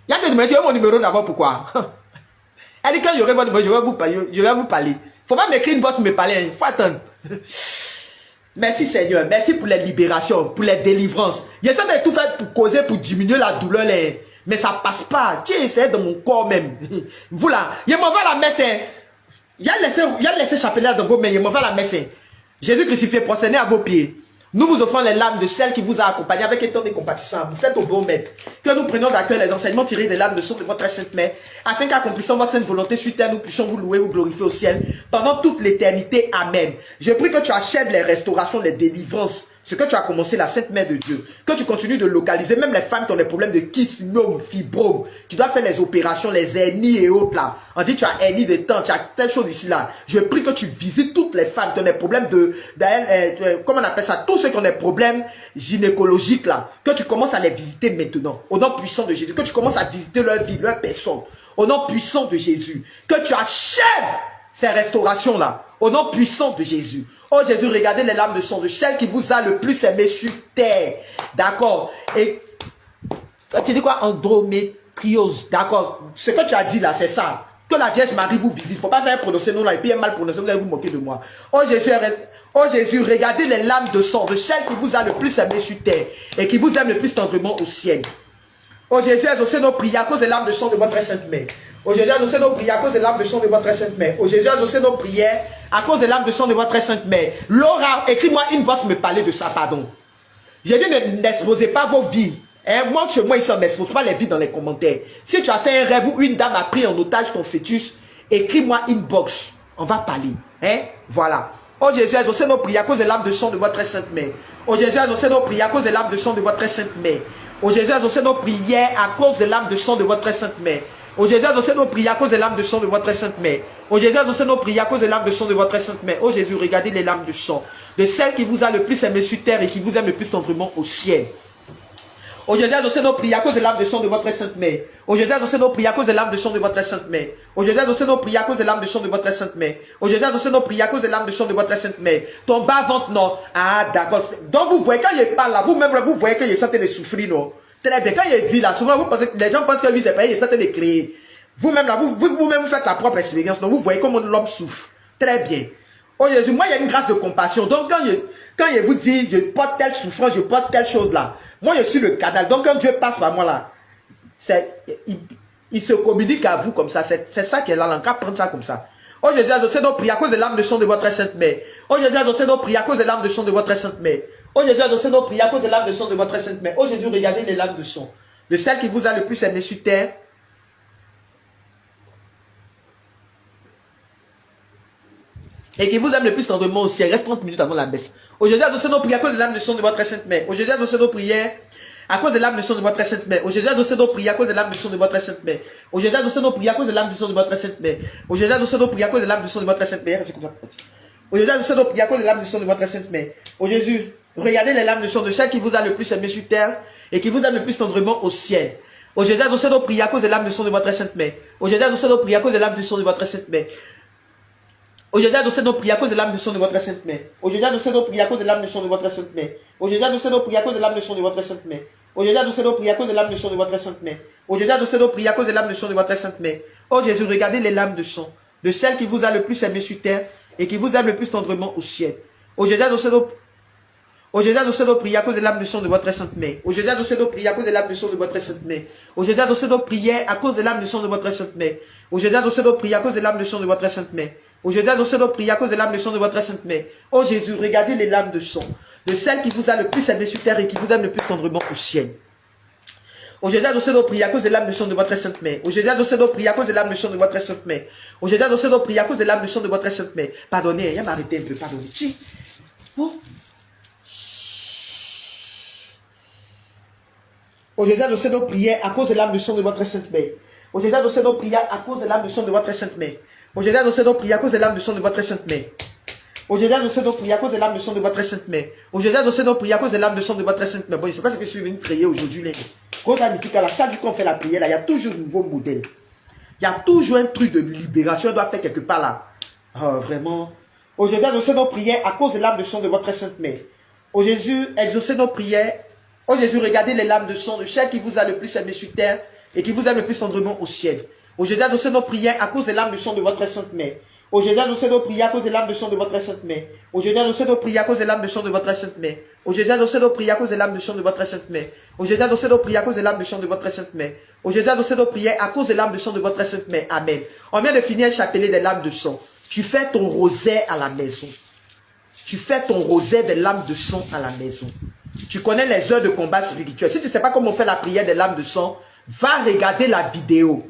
S1: Il a te demandé tu veux mon numéro d'abord pourquoi? Elle dit quand j'aurai votre numéro, je vais vous parler. Faut pas m'écrire une boîte pour me parler, il faut attendre. Merci Seigneur, merci pour les libérations, pour les délivrances. J'essaie de tout faire pour causer, pour diminuer la douleur, mais ça passe pas. Tiens, c'est dans mon corps même. Vous là, il m'envoie la messe. Il a laissé chapelet dans vos mains, il m'envoie la messe. Jésus crucifié, prosternez à vos pieds. Nous vous offrons les larmes de celle qui vous a accompagné avec étant des compatissants. Vous faites au bon maître. Que nous prenions à cœur les enseignements tirés des larmes de son de votre sainte mère, afin qu'accomplissant votre sainte volonté sur terre, nous puissions vous louer, vous glorifier au ciel pendant toute l'éternité. Amen. Je prie que tu achèves les restaurations, les délivrances, ce que tu as commencé, la Sainte Mère de Dieu. Que tu continues de localiser, même les femmes qui ont des problèmes de kyste, myome, fibrome, qui doivent faire les opérations, les hernies et autres là. On dit tu as hernie de temps, tu as telle chose ici là. Je prie que tu visites toutes les femmes qui ont des problèmes comment on appelle ça, tous ceux qui ont des problèmes gynécologiques là. Que tu commences à les visiter maintenant, au nom puissant de Jésus. Que tu commences à visiter leur vie, leur personne, au nom puissant de Jésus. Que tu achèves ces restaurations là, au nom puissant de Jésus. Oh Jésus, regardez les larmes de sang de celle qui vous a le plus aimé sur terre. D'accord. Et tu dis quoi? Endométriose. D'accord. Ce que tu as dit là, c'est ça. Que la Vierge Marie vous visite. Il ne faut pas faire prononcer non là et puis mal prononcer, vous allez vous moquer de moi. Oh Jésus, regardez les larmes de sang de celle qui vous a le plus aimé sur terre et qui vous aime le plus tendrement au ciel. Oh Jésus, exaucez nos prières à cause des larmes de sang de votre sainte mère. Oh Jésus, exaucez nos prières à cause des larmes de sang de votre sainte mère. Oh Jésus, exaucez nos prières à cause des larmes de sang de votre sainte mère. Laura, écris-moi une boîte pour me parler de ça, pardon. J'ai dit n'exposez pas vos vies. Hein? Moi, chez moi, ici, on n'expose pas les vies dans les commentaires. Si tu as fait un rêve où une dame a pris en otage ton fœtus, écris-moi une box. On va parler. Hein? Voilà. Oh Jésus, exaucez nos prières à cause des larmes de sang de votre sainte mère. Oh Jésus, exaucez nos prières à cause des larmes de sang de votre sainte mère. Oh Jésus, exaucez nos prières à cause des larmes de sang de votre sainte mère. Oh Jésus, exaucez nos prières à cause des larmes de sang de votre sainte mère. Oh Jésus, exaucez nos prières à cause des larmes de sang de votre sainte mère. Oh Jésus, regardez les larmes de sang de celle qui vous a le plus aimé sur terre et qui vous aime le plus tendrement au ciel. Oh Jésus, exaucez nos prières à cause des larmes de sang de votre sainte mère. Oh Jésus, exaucez nos prières à cause des larmes de sang de votre sainte mère. Oh Jésus, exaucez nos prières à cause des larmes de sang de votre sainte mère. Oh Jésus, exaucez nos prières à cause des larmes de sang de votre sainte mère. Ton bas-ventre, non. Ah, d'accord. Donc vous voyez, quand il parle là, vous-même, vous voyez qu'il est en train de souffrir, non. Très bien. Quand il dit là, souvent vous pensez que les gens pensent que lui, c'est pas, il est en train de créer. Vous-même là, vous-même vous faites la propre expérience. Donc vous voyez comment l'homme souffre. Très bien. Oh Jésus, moi il y a une grâce de compassion. Donc quand il vous dit, je porte telle souffrance, je porte telle chose là. Moi je suis le canal. Donc quand Dieu passe par moi là, il se communique à vous comme ça. C'est ça qui est là. On va prendre ça comme ça. Oh Jésus, exaucez nos prières à cause des larmes de sang de votre sainte mère. Oh Jésus, exaucez nos prières à cause des larmes de sang de votre sainte mère. Oh Jésus, exaucez nos prières à cause des larmes de sang de votre sainte mère. Oh Jésus, regardez les larmes de sang de celle qui vous a le plus aimé sur terre. Et qui vous aime le plus tendrement au ciel. Reste 30 minutes avant la messe. Oh Jésus, exaucez nos prières à cause des larmes de sang de votre sainte mère. Oh Jésus, exaucez nos prières à cause de l'âme de sang de votre sainte mère. Au Jésus, adossez nos prières à cause de l'âme de sang de votre sainte mère. Au Jésus, adossez nos prières à cause de l'âme de sang de votre sainte mère. Au Jésus, adossez nos prières à cause de l'âme de sang de votre sainte mère. Au Jésus, adossez nos prières à cause de l'âme de sang de votre sainte mère. Au Jésus, regardez les lames de sang de celle qui vous a le plus aimé sur terre et qui vous aime le plus tendrement au ciel. Au Jésus, adossez nos prières à cause de l'âme de sang de votre sainte mère. Au Jésus, adossez nos prières à cause de l'âme de sang de votre sainte mère. Au Jésus, adossez nos prières à cause de l'âme de sang de votre sainte mère. Au Jésus, adossez nos prières à cause de l'âme de sang de votre sainte mère. Au Jésus, adossez nos prières à cause de l'âme de sang de votre sainte mère. Au Jésus, adossez nos prières à cause de l'âme de sang de votre sainte mère. Au Jésus, adossez nos prières à cause de l'âme de sang de votre sainte mère. Oh Jésus, regardez les lames de sang de celle qui vous a le plus aimé sur terre et qui vous aime le plus tendrement au ciel. Au Jésus, adossez nos prières à cause de l'âme de sang de votre sainte mère. Au Jésus, adossez nos prières à cause de l'âme de sang de votre sainte mère. Au Jésus, adossez nos prières à cause de l'âme de sang de votre sainte mère. Au Jésus, adossez nos prières à cause de l'âme de sang de votre sainte mère. Au Jésus, adossez nos prières à cause de l'âme de sang de votre sainte mère. Oh Jésus, regardez les lames de sang de celle qui vous a le plus aimé sur terre et qui vous aime le plus tendrement au ciel. Au Jésus, adossez nos prières à cause de l'âme de sang de votre sainte mère. Au Jésus, adossez nos prières à cause de l'âme de sang de votre sainte mère. Au Jésus, adossez nos prières à cause de l'âme de sang de votre sainte mère. Pardonnez, il y a m'arrêter un peu, pardonnez. Oh. Au Jésus, adossez nos prières à cause de l'âme de sang de votre sainte mère. Au Jésus, adossez nos prières à cause de l'âme de sang de votre sainte mère. Au Jésus, adossez nos prières à cause de l'âme de sang de votre sainte mère. Au Jésus, adossez nos prières à cause de l'âme de sang de votre sainte mère. Au Jésus, adossez nos prières à cause de l'âme de sang de votre sainte mère. Bon, je ne sais pas ce que je suis venu prier aujourd'hui. Chaque jour qu'on fait la prière, là, il y a toujours un nouveau modèle. Il y a toujours un truc de libération. On doit faire quelque part là. Oh, vraiment. Au Jésus, adossez nos prières à cause de l'âme de sang de votre sainte mère. Au Jésus, exaucez nos prières. Oh Jésus, regardez les lames de sang de celle qui vous a le plus aimé sur terre et qui vous aime le plus tendrement au ciel. Au Jésus, adossez nos prières à cause des lames de sang de votre sainte mère. Au Jésus, adossez nos prières à cause des lames de sang de votre sainte mère. Au Jésus, adossez nos prières à cause des lames de sang de votre sainte mère. Au Jésus, adossez nos prières à cause des lames de sang de votre sainte mère. Au Jésus, adossez nos prières à cause des lames de sang de votre sainte mère. Au Jésus, adossez nos prières à cause des lames de sang de votre sainte mère. Amen. On vient de finir le chapelet des lames de sang. Tu fais ton rosaire à la maison. Tu fais ton rosaire des lames de sang à la maison. Tu connais les heures de combat spirituel. Si tu ne sais pas comment on fait la prière des lames de sang, va regarder la vidéo.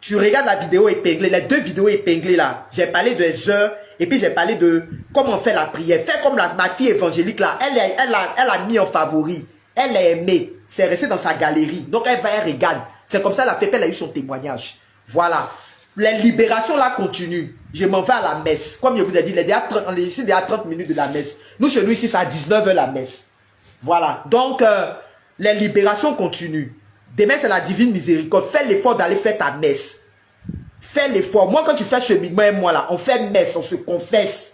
S1: Tu regardes la vidéo épinglée, les deux vidéos épinglées là. J'ai parlé des heures et puis j'ai parlé de comment on fait la prière. Fais comme ma fille évangélique là. Elle a mis en favori. Elle l'a aimé. C'est resté dans sa galerie. Donc elle regarde. C'est comme ça la fait, elle a eu son témoignage. Voilà. Les libérations là continuent. Je m'en vais à la messe. Comme je vous ai dit, on est ici déjà 30 minutes de la messe. Nous, chez nous, ici, c'est à 19h la messe. Voilà. Donc, les libérations continuent. Demain, c'est la divine miséricorde. Fais l'effort d'aller faire ta messe. Fais l'effort. Moi, quand tu fais cheminement et moi là, on fait messe, on se confesse.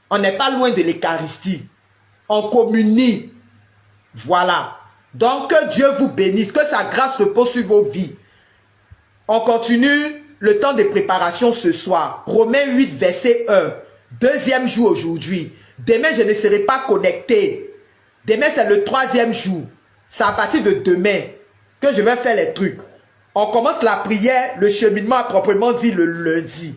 S1: On n'est pas loin de l'Eucharistie. On communie. Voilà. Donc, que Dieu vous bénisse. Que sa grâce repose sur vos vies. On continue le temps de préparation ce soir. Romains 8, verset 1. Deuxième jour aujourd'hui. Demain, je ne serai pas connecté. Demain, c'est le troisième jour. C'est à partir de demain que je vais faire les trucs. On commence la prière, le cheminement à proprement dit le lundi.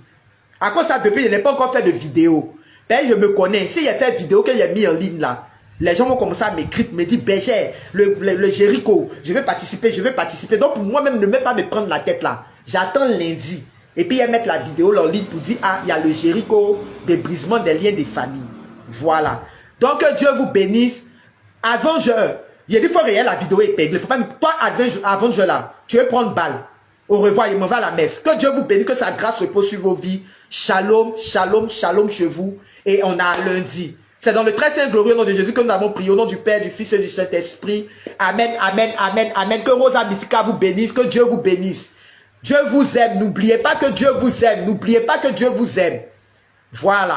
S1: À cause de ça, depuis, je n'ai pas encore fait de vidéo. Ben, je me connais. Si j'ai fait vidéo que j'ai mis en ligne là, les gens vont commencer à m'écrire, me dire, Berger, le Jéricho, je vais participer, je vais participer. Donc, pour moi-même, ne même pas me prendre la tête là. J'attends lundi. Et puis, ils mettent la vidéo en ligne pour dire, ah, il y a le Jéricho, des brisements des liens des familles. Voilà. Donc, que Dieu vous bénisse. Avant, il dit, il faut regarder la vidéo épinglée. Faut pas, toi, avant là, tu veux prendre balle. Au revoir, il m'en va à la messe. Que Dieu vous bénisse, que sa grâce repose sur vos vies. Shalom, shalom, shalom chez vous. Et on a lundi. C'est dans le très saint glorieux nom de Jésus que nous avons prié au nom du Père, du Fils et du Saint-Esprit. Amen, amen, amen, amen. Que Rosa Mystica vous bénisse, que Dieu vous bénisse. Dieu vous aime. N'oubliez pas que Dieu vous aime. N'oubliez pas que Dieu vous aime. Voilà.